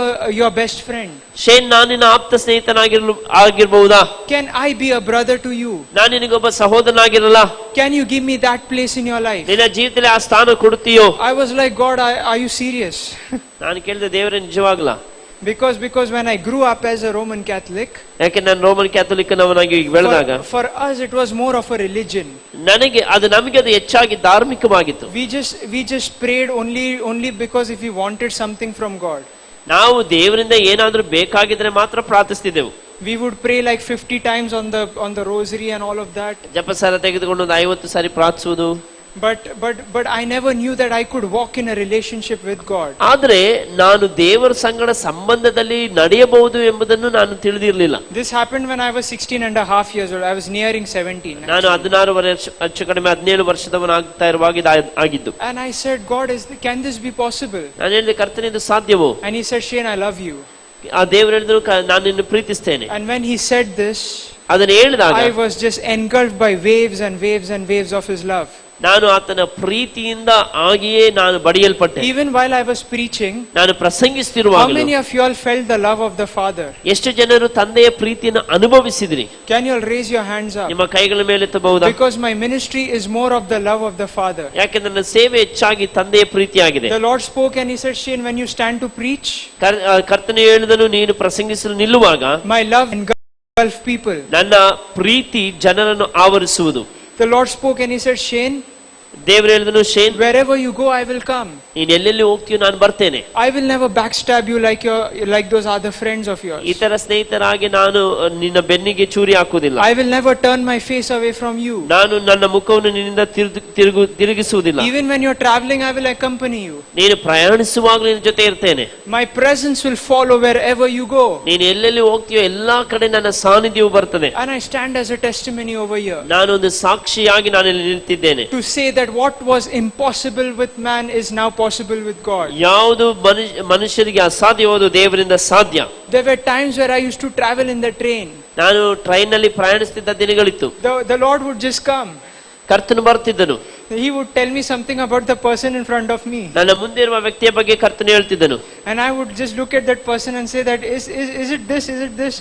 your best friend? Shane, ನಾನು ನಿನ್ನ ಆಪ್ತ ಸ್ನೇಹಿತನಾಗಿರಬಹುದಾ? Can I be a brother to you? ನಾನು ನಿನಗೊಬ್ಬ ಸಹೋದರನಾಗಿರಲ್ಲ? Can you give me that place in your life? ನಿನ್ನ ಜೀವಿತದಲ್ಲಿ ಆ ಸ್ಥಾನ ಕೊಡುತ್ತೀಯೋ? I was like, God, are you serious? ನಾನು ಕೇಳಿದೆ, ದೇವರೇ ನಿಜವಾಗ್ಲಾ? Because when I grew up as a Roman Catholic, ಯಾಕೆ ನಾನು ರೋಮನ್ ಕ್ಯಾಥೋಲಿಕನವನಾಗಿ ಬೆಳೆದಾಗ, for us it was more of a religion. ನಮಗೆ ಅದು ಹೆಚ್ಚಾಗಿ ಧಾರ್ಮಿಕವಾಗಿತ್ತು. We just prayed only because if we wanted something from God. ನಾವು ದೇವರಿಂದ ಏನಾದರೂ ಬೇಕಾಗಿದ್ರೆ ಮಾತ್ರ ಪ್ರಾರ್ಥಿಸ್ತಿದ್ದೆವು. We would pray like 50 times on the rosary and all of that. ಜಪಸಾರ ತೆಗೆದುಕೊಂಡು 50 ಸಾರಿ ಪ್ರಾರ್ಥಿಸುವುದು. But I never knew that I could walk in a relationship with God. ಆದರೆ ನಾನು ದೇವರ ಸಂಗಡ ಸಂಬಂಧದಲ್ಲಿ ನಡೆಯಬಹುದು ಎಂಬುದನ್ನು ನಾನು ತಿಳಿದಿರಲಿಲ್ಲ. This happened when I was 16 and a half years old. I was nearing 17. ನಾನು 16 ಹೆಚ್ಚು ಕಡಿಮೆ 17 ವರ್ಷದವನಾಗ್ತಾ ಇರುವಾಗ ಆಗಿದ್ದು. And I said, God, can this be possible? ನಾನು ಹೇಳಿದೆ, ಕರ್ತನೇ, ಇದು ಸಾಧ್ಯವೋ? And he said, Shane, I love you. ಆ ದೇವರು ಹೇಳಿದ್ರು, ನಾನು ನಿನ್ನನ್ನು ಪ್ರೀತಿಸ್ತೇನೆ. And when he said this, ಅದನ್ನು ಹೇಳಿದಾಗ I was just engulfed by waves and waves and waves of his love. ನಾನು ಆತನ ಪ್ರೀತಿಯಿಂದ ಆಗಿಯೇ ನಾನು ಬಡಿಯಲ್ಪಟ್ಟೆ. Even while I was preaching, ನಾನು ಪ್ರಸಂಗಿಸುತ್ತಿರುವಾಗ, how many of you all felt the love of the Father? ಎಷ್ಟು ಜನರು ತಂದೆಯ ಪ್ರೀತಿಯನ್ನು ಅನುಭವಿಸಿದ್ರಿ? Can you all raise your hands up? ನಿಮ್ಮ ಕೈಗಳ ಮೇಲೆ ಎತ್ತಬಹುದಾ? Because my ministry is more of the love of the Father. ಯಾಕೆಂದ್ರೆ ನನ್ನ ಸೇವೆ ಹೆಚ್ಚಾಗಿ ತಂದೆಯ ಪ್ರೀತಿಯಾಗಿದೆ. The Lord spoke and he said, Shane, when you stand to preach, ಕರ್ತನು ಹೇಳಿದನು, ನೀನು ಪ್ರಸಂಗಿಸಲು ನಿಲ್ಲುವಾಗ, my love engulf people. ನನ್ನ ಪ್ರೀತಿ ಜನರನ್ನು ಆವರಿಸುವುದು. The Lord spoke and he said, Shane, ದೇವರು ಹೇಳಿದನು, Shane, wherever you go, I will come. ನೀನು ಎಲ್ಲೆಲ್ಲಿ ಹೋಗ್ತೀಯೋ ನಾನು ಬರ್ತೇನೆ. I will never backstab you like those other friends of yours. ಇತರ ಸ್ನೇಹಿತರಾಗಿ ನಾನು ನಿನ್ನ ಬೆನ್ನಿಗೆ ಚೂರಿ ಹಾಕುವುದಿಲ್ಲ. I will never turn my face away from you. ನಾನು ನನ್ನ ಮುಖವನ್ನು ನಿನ್ನಿಂದ ತಿರುಗಿಸುವುದಿಲ್ಲ. Even when you're traveling, I will accompany you. ನೀನು ಪ್ರಯಾಣಿಸುವಾಗಲೂ ನಿನ್ನ ಜೊತೆ ಇರ್ತೇನೆ. My presence will follow wherever you go. ನೀನು ಎಲ್ಲೆಲ್ಲಿ ಹೋಗ್ತೀಯೋ ಎಲ್ಲಾ ಕಡೆ ನನ್ನ ಸಾನ್ನಿಧ್ಯವು ಬರ್ತದೆ. And I stand as a testimony over here. ನಾನು ಒಂದು ಸಾಕ್ಷಿಯಾಗಿ ನಾನು ಇಲ್ಲಿ ನಿಂತಿದ್ದೇನೆ. To say that what was impossible with man is now possible with God. ಯಾವುದು ಮನುಷ್ಯರಿಗೆ ಅಸಾಧ್ಯವಾದ ದೇವರಿಂದ ಸಾಧ್ಯ. There were times where I used to travel in the train. ನಾನು ಟ್ರೈನ್ ನಲ್ಲಿ ಪ್ರಯಾಣಿಸುತ್ತಿದ್ದ ದಿನಗಳಿತ್ತು. The Lord would just come. ಕರ್ತನು ಬರ್ತಿದ್ದನು. He would tell me something about the person in front of me. ನನ್ನ ಮುಂದೆ ಇರುವ ವ್ಯಕ್ತಿಯ ಬಗ್ಗೆ ಕರ್ತನು ಹೇಳ್ತಿದ್ದನು. And I would just look at that person and say that is it this, is it this?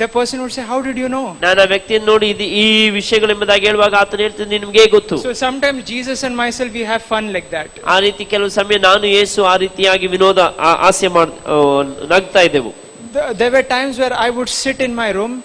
The person would say, how did you know? ನಾನು ಆ ವ್ಯಕ್ತಿಯನ್ನು ನೋಡಿ ಈ ವಿಷಯಗಳೆಂಬುದಾಗಿ ಹೇಳುವಾಗ ಆತನು ಹೇಳ್ತಿದ್ದ ನಿಮಗೆ ಗೊತ್ತು. So sometimes Jesus and myself we have fun like that. ಆ ರೀತಿ ಕೆಲವು ಸಮಯ ನಾನು ಯೇಸು ಆ ರೀತಿಯಾಗಿ ವಿನೋದ ಹಾಸ್ಯ ನಗ್ತಾ ಇದ್ದೆವು. There were times where I would sit in my room.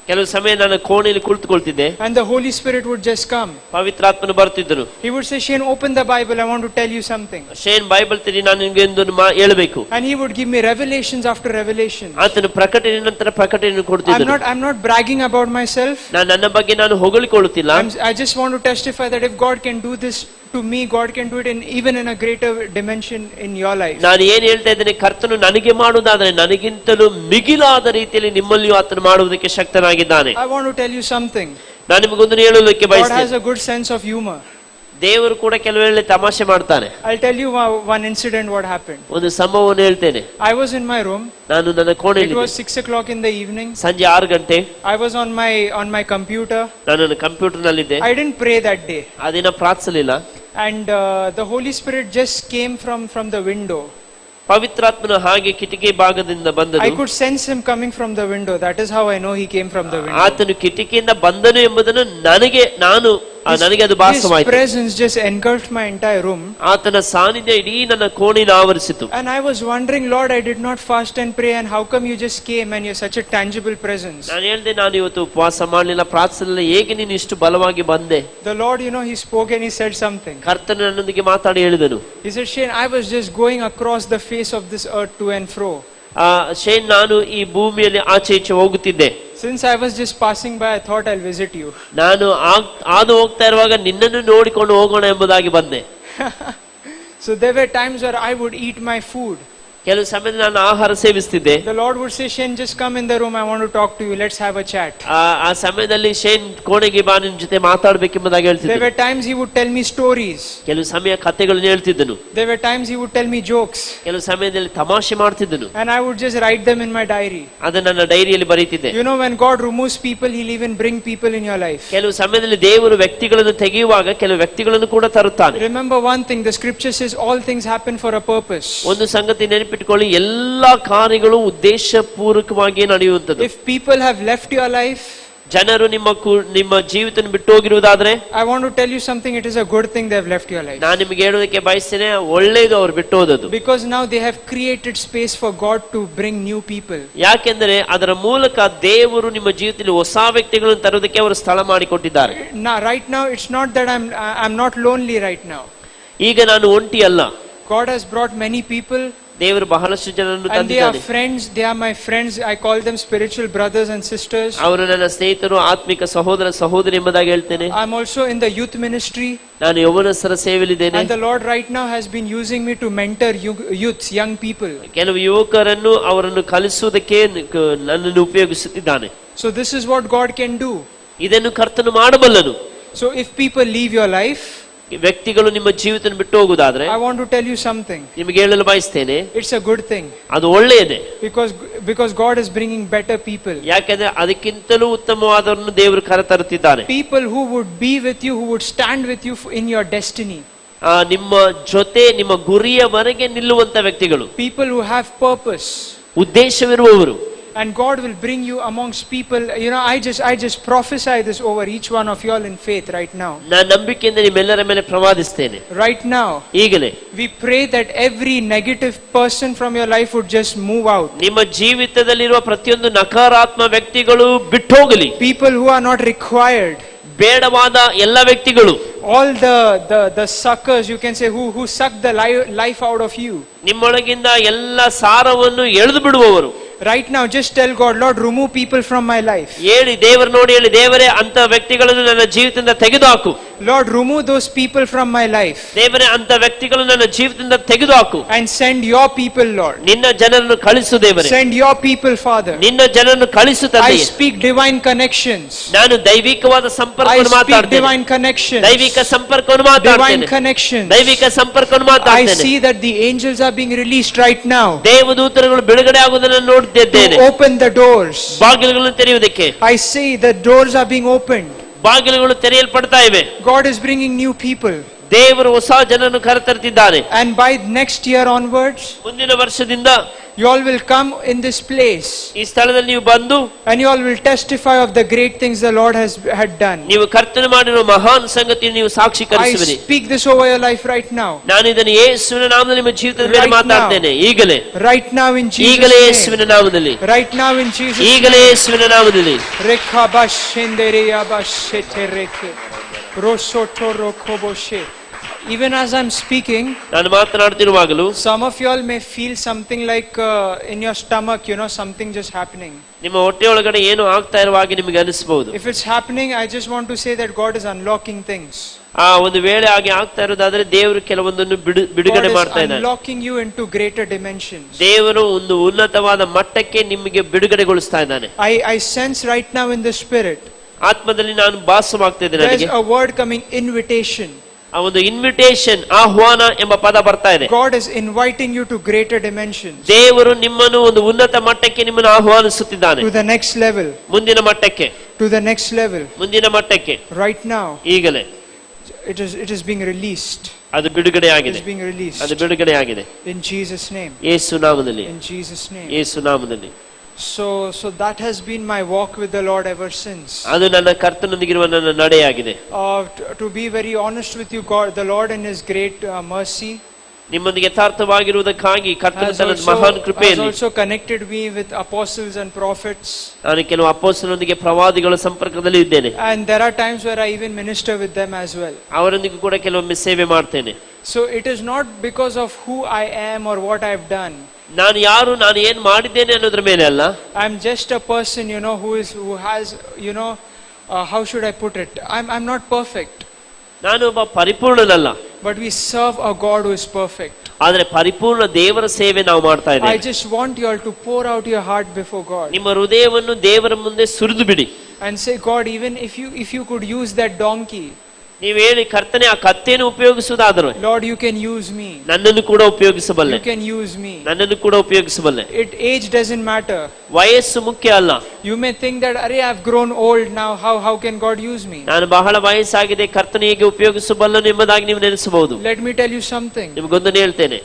ಕೆಲವು ಸಮಯ ನಾನು ಕೋಣೆಯಲ್ಲಿ ಕುಳಿತುಕೊಳ್ತಿದ್ದೆ. And the Holy Spirit would just come. ಪವಿತ್ರಾತ್ಮನು ಬರ್ತಿದ್ದನು. He would say, Shane, open the Bible. I want to tell you something. Shane Bible ತೆರಿ, ನಾನು ನಿಮಗೆ ಒಂದು ಹೇಳಬೇಕು. And he would give me revelations after revelations. ಆತನು ಪ್ರಕಟಣೆ ನಂತರ ಪ್ರಕಟಣೆಯನ್ನು ಕೊಡ್ತಿದ್ದನು. I'm not bragging about myself. ನನ್ನ ಬಗ್ಗೆ ನಾನು ಹೊಗಳಿಕೊಳ್ಳುತ್ತಿಲ್ಲ. I just want to testify that if God can do this to me, God can do it even in a greater dimension in your life. ನಾನು ಏನು ಹೇಳ್ತಾ ಇದ್ದೇನೆ, ಕರ್ತನು ನನಗೆ ಮಾಡುವುದಾದರೆ ನನಗಿಂತಲೂ ಮಿಗಿಲಾದ ರೀತಿಯಲ್ಲಿ ನಿಮ್ಮಲ್ಲಿಯೂ ಆತನು ಮಾಡುವುದಕ್ಕೆ ಶಕ್ತನಾಗಿದ್ದಾನೆ. I want to tell you something. ನಾನು ನಿಮಗೊಂದು ಹೇಳಲಿಕ್ಕೆ God ಬಯಸ್ತೇನೆ. has a good sense of humor. ದೇವರು ಕೂಡ ಕೆಲವು ವೇಳೆ ತಮಾಷೆ ಮಾಡ್ತಾನೆ. I'll tell you one incident what happened. ಒಂದು ಸಂಭವವನ್ನು ಹೇಳ್ತೇನೆ. I was in my room. ನಾನು ನನ್ನ ಕೋಣೆಯಲ್ಲಿ. It was 6 o'clock in the evening. ಸಂಜೆ 6 ಗಂಟೆ. I was on my computer. ನಾನು ನನ್ನ computer ನಲ್ಲಿದ್ದೆ. I didn't pray that day. ಆ ದಿನ ಪ್ರಾರ್ಥಿಸಲಿಲ್ಲ. And the Holy Spirit just came from the window. ಪವಿತ್ರಾತ್ಮನು ಹಾಗೆ ಕಿಟಕಿ ಭಾಗದಿಂದ ಬಂದನು. I could sense him coming from the window. That is how I know he came from the window. ಆತನು ಕಿಟಕಿಯಿಂದ ಬಂದನು ಎಂಬುದನ್ನು ನನಗೆ ಅದು ಭಾಸವಾಯಿತು. His presence just engulfed my entire room. ಆತನ ಸಾನ್ನಿಧ್ಯ ಇಡೀ ನನ್ನ ಕೋಣೆಯನ್ನು ಆವರಿಸಿತು. And I was wondering, Lord, I did not fast and pray, and how come you just came and you're such a tangible presence? ನಾನು ಹೇಳಿದೆ, ನಾನು ಇವತ್ತು ಉಪವಾಸ ಮಾಡಲಿಲ್ಲ, ಪ್ರಾರ್ಥಿಸಲಿಲ್ಲ, ಹೇಗೆ ನೀನು ಇಷ್ಟು ಬಲವಾಗಿ ಬಂದೆ? The Lord, he spoke and he said something. ಕರ್ತನು ನನ್ನೊಂದಿಗೆ ಮಾತಾಡಿ ಹೇಳಿದನು. He said, Shane, I was just going across the face of this earth to and fro. Shane, ನಾನು ಈ ಭೂಮಿಯಲ್ಲಿ ಆಚೆ ಈಚೆ ಹೋಗುತ್ತಿದ್ದೆ. Since I was just passing by, I thought I'll visit you. ನಾನು ಹಾದು ಹೋಗ್ತಾ ಇರುವಾಗ ನಿನ್ನನ್ನು ನೋಡಿಕೊಂಡು ಹೋಗೋಣ ಎಂಬುದಾಗಿ ಬಂದೆ. So there were times where I would eat my food. ಕೆಲವು ಸಮಯದಲ್ಲಿ ನಾನು ಆಹಾರ ಸೇವಿಸ್ತಿದ್ದೆ. The Lord would say, Shane, just come in the room. I want to talk to you. Let's have a chat. ಆ ಸಮಯದಲ್ಲಿ ಶೇನ್ ಕೋಣೆಗೆ ಬಾ, ನಿನ್ನ ಜೊತೆ ಮಾತಾಡಬೇಕೆಂಬುದಾಗಿ ಹೇಳ್ತಿದ್ದೆ. There were times he would tell me stories. ಕೆಲವು ಸಮಯ ಕಥೆಗಳನ್ನು ಹೇಳ್ತಿದ್ದನು. There were times he would tell me jokes. ಕೆಲವು ಸಮಯದಲ್ಲಿ ತಮಾಷೆ ಮಾಡ್ತಿದ್ದನು. And I would just write them in my diary. ಅದನ್ನ ನನ್ನ ಡೈರಿಯಲ್ಲಿ ಬರೀತಿದ್ದೆ. You know, when God removes people, He'll even bring people in your life. ಕೆಲವು ಸಮಯದಲ್ಲಿ ದೇವರು ವ್ಯಕ್ತಿಗಳನ್ನು ತೆಗೆಯುವಾಗ ಕೆಲವು ವ್ಯಕ್ತಿಗಳನ್ನು ಕೂಡ ತರುತ್ತಾನೆ. Remember one thing: the Scripture says all things happen for a purpose. ಒಂದು ಸಂಗತಿ ನೆನಪಿಟ್ಟುಕೊಳ್ಳಿ, ಎಲ್ಲಾ ಕಾರ್ಯಗಳು ಉದ್ದೇಶಪೂರ್ವಕವಾಗಿ ನಡೆಯುವಂತದ್ದು. If people have left your life, ಜನರು ನಿಮ್ಮ ಜೀವಿತ ಬಿಟ್ಟು ಹೋಗಿರುವುದಾದ್ರೆ, I want to tell you something. It is a good thing they have left your life. ನಾನು ನಿಮಗೆ ಹೇಳೋದಕ್ಕೆ ಬಯಸ್ತೇನೆ, ಒಳ್ಳೆಯದು ಅವರು ಬಿಟ್ಟು ಹೋದದ್ದು. Because now they have created space for God to bring new people. ಯಾಕೆಂದರೆ ಅದರ ಮೂಲಕ ದೇವರು ನಿಮ್ಮ ಜೀವಿತದಲ್ಲಿ ಹೊಸ ವ್ಯಕ್ತಿಗಳನ್ನು ತರುವುದಕ್ಕೆ ಅವರು ಸ್ಥಳ ಮಾಡಿಕೊಟ್ಟಿದ್ದಾರೆ. Now, right now, it's not that I'm not lonely right now. ಈಗ ನಾನು ಒಂಟಿ ಅಲ್ಲ. God has brought many people. ದೇವರು ಬಹಳಷ್ಟು ಜನರನ್ನು And they are ತಂದಿದ್ದಾನೆ. friends. They are my friends. I call them spiritual brothers and sisters. ಅವರು ನನ್ನ ಸ್ನೇಹಿತರು, ಆತ್ಮಿಕ ಸಹೋದರ ಸಹೋದರಿ ಎಂಬುದಾಗಿ ಹೇಳ್ತೇನೆ. I'm also in the youth ministry. ನಾನು ಯೌವನಸ್ಥರ ಸೇವೆಯಲ್ಲಿದ್ದೇನೆ. And the Lord right now has been using me to mentor youths, young people. ಕೆಲವು ಯುವಕರನ್ನು ಅವರನ್ನು ಕಲಿಸುವುದಕ್ಕೆ ನನ್ನನ್ನು ಉಪಯೋಗಿಸುತ್ತಿದ್ದಾನೆ. So this is what God can do. ಇದನ್ನು ಕರ್ತನು ಮಾಡಬಲ್ಲನು. So if people leave your life, ವ್ಯಕ್ತಿಗಳು ನಿಮ್ಮ ಜೀವಿತ ಬಿಟ್ಟು ಹೋಗುವುದಾದ್ರೆ, I want to tell you something. ನಿಮಗೆ ಹೇಳಲು ಬಯಸ್ತೇನೆ, It's a good thing. ಅದು ಒಳ್ಳೆಯದೇ. Because God is bringing better people. ಯಾಕಂದ್ರೆ ಅದಕ್ಕಿಂತಲೂ ಉತ್ತಮವಾದವರನ್ನು ದೇವರು ಕರೆತರುತ್ತಿದ್ದಾನೆ. People who would be with you, who would stand with you in your destiny. ನಿಮ್ಮ ಜೊತೆ ನಿಮ್ಮ ಗುರಿಯವರೆಗೆ ನಿಲ್ಲುವಂತ ವ್ಯಕ್ತಿಗಳು. People who have purpose. ಉದ್ದೇಶವಿರುವವರು. And God will bring you amongst people. You know, I just prophesy this over each one of you all in faith right now. ನಾನು ನಂಬಿಕೆಯಿಂದ ನಿಮ್ಮೆಲ್ಲರ ಮೇಲೆ ಪ್ರವಾದಿಸ್ತೇನೆ. Right now, ಈಗಲೇ we pray that every negative person from your life would just move out. ನಿಮ್ಮ ಜೀವಿತದಲ್ಲಿರುವ ಪ್ರತಿಯೊಂದು ನಕಾರಾತ್ಮಕ ವ್ಯಕ್ತಿಗಳು ಬಿಟ್ಟು ಹೋಗಲಿ. People who are not required. ಬೇಡವಾದ ಎಲ್ಲ ವ್ಯಕ್ತಿಗಳು. All the suckers, you can say, who suck the life out of you. ನಿಮ್ಮೊಳಗಿಂದ ಎಲ್ಲ ಸಾರವನ್ನು ಎಳೆದು ಬಿಡುವವರು. Right now, just tell God, Lord, remove people from my life. ಹೇಳಿ, ದೇವರು ನೋಡಿ ಹೇಳಿ, ದೇವರೇ ಅಂತ ವ್ಯಕ್ತಿಗಳನ್ನು ನನ್ನ ಜೀವಿತದಿಂದ ತೆಗೆದುಹಾಕು. Lord, remove those people from my life ದೇವರೇ, ಅಂತ ವ್ಯಕ್ತಿಗಳು ನನ್ನ ಜೀವಿತದಿಂದ ತೆಗೆದುಹಾಕು. and send your people, Lord. ನಿನ್ನ ಜನರನ್ನು ಕಳಿಸು ದೇವರೇ. Send your people, Father. ನಿನ್ನ ಜನರನ್ನು ಕಳಿಸು I ತಂದೆಯೇ. speak divine connections. ನಾನು ದೈವಿಕವಾದ I ಸಂಪರ್ಕವನ್ನು speak ಮಾತಾಡ್ತೇನೆ. divine connections. ದೈವಿಕ ಸಂಪರ್ಕವನ್ನು Divine ಮಾತಾಡ್ತೇನೆ. connections. ದೈವಿಕ ಸಂಪರ್ಕವನ್ನು I ಮಾತಾಡ್ತೇನೆ. see that the angels are being released right now ದೇವದೂತರುಗಳು ಬಿಡುಗಡೆ ಆಗುವುದನ್ನು ನೋಡುತ್ತಿದ್ದೇನೆ. to open the doors. ಬಾಗಿಲುಗಳನ್ನು ತೆರೆಯುವುದಕ್ಕೆ I see that doors are being opened. ಬಾಗಿಲುಗಳು ತೆರೆಯಲ್ಪಡ್ತಾ ಇವೆ. God is bringing new people. ದೇವರು ಹೊಸ ಜನರನ್ನು ಕರೆತರ್ತಿದ್ದಾನೆ. And by next year onwards, ಮುಂದಿನ ವರ್ಷದಿಂದ you all will come in this place ಈ ಸ್ಥಳದಲ್ಲಿ ನೀವು ಬಂದು and you all will testify of the great things the Lord had done. ನೀವು ಕರ್ತನೆ ಮಾಡಿರುವ ಮಹಾನ್ ಸಂಗತಿಯನ್ನು ನೀವು I ಸಾಕ್ಷೀಕರಿಸುವಿರಿ. speak this over your life right now. ನಾನು ಇದನ್ನು ಯೇಸುವಿನ ನಾಮದಲ್ಲಿ ನಿಮ್ಮ ಜೀವಿತದ ಮೇಲೆ Right ಮಾತಾಡ್ತೇನೆ. ಈಗಲೇ Right now in Jesus' ಈಗಲೇ name. ಯೇಸುವಿನ ನಾಮದಲ್ಲಿ Right now in Jesus' ಈಗಲೇ ಯೇಸುವಿನ ನಾಮದಲ್ಲಿ name. Even as I'm speaking, ನಾನು ಮಾತನಾಡ್ತಿರುವಾಗಲೂ some of you all may feel something like in your stomach, something just happening. ನಿಮ್ಮ ಹೊಟ್ಟೆಯೊಳಗಡೆ ಏನು ಆಗ್ತಾ ಇರುವ ಹಾಗೆ ನಿಮಗೆ ಅನಿಸಬಹುದು. If it's happening, I just want to say that God is unlocking things. ಆ ಒಂದು ವೇಳೆ ಹಾಗೆ ಆಗ್ತಾ ಇರೋದಾದ್ರೆ ದೇವರು ಕೆಲವೊಂದನ್ನು ಬಿಡುಗಡೆ God ಮಾಡ್ತಾ is ಇದ್ದಾನೆ. unlocking you into greater dimensions. ದೇವರು ಒಂದು ಉನ್ನತವಾದ ಮಟ್ಟಕ್ಕೆ ನಿಮಗೆ ಬಿಡುಗಡೆಗೊಳಿಸ್ತಾ ಇದ್ದಾನೆ. I sense right now in the spirit, ಆತ್ಮದಲ್ಲಿ ನಾನು ಭಾಸವಾಗ್ತಾ ಇದ್ದೇನೆ. there's ನನಗೆ a word coming, invitation. ಆ ಒಂದು ಇನ್ವಿಟೇಷನ್, ಆಹ್ವಾನ ಎಂಬ ಪದ ಬರ್ತಾ ಇದೆ. God is inviting you to greater dimensions, ದೇವರು ನಿಮ್ಮನ್ನು ಒಂದು ಉನ್ನತ ಮಟ್ಟಕ್ಕೆ ನಿಮ್ಮನ್ನು ಆಹ್ವಾನಿಸುತ್ತಿದ್ದಾನೆ. to the next level, ಮುಂದಿನ ಮಟ್ಟಕ್ಕೆ, to the next level. ಮುಂದಿನ ಮಟ್ಟಕ್ಕೆ Right now, ಈಗಲೇ it is being released. ಅದು ಬಿಡುಗಡೆ It ಆಗಿದೆ. is being released. ಅದು ಬಿಡುಗಡೆ ಆಗಿದೆ. In Jesus' name. ಯೇಸು ನಾಮದಲ್ಲಿ, In Jesus' name. ಯೇಸು ನಾಮದಲ್ಲಿ. So that has been my walk with the Lord ever since. ಅದು ನನ್ನ ಕರ್ತನೊಂದಿಗಿರುವ ನನ್ನ ನಡೆಯಾಗಿದೆ. To be very honest with you, God, the Lord in His great mercy ನಿಮ್ಮೊಂದಿಗೆ ಯಥಾರ್ಥವಾಗಿರುವುದಕ್ಕಾಗಿ ಕರ್ತನ has ತನ್ನ ಮಹಾನ್ ಕೃಪೆಯಲ್ಲಿ also connected me with apostles and prophets. ನಾನು ಕೆಲವು ಅಪೊಸ್ತಲರೊಂದಿಗೆ ಪ್ರವಾದಿಗಳ ಸಂಪರ್ಕದಲ್ಲಿ ಇದ್ದೇನೆ. And there are times where I even minister with them as well. ಅವರೊಂದಿಗೆ ಕೂಡ ಕೆಲವೊಮ್ಮೆ ಸೇವೆ ಮಾಡ್ತೇನೆ. So it is not because of who I am or what I've done. ನಾನು ಯಾರು, ನಾನು ಏನ್ ಮಾಡಿದ್ದೇನೆ ಅನ್ನೋದ್ರ ಮೇಲೆ ಅಲ್ಲ. I'm just a person, who has, how should I put it? I'm not perfect. ನಾನು ಒಬ್ಬ ಪರಿಪೂರ್ಣನಲ್ಲ. But we serve a God who is perfect. ಆದ್ರೆ ಪರಿಪೂರ್ಣ ದೇವರ ಸೇವೆ ನಾವು ಮಾಡ್ತಾ I ಇದ್ದೇವೆ. just want you all to pour out your heart before God ನಿಮ್ಮ ಹೃದಯವನ್ನು ದೇವರ ಮುಂದೆ ಸುರಿದು ಬಿಡಿ. and say, God, even if you could use that donkey, ನೀವು ಹೇಳಿ, ಕರ್ತನೆ ಆ ಕತ್ತೆಯನ್ನು ಉಪಯೋಗಿಸುವುದಾದ್ರೆ Lord, you can use me. ನನ್ನನ್ನು ಕೂಡ ಉಪಯೋಗಿಸಬಲ್ಲೆ. You can use me. ನನ್ನನ್ನು ಕೂಡ ಉಪಯೋಗಿಸಬಲ್ಲೆ. Age doesn't matter. ವಯಸ್ಸು ಮುಖ್ಯ ಅಲ್ಲ. You may think that, I've grown old now, how can God use me? ನಾನು ಬಹಳ ವಯಸ್ಸಾಗಿದೆ, ಕರ್ತನ ಹೇಗೆ ಉಪಯೋಗಿಸಬಲ್ಲನು ಎಂಬುದಾಗಿ ನೀವು ನೆನೆಸಬಹುದು. Let me tell you something. ನಿಮಗೊಂದನ್ನು ಹೇಳ್ತೇನೆ.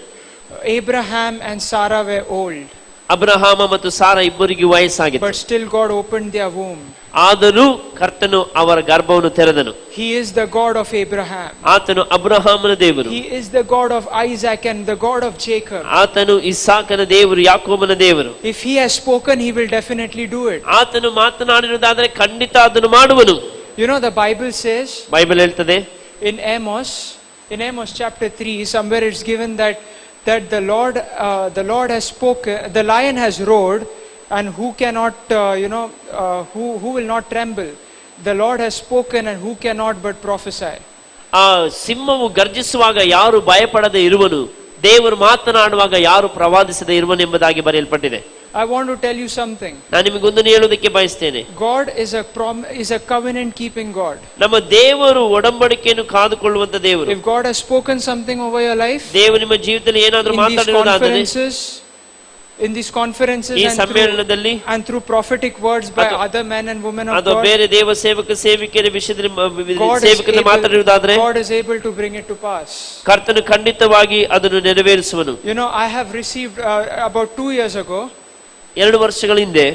Abraham and Sarah were old, Abraham ಮತ್ತು ಸಾರಾ ಇಬ್ಬರಿಗೆ ವಯಸ್ಸಾಗಿತ್ತು. but still God opened their womb. ಆದರೂ ಕರ್ತನು ಅವರ ಗರ್ಭವನ್ನು ತೆರೆದನು. He is the God of Abraham. ಆತನು ಅಬ್ರಹಾಮನ ದೇವರು. He is the God of Isaac and the God of Jacob. ಆತನು ಇಸಾಕನ ದೇವರು, ಯಾಕೋಬನ ದೇವರು. If He has spoken, He will definitely do it. ಆತನು ಮಾತನಾಡಿರುವುದಾದರೆ ಖಂಡಿತ ಅದನ್ನು ಮಾಡುವನು. The Bible says ಬೈಬಲ್ ಹೇಳ್ತದೆ, in Amos chapter 3, somewhere it's given that the Lord has spoken, the lion has roared, and who cannot, who will not tremble? The Lord has spoken, and who cannot but prophesy? ಆ ಸಿಂಹವು ಗರ್ಜಿಸುವಾಗ ಯಾರು ಭಯಪಡದೆ ಇರುವನು, ದೇವರು ಮಾತನಾಡುವಾಗ ಯಾರು ಪ್ರವಾದಿಸದೆ ಇರುವನು ಎಂಬುದಾಗಿ ಬರೆಯಲ್ಪಟ್ಟಿದೆ. I want to tell you something. ನಾನು ನಿಮಗೊಂದನ್ನು ಹೇಳುವುದಕ್ಕೆ ಬಯಸ್ತೇನೆ. God is a covenant keeping God. ನಮ್ಮ ದೇವರು ಒಡಂಬಡಿಕೆಯನ್ನು ಕಾದುಕೊಳ್ಳುವಂತ ದೇವರು. If God has spoken something over your life, ದೇವರು ನಿಮ್ಮ ಜೀವಿತದಲ್ಲಿ ಏನಾದರೂ ಮಾತಾಡಿರುವುದಾದರೆ, in these conferences ಈ ಸಮ್ಮೇಳನದಲ್ಲಿ and through prophetic words by other men and women of ಅದು God, ಬೇರೆ ದೇವ ಸೇವಕಿಯರ ವಿಷಯದಲ್ಲಿ ಸೇವಕರು ಮಾತಾಡಿರುವುದಾದರೆ, God is able to bring it to pass. ಕರ್ತನು ಖಂಡಿತವಾಗಿ ಅದನ್ನು ನೆರವೇರಿಸುವನು. I have received about 2 years ago, 2 ವರ್ಷಗಳ ಹಿಂದೆ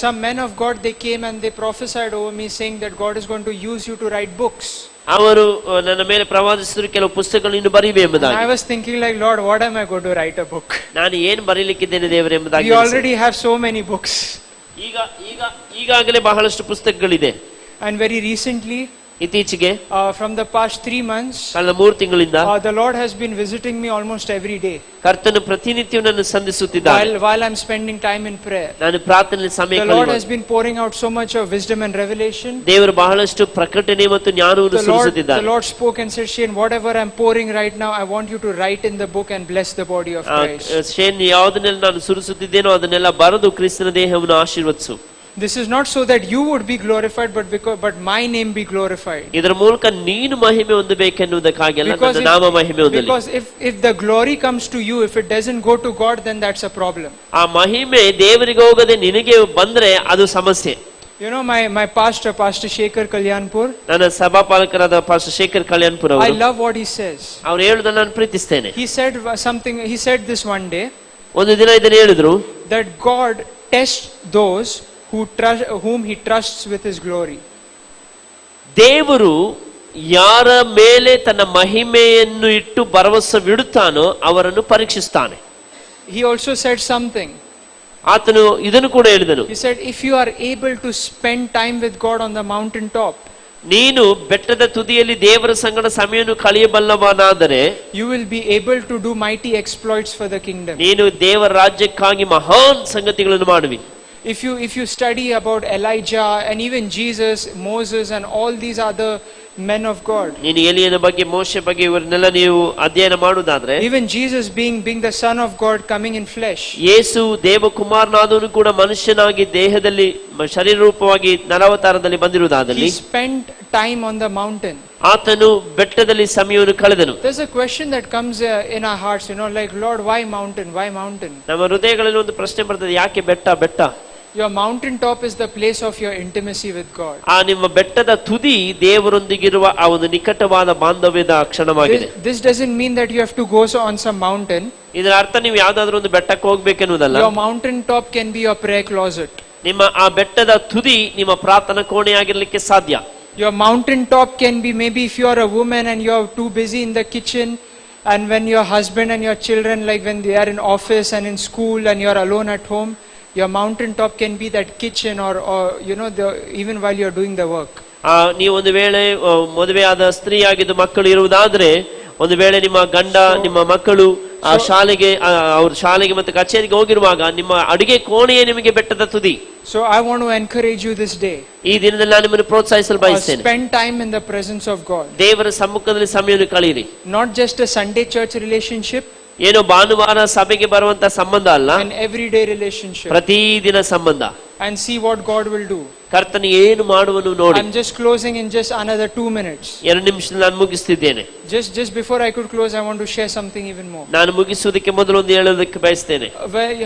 some men of God, they came and they prophesied over me saying that God is going to use you to write books. ಅವರು ನನ್ನ ಮೇಲೆ ಪ್ರವಾದಿಸಿದ್ರು, ಕೆಲವು ಪುಸ್ತಕಗಳನ್ನು ಇನ್ನು ಬರೀವೆ ಎಂಬುದಾಗಿ. I was thinking like, Lord, what am I going to write a book? ನಾನು ಏನು ಬರೀಲಿಕ್ಕಿದ್ದೇನೆ ದೇವರೇ ಎಂಬುದಾಗಿ. We already have so many books. ಈಗಾಗಲೇ ಬಹಳಷ್ಟು ಪುಸ್ತಕಗಳಿದೆ. And very recently, ಇತ್ತೀಚೆಗೆ from the past 3 months, ಕಳೆದ 3 ತಿಂಗಳಿಂದ the Lord has been visiting me almost every day. ಕರ್ತನು ಪ್ರತಿನಿತ್ಯವೂ ನನ್ನನ್ನು ಸಂಧಿಸುತ್ತಿದ್ದಾನೆ. While I'm spending time in prayer, ನಾನು ಪ್ರಾರ್ಥನೆಯಲ್ಲಿ ಸಮಯ the Lord ಕಳೆಯುವಾಗ has been pouring out so much of wisdom and revelation. ದೇವರು ಬಹಳಷ್ಟು ಪ್ರಕಟಣೆ ಮತ್ತು ಜ್ಞಾನವನ್ನು The ಸುರಿಸುತ್ತಿದ್ದಾನೆ. Lord spoke and said, Shane, whatever I'm pouring right now, I want you to write in the book and bless the body of Christ. Shane ಯಾವುದನ್ನೆಲ್ಲ ನಾನು ಸುರಿಸುತ್ತಿದ್ದೇನೋ ಅದನ್ನೆಲ್ಲ ಬರೆದು ಕ್ರಿಸ್ತನ ದೇಹವನ್ನು ಆಶೀರ್ವದಿಸು. This is not so that you would be glorified, but my name be glorified. ಇದರ ಮೂಲಕ ನೀನು ಮಹಿಮೆ ಹೊಂದಬೇಕೆನ್ನುವುದಕ್ಕಾಗಲ್ಲ, ನನ್ನ ನಾಮ ಮಹಿಮೆ ಹೊಂದಲಿ. Because if the glory comes to you, if it doesn't go to God, then that's a problem. ಆ ಮಹಿಮೆ ದೇವರಿಗೆ ಹೋಗದೆ ನಿನಗೆ ಬಂದ್ರೆ ಅದು ಸಮಸ್ಯೆ. You know, my pastor, Pastor Shekhar Kalyanpur, ನನ್ನ ಸಭಾಪಾಲಕರಾದ ಪಾಸ್ಟರ್ ಶೇಖರ್ ಕಲ್ಯಾಣ್ಪುರ I ಅವರು, love what he says. ಅವ್ರು ಹೇಳುದನ್ನ ನಾನು ಪ್ರೀತಿಸ್ತೇನೆ. He said this one day, ಒಂದು ದಿನ ಇದನ್ನ ಹೇಳಿದ್ರು, that God tests those whom he trusts with his glory. ದೇವರು ಯಾರ ಮೇಲೆ ತನ್ನ ಮಹಿಮೆಯನ್ನು ಇಟ್ಟು ಭರವಸವಿಡುತ್ತಾನೋ ಅವರನ್ನು ಪರೀಕ್ಷಿಸ್ತಾನೆ. He also said something. ಆತನು ಇದನ್ನು ಕೂಡ ಹೇಳಿದನು. He said, if you are able to spend time with God on the mountain top, ನೀನು ಬೆಟ್ಟದ ತುದಿಯಲ್ಲಿ ದೇವರ ಸಂಗಡ ಸಮಯವನ್ನು ಕಳೆಯಬಲ್ಲವನಾದರೆ you will be able to do mighty exploits for the kingdom. ನೀನು ದೇವರ ರಾಜ್ಯಕ್ಕಾಗಿ ಮಹಾನ್ ಸಂಗತಿಗಳನ್ನು ಮಾಡುವಿ. If you study about Elijah and even Jesus, Moses and all these other men of God, ನೀನು ಎಲಿಯನ ಬಗ್ಗೆ, ಮೋಶೆ ಬಗ್ಗೆ ಇವರನ್ನೆಲ್ಲ ನೀವು ಅಧ್ಯಯನ ಮಾಡುವುದಾದ್ರೆ, even Jesus being the son of God coming in flesh, ಯೇಸು ದೇವಕುಮಾರನಾದವನು ಕೂಡ ಮನುಷ್ಯನಾಗಿ ದೇಹದಲ್ಲಿ ಶರೀರ ರೂಪವಾಗಿ ನರವತಾರದಲ್ಲಿ ಬಂದಿರುವುದಾದಲ್ಲಿ he spent time on the mountain. ಆತನು ಬೆಟ್ಟದಲ್ಲಿ ಸಮಯವನ್ನು ಕಳೆದನು. There's a question that comes in our hearts, like, Lord, why mountain? Why mountain? ನಮ್ಮ ಹೃದಯಗಳಲ್ಲಿ ಒಂದು ಪ್ರಶ್ನೆ ಬರ್ತದೆ, ಯಾಕೆ ಬೆಟ್ಟ? ಬೆಟ್ಟ, your mountain top is the place of your intimacy with God. ಆ ನಿಮ್ಮ ಬೆಟ್ಟದ ತುದಿ ದೇವರೊಂದಿಗಿರುವ ಆ ಒಂದು ನಿಕಟವಾದ ಬಾಂಧವ್ಯದ ಕ್ಷಣವಾಗಿದೆ. This doesn't mean that you have to go on some mountain. ಇದರ ಅರ್ಥ ನೀವು ಯಾವ್ದಾದ್ರು ಒಂದು ಬೆಟ್ಟಕ್ಕೆ ಹೋಗ್ಬೇಕೆನ್ನುವುದಲ್ಲ. Your mountain top can be your prayer closet. ನಿಮ್ಮ ಆ ಬೆಟ್ಟದ ತುದಿ ನಿಮ್ಮ ಪ್ರಾರ್ಥನಾ ಕೋಣೆಯಾಗಿರ್ಲಿಕ್ಕೆ ಸಾಧ್ಯ. Your mountain top can be, maybe if you are a woman and you are too busy in the kitchen, and when your husband and your children, like when they are in office and in school and you are alone at home, your mountain top can be that kitchen or even while you are doing the work. ನೀವು ಒಂದು ವೇಳೆ ಮದುವೆಯಾದ ಸ್ತ್ರೀಯಾಗಿದ್ದು ಮಕ್ಕಳು ಇರುವುದಾದ್ರೆ, ಒಂದು ವೇಳೆ ನಿಮ್ಮ ಗಂಡ ನಿಮ್ಮ ಮಕ್ಕಳು ಅವ್ರ ಶಾಲೆಗೆ ಮತ್ತು ಕಚೇರಿಗೆ ಹೋಗಿರುವಾಗ ನಿಮ್ಮ ಅಡುಗೆ ಕೋಣೆಯೇ ನಿಮಗೆ ಬೆಟ್ಟದ ತುದಿ. So I want to encourage you this day. ಈ ದಿನದಲ್ಲಿ ನಾನು ನಿಮ್ಮನ್ನು ಪ್ರೋತ್ಸಾಹಿಸಲು ಬಯಸ್ತೇನೆ. Spend time in the presence of God. ದೇವರ ಸಮ್ಮುಖದಲ್ಲಿ ಸಮಯವನ್ನು ಕಳೆಯಿರಿ. Not just a Sunday church relationship, ಏನೋ ಭಾನುವಾರ ಸಭೆಗೆ ಬರುವಂತ ಸಂಬಂಧ ಅಲ್ಲ, an everyday relationship. ಪ್ರತಿದಿನ ಸಂಬಂಧ. And see what God will do. ಕರ್ತನು ಏನು ಮಾಡುವನು ನೋಡಿ. I'm just closing in just another 2 minutes. 2 ನಿಮಿಷದಲ್ಲಿ ನಾನು ಮುಗಿಸ್ತಿದ್ದೇನೆ. Just before I could close, I want to share something even more. ನಾನು ಮುಗಿಸುವುದಕ್ಕೆ ಮೊದಲು ಒಂದು ಹೇಳೋದಕ್ಕೆ ಬಯಸ್ತೇನೆ.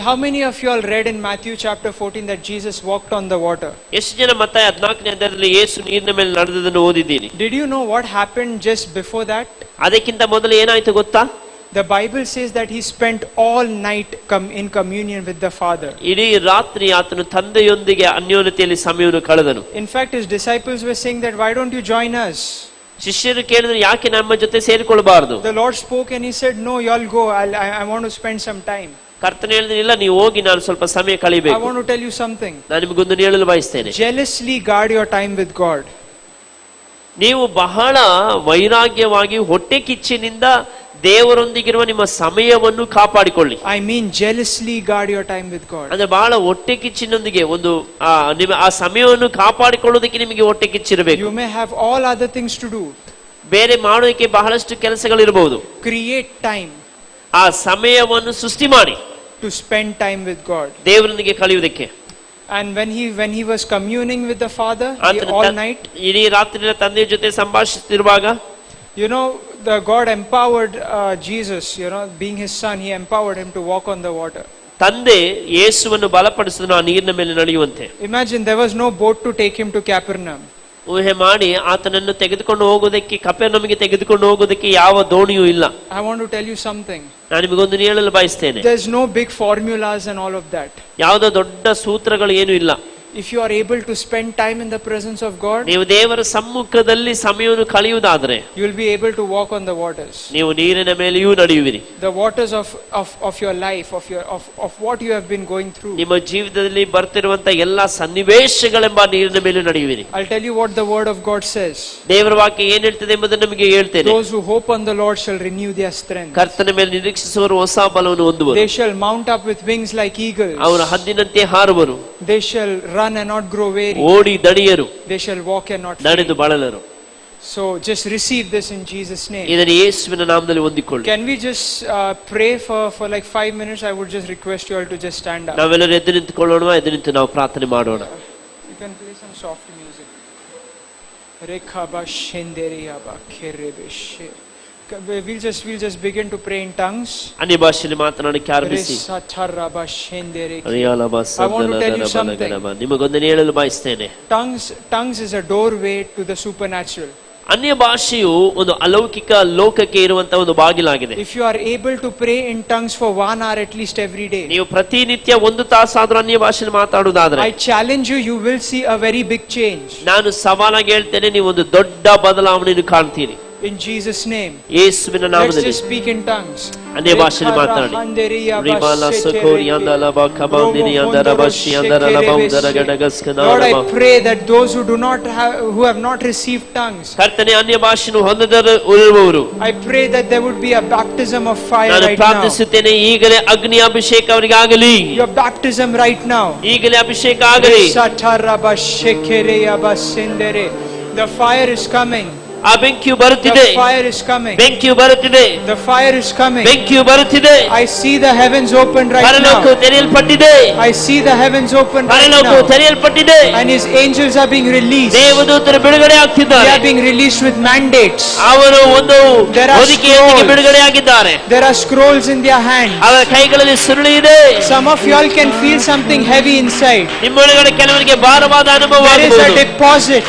How many of you all read in Matthew chapter 14 that Jesus walked on the water? ಎಷ್ಟು ಜನ ಮತ್ತಾಯ 14ನೇ ಅಧ್ಯಾಯದಲ್ಲಿ ಯೇಸು ನೀರಿನ ಮೇಲೆ ನಡೆದದನ್ನು ಓದಿದ್ದೀರಿ? Did you know what happened just before that? ಅದಕ್ಕಿಂತ ಮೊದಲು ಏನಾಯ್ತು ಗೊತ್ತಾ? The Bible says that he spent all night in communion with the Father. ಇಡೀ ರಾತ್ರಿ ಆತನು ತಂದೆಯೊಂದಿಗೆ ಅನ್ಯೋನ್ಯತೆಯಲ್ಲಿ ಸಮಯವನ್ನು ಕಳೆದನು. In fact, his disciples were saying that, why don't you join us? ಶಿಷ್ಯರು ಕೇಳಿದ್ರು, ಯಾಕೆ ನಮ್ಮ ಜೊತೆ ಸೇರಿಕೊಳ್ಳಬಾರದು? The Lord spoke and he said, no, you all go. I want to spend some time. ಕರ್ತನು ಹೇಳಿದ್ರು, ಇಲ್ಲ ನೀವು ಹೋಗಿ, ನಾನು ಸ್ವಲ್ಪ ಸಮಯ ಕಳೆಯಬೇಕು. I want to tell you something. ನಾನು ನಿಮಗೊಂದು ಹೇಳಲು ಬಯಸ್ತೇನೆ. Jealously guard your time with God. ನೀವು ಬಹಳ ವೈರಾಗ್ಯವಾಗಿ ಹೊಟ್ಟೆ ಕಿಚ್ಚಿನಿಂದ ದೇವರೊಂದಿಗಿರುವ ನಿಮ್ಮ ಸಮಯವನ್ನು ಕಾಪಾಡಿಕೊಳ್ಳಿ. I mean jealously guard your time with God. ಅಂದ್ರೆ ಬಹಳ ಹೊಟ್ಟೆ ಕಿಚ್ಚಿನೊಂದಿಗೆ ಒಂದು ಆ ಸಮಯವನ್ನು ಕಾಪಾಡಿಕೊಳ್ಳೋದಕ್ಕೆ ನಿಮಗೆ ಹೊಟ್ಟೆ ಕಿಚ್ಚಿರಬೇಕು. You may have all other things to do. ಬೇರೆ ಮಾಡೋದಕ್ಕೆ ಬಹಳಷ್ಟು ಕೆಲಸಗಳಿರಬಹುದು. Create time. ಆ ಸಮಯವನ್ನು ಸೃಷ್ಟಿ ಮಾಡಿ to spend time with God. ದೇವರೊಂದಿಗೆ ಕಳೆಯುವುದಕ್ಕೆ. And when he was communing with the Father all night, ಇಡೀ ರಾತ್ರಿ ತಂದೆಯ ಜೊತೆ ಸಂಭಾಷಿಸುತ್ತಿರುವಾಗ, the God empowered Jesus, being his son, he empowered him to walk on the water. ತಂದೆ ಯೇಸುವನ್ನು ಬಲಪಡಿಸಿದನು ಆ ನೀರಿನ ಮೇಲೆ ನಡೆಯುವಂತೆ. Imagine there was no boat to take him to Capernaum. ಊಹೆ ಮಾಡಿ ಆತನನ್ನು ತೆಗೆದುಕೊಂಡು ಹೋಗೋದಕ್ಕೆ, ಕಪೆರ್ನೌಮಿಗೆ ತೆಗೆದುಕೊಂಡು ಹೋಗೋದಕ್ಕೆ ಯಾವ ದೋಣಿಯೂ ಇಲ್ಲ. I want to tell you something. ನಾನು ನಿಮಗೊಂದು ಹೇಳಲು ಬಯಸ್ತೇನೆ. There's no big formulas and all of that. ಯಾವುದೋ ದೊಡ್ಡ ಸೂತ್ರಗಳು ಏನು ಇಲ್ಲ. if you are able to spend time in the presence of God, ನೀವು ದೇವರ ಸಮ್ಮುಖದಲ್ಲಿ ಸಮಯವನ್ನು ಕಳೆಯುವುದಾದರೆ you will be able to walk on the waters. ನೀವು ನೀರಿನ ಮೇಲೆಯೂ ನಡೆಯುವಿರಿ. The waters of your life, of what you have been going through. ನಿಮ್ಮ ಜೀವಿತದಲ್ಲಿ ಬರ್ತಿರುವಂತ ಎಲ್ಲಾ ಸನ್ನಿವೇಶಗಳೆಂಬ ನೀರಿನ ಮೇಲೆ ನಡೆಯುವಿರಿ. I'll tell you what the word of God says. ದೇವರ ವಾಕ್ಯ ಏನ್ ಹೇಳ್ತದೆ ಎಂಬುದನ್ನು ನಿಮಗೆ ಹೇಳ್ತೇನೆ. Those who hope on the Lord shall renew their strength. ಕರ್ತನ ಮೇಲೆ ನಿರೀಕ್ಷಿಸುವವರು ಹೊಸ ಬಲವನ್ನು ಹೊಂದುವರು. They shall mount up with wings like eagles. ಅವರು ಹದ್ದಿನಂತೆ ಹಾರುವರು. They shall run and not grow weary. ಓಡಿ ದಣಿಯರು. They shall walk and not ನಡೆದು faint. ಬಳಲರು. So just receive this in Jesus' name. ಇದನ್ನು ಯೇಸುವಿನ ನಾಮದಲ್ಲಿ ಹೊಂದಿಕೊಳ್ಳಿ. Can we just pray for like 5 minutes? I would just request you all to just stand up. ನಾವೆಲ್ಲರೂ ಎದ್ದು ನಿಂತುಕೊಳ್ಳೋಣ. ಎದ್ದು ನಿಂತು ನಾವು ಪ್ರಾರ್ಥನೆ ಮಾಡೋಣ. You can play some soft music. Rekhaba shenderiyaba kerebeshe. We'll just begin to pray in tongues. ಅನ್ಯ ಭಾಷೆಯಲ್ಲಿ ಮಾತನಾಡಕ್ಕೆ ಆರಂಭಿಸಿ. Resataraba shendere. I want to tell you something. ನಿಮಗೊಂದನ್ನು ಹೇಳಲು ಬಯಸ್ತೇನೆ. Tongues is a doorway to the supernatural. ಅನ್ಯ ಭಾಷೆಯು ಒಂದು ಅಲೌಕಿಕ ಲೋಕಕ್ಕೆ ಇರುವಂತ ಒಂದು ಬಾಗಿಲಾಗಿದೆ. If you are able to pray in tongues for 1 hour at least every day, ನೀವು ಪ್ರತಿನಿತ್ಯ 1 ತಾಸಾದ್ರೂ ಅನ್ಯ ಭಾಷೆಯಲ್ಲಿ ಮಾತಾಡುವುದಾದ್ರೆ, I challenge you, you will see a very big change. ನಾನು ಸವಾಲಾಗಿ ಹೇಳ್ತೇನೆ, ನೀವು ಒಂದು ದೊಡ್ಡ ಬದಲಾವಣೆಯನ್ನು ಕಾಣ್ತೀರಿ. In Jesus' name. ಯೇಸುವಿನ Let's ನಾಮದಲ್ಲಿ just speak in tongues. ಅನ್ಯ ಭಾಷೆಯಲ್ಲಿ ಮಾತಾಡಿ. Lord, I pray that those who have not received tongues, ಕರ್ತನೆ ಅನ್ಯ ಭಾಷೆಯನ್ನು ಹೊಂದದಿರುವವರು, I pray that there would be a baptism of fire ನಾನು right now. ಪ್ರಾರ್ಥಿಸುತ್ತೇನೆ, ಈಗಲೇ ಅಗ್ನಿ ಅಭಿಷೇಕ ಅವರಿಗೆ ಆಗಲಿ. Your baptism right now. ಈಗಲೇ ಅಭಿಷೇಕ ಆಗಲಿ. The fire is coming. ಆ ಬೆಂಕಿಯು ಬರುತ್ತಿದೆ. The fire is coming. ಬೆಂಕಿಯು ಬರುತ್ತಿದೆ. The fire is coming. ಬೆಂಕಿಯು ಬರುತ್ತಿದೆ. I see the heavens open right now. ಪರಲೋಕವು ತೆರೆಯಲ್ಪಟ್ಟಿದೆ. I see the heavens open right ಪರಲೋಕವು now. ತೆರೆಯಲ್ಪಟ್ಟಿದೆ. And his angels are being released. ದೇವದೂತರು ಬಿಡುಗಡೆ They ಆಗ್ತಿದ್ದಾರೆ. are being released with mandates. ಅವರು ಒಂದು There are ಹೊದಿಕೆಯೊಂದಿಗೆ scrolls. ಬಿಡುಗಡೆಯಾಗಿದ್ದಾರೆ. There are scrolls in their hands. ಅವರ ಕೈಗಳಲ್ಲಿ ಸುರುಳಿ ಇದೆ. Some of y'all can feel something heavy inside. ನಿಮ್ಮೊಳಗಡೆ ಕೆಲವರಿಗೆ ಭಾರವಾದ There is a ಅನುಭವವಾಗಬಹುದು. deposit.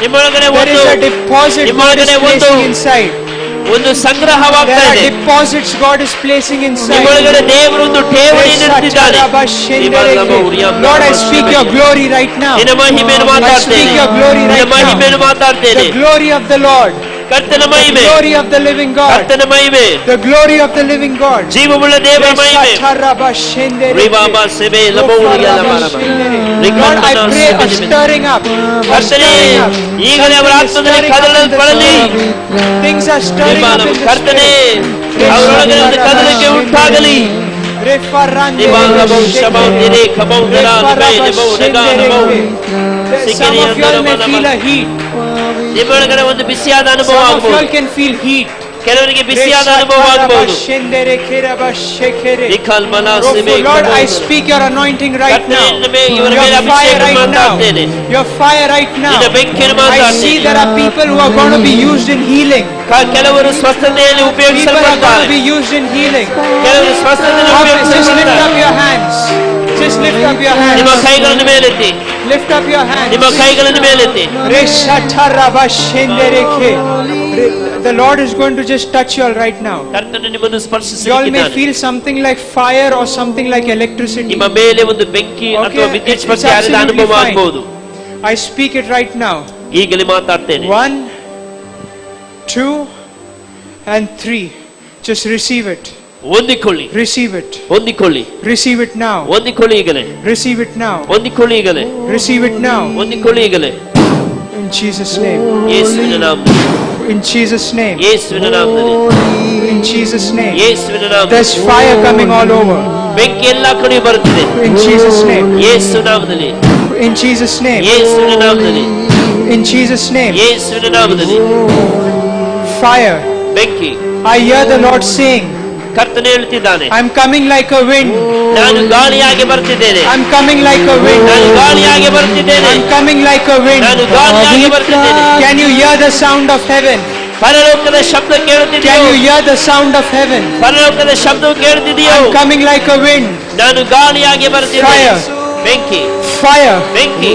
ನಿಮ್ಮೊಳಗಡೆ There is a ಒಂದು deposit God is placing inside. ಒಂದು ಸಂಗ್ರಹವಾಗ್ತಾ There are ಇದೆ. deposits God is placing inside. ನಿಮ್ಮೊಳಗಡೆ ದೇವರು ಒಂದು ಠೇವಣಿಯನ್ನು ಇಟ್ಟಿದ್ದಾನೆ. Lord, I speak your glory right now. ನಿನ್ನ ಮಹಿಮೆಯನ್ನು I ಮಾತಾಡ್ತೇನೆ. speak your glory ನಿನ್ನ right ಮಹಿಮೆಯನ್ನು now. ಮಾತಾಡ್ತೇನೆ. The glory of the Lord. ಕರ್ತನ The ಮಹಿಮೆ. glory of the living God. ಕರ್ತನ ಮಹಿಮೆ. The glory of the living God. ಜೀವವುಳ್ಳ ದೇವರ ಮಹಿಮೆ. ರಿವಾಬ ಸೆಬೆ ಲಬೋರಿಯ ಲಬಾರಬ. Lord, I pray a stirring up. A stirring up. ಈಗಲೇ ಅವರ ಆತ್ಮದಲ್ಲಿ ಕದಲಲ್ಪಡಲಿ. Things are stirring up in the ಕರ್ತನೆ spirit. ಅವರೊಳಗೆ ಒಂದು ಕದಲಿಕೆ ಉಂಟಾಗಲಿ. Some of y'all may feel a heat. ನಿಮ್ಮೊಳಗಡೆ ಒಂದು ಬಿಸಿಯಾದ ಅನುಭವ Some of ಆಗಬಹುದು. y'all can feel heat. ಕೆಲವರಿಗೆ ಬಿಸಿಯಾದ ಅನುಭವ ಆಗಬಹುದು. Lord, I speak your anointing right now. Your fire right now. Your fire right now. I see there are people who are going to be used in healing. ಕೆಲವರು ಸ್ವಸ್ಥತೆಯಲ್ಲಿ People are going to ಉಪಯೋಗಿಸಲ್ಪಡ್ತಾರೆ. be used in healing. ಕೆಲವರು ಸ್ವಸ್ಥತೆಯಲ್ಲಿ Just lift ಉಪಯೋಗಿಸಲ್ಪಡ್ತಾರೆ. up your hands. Just lift up your ನಿಮ್ಮ hands. ಕೈಗಳನ್ನು ಮೇಲೆತ್ತಿ. Lift up your hands. ನಿಮ್ಮ ಕೈಗಳನ್ನು ಮೇಲೆತ್ತಿ. The Lord is going to just touch you all right now. ಕರ್ತನು ನಿಮ್ಮನ್ನು You all may ಸ್ಪರ್ಶಿಸಲಿದ್ದಾನೆ. feel something like fire or something like electricity. ನಿಮ್ಮ ಮೇಲೆ ಒಂದು ಬೆಂಕಿ Okay, ಅಥವಾ ವಿದ್ಯುತ್ it's ಶಕ್ತಿ ಹರಿದ absolutely ಅನುಭವ fine. ಆಗಬಹುದು. I speak it right now. ಈಗಲೇ ಮಾತಾಡ್ತೇನೆ. 1, 2, and 3. Just receive it. ಹೊಂದಿಕೊಳ್ಳಿ. Receive it. ಹೊಂದಿಕೊಳ್ಳಿ. Receive it now. ಹೊಂದಿಕೊಳ್ಳಿ ಈಗಲೇ. Receive it now. ಹೊಂದಿಕೊಳ್ಳಿ ಈಗಲೇ. Receive it now. ಹೊಂದಿಕೊಳ್ಳಿ ಈಗಲೇ. In Jesus' name. ಯೇಸುವಿನ ನಾಮದಲ್ಲಿ. In Jesus' name. ಯೇಸುವಿನ ನಾಮದಲ್ಲಿ. In Jesus' name. ಯೇಸುವಿನ ನಾಮದಲ್ಲಿ. There's fire coming all over. ಬೆಂಕಿ ಎಲ್ಲಾ ಕಡೆ ಬರುತ್ತಿದೆ. In Jesus' name. ಯೇಸು ನಾಮದಲ್ಲಿ. In Jesus' name. ಯೇಸುವಿನ ನಾಮದಲ್ಲಿ. In Jesus' name. ಯೇಸುವಿನ ನಾಮದಲ್ಲಿ. Fire. ಬೆಂಕಿ. I hear the Lord saying, ಕರ್ತನು ಹೇಳುತ್ತಿದ್ದಾನೆ, I'm coming like a wind. ನಾನು ಗಾಳಿಯಾಗಿ ಬರ್ತಿದ್ದೇನೆ. I'm coming like a wind. ನಾನು ಗಾಳಿಯಾಗಿ ಬರ್ತಿದ್ದೇನೆ. I'm coming like a wind. ನಾನು ಗಾಳಿಯಾಗಿ ಬರ್ತಿದ್ದೇನೆ. Can you hear the sound of heaven? ಪರಲೋಕದ ಶಬ್ದ Can ಕೇಳುತ್ತಿದೆಯೋ? you hear the sound of heaven? ಪರಲೋಕದ ಶಬ್ದವು ಕೇಳುತ್ತಿದೆಯೋ? I'm coming like a wind. ನಾನು ಗಾಳಿಯಾಗಿ ಬರ್ತಿದ್ದೇನೆ. Fire. ಬೆಂಕಿ. fire. ಬೆಂಕಿ,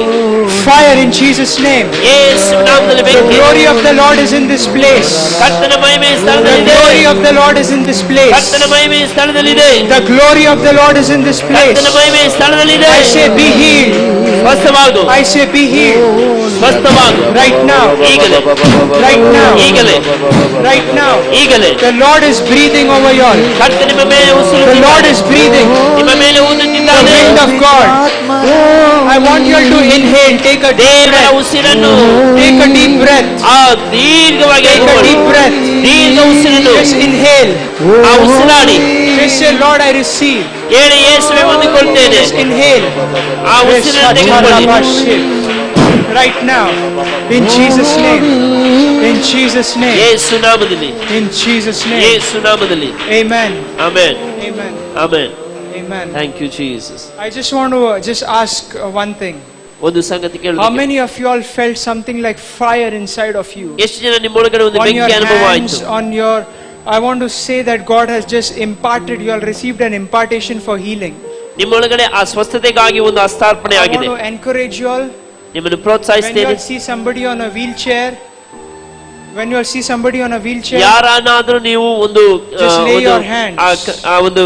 Fire in Jesus' name. ಯೇಸು ನಾಮದಲ್ಲಿ The ಬೆಂಕಿ. glory of the Lord is in this place. ಕರ್ತನ ಮಹಿಮೆ The ಸ್ಥಳದಲ್ಲಿದೆ. glory of the Lord is in this place. ಕರ್ತನ ಮಹಿಮೆ ಸ್ಥಳದಲ್ಲಿದೆ. The glory of the Lord is in this place. ಕರ್ತನ ಮಹಿಮೆ ಸ್ಥಳದಲ್ಲಿದೆ. I say be healed. ಸ್ವಸ್ಥವಾಗು, I say be healed. ಸ್ವಸ್ಥವಾಗು. Right now. ಈಗಲೇ, Right now. ಈಗಲೇ, Right now. ಈಗಲೇ. The Lord is breathing over you all. ಕರ್ತನ ನಿಮ್ಮ ಮೇಲೆ The ಉಸಿರುತ್ತಿದ್ದಾನೆ. Lord is breathing. ನಿಮ್ಮ ಮೇಲೆ The ಊದುತ್ತಿದ್ದಾನೆ. wind of God. I want you all to inhale. Take a deep ದೇವರ breath. ಉಸಿರನ್ನು Take a deep breath. ಆ ದೀರ್ಘವಾಗಿ Take a ಎಳೆದುಕೊಳ್ಳಿ. deep breath. ದೀರ್ಘ ಉಸಿರನ್ನು Just inhale. ಆ ಉಸಿರಾಡಿ Just say, Lord, I receive. ಹೇಳಿ, ಯೇಸುವೆ ಹೊಂದಿಕೊಳ್ತೇನೆ. Just inhale. ಆ ಉಸಿರನ್ನು ತೆಗೆದುಕೊಳ್ಳಿ. Right now. In Jesus' name. In Jesus' name. ಯೇಸು ನಾಮದಲ್ಲಿ, In Jesus' name. ಯೇಸು ನಾಮದಲ್ಲಿ. Amen. Amen, Amen. Amen. Amen. Thank you Jesus. I just want to just ask one thing. ಒಂದು ಸಂಗತಿ How ಕೇಳೋದು, many of you all felt something like fire inside of you? ಎಷ್ಟು ಜನ ನಿಮ್ಮೊಳಗಡೆ ಒಂದು On your ಬೆಂಕಿ ಅನುಭವ hands, ಆಯ್ತು? on your, I want to say that God has just imparted, you all received an impartation for healing. ನಿಮ್ಮೊಳಗಡೆ ಆ ಸ್ವಸ್ಥತೆಗಾಗಿ ಒಂದು ಹಸ್ತಾರ್ಪಣೆ I want ಆಗಿದೆ. to encourage you all, ನಿಮ್ಮನ್ನು when you ಪ್ರೋತ್ಸಾಹಿಸ್ತೇನೆ. all see somebody on a wheelchair, when you all see somebody on a wheelchair, ಯಾರನ್ನಾದ್ರೂ ನೀವು ಒಂದು Just lay your hands. ಒಂದು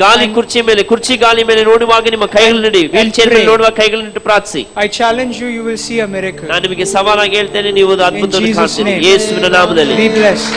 ಗಾಲಿ ಕುರ್ಚಿ ಗಾಲಿ ಮೇಲೆ ನೋಡುವಾಗ ನಿಮ್ಮ ಕೈಗಳನ್ನಿಡಿ, ವೀಲ್ ಚೇರ್ ಮೇಲೆ pray. ನೋಡುವ ಕೈಗಳನ್ನಿಟ್ಟು ಪ್ರಾರ್ಥಿಸಿ. I challenge you, you will see a miracle. ನಾನು ನಿಮಗೆ ಸವಾಲಾಗಿ ಹೇಳ್ತೇನೆ, ನೀವು ಒಂದು In ಅದ್ಭುತವನ್ನು Jesus' ಕಾಣ್ತೀರಿ. name. ಯೇಸುವಿನ ನಾಮದಲ್ಲಿ. Be blessed.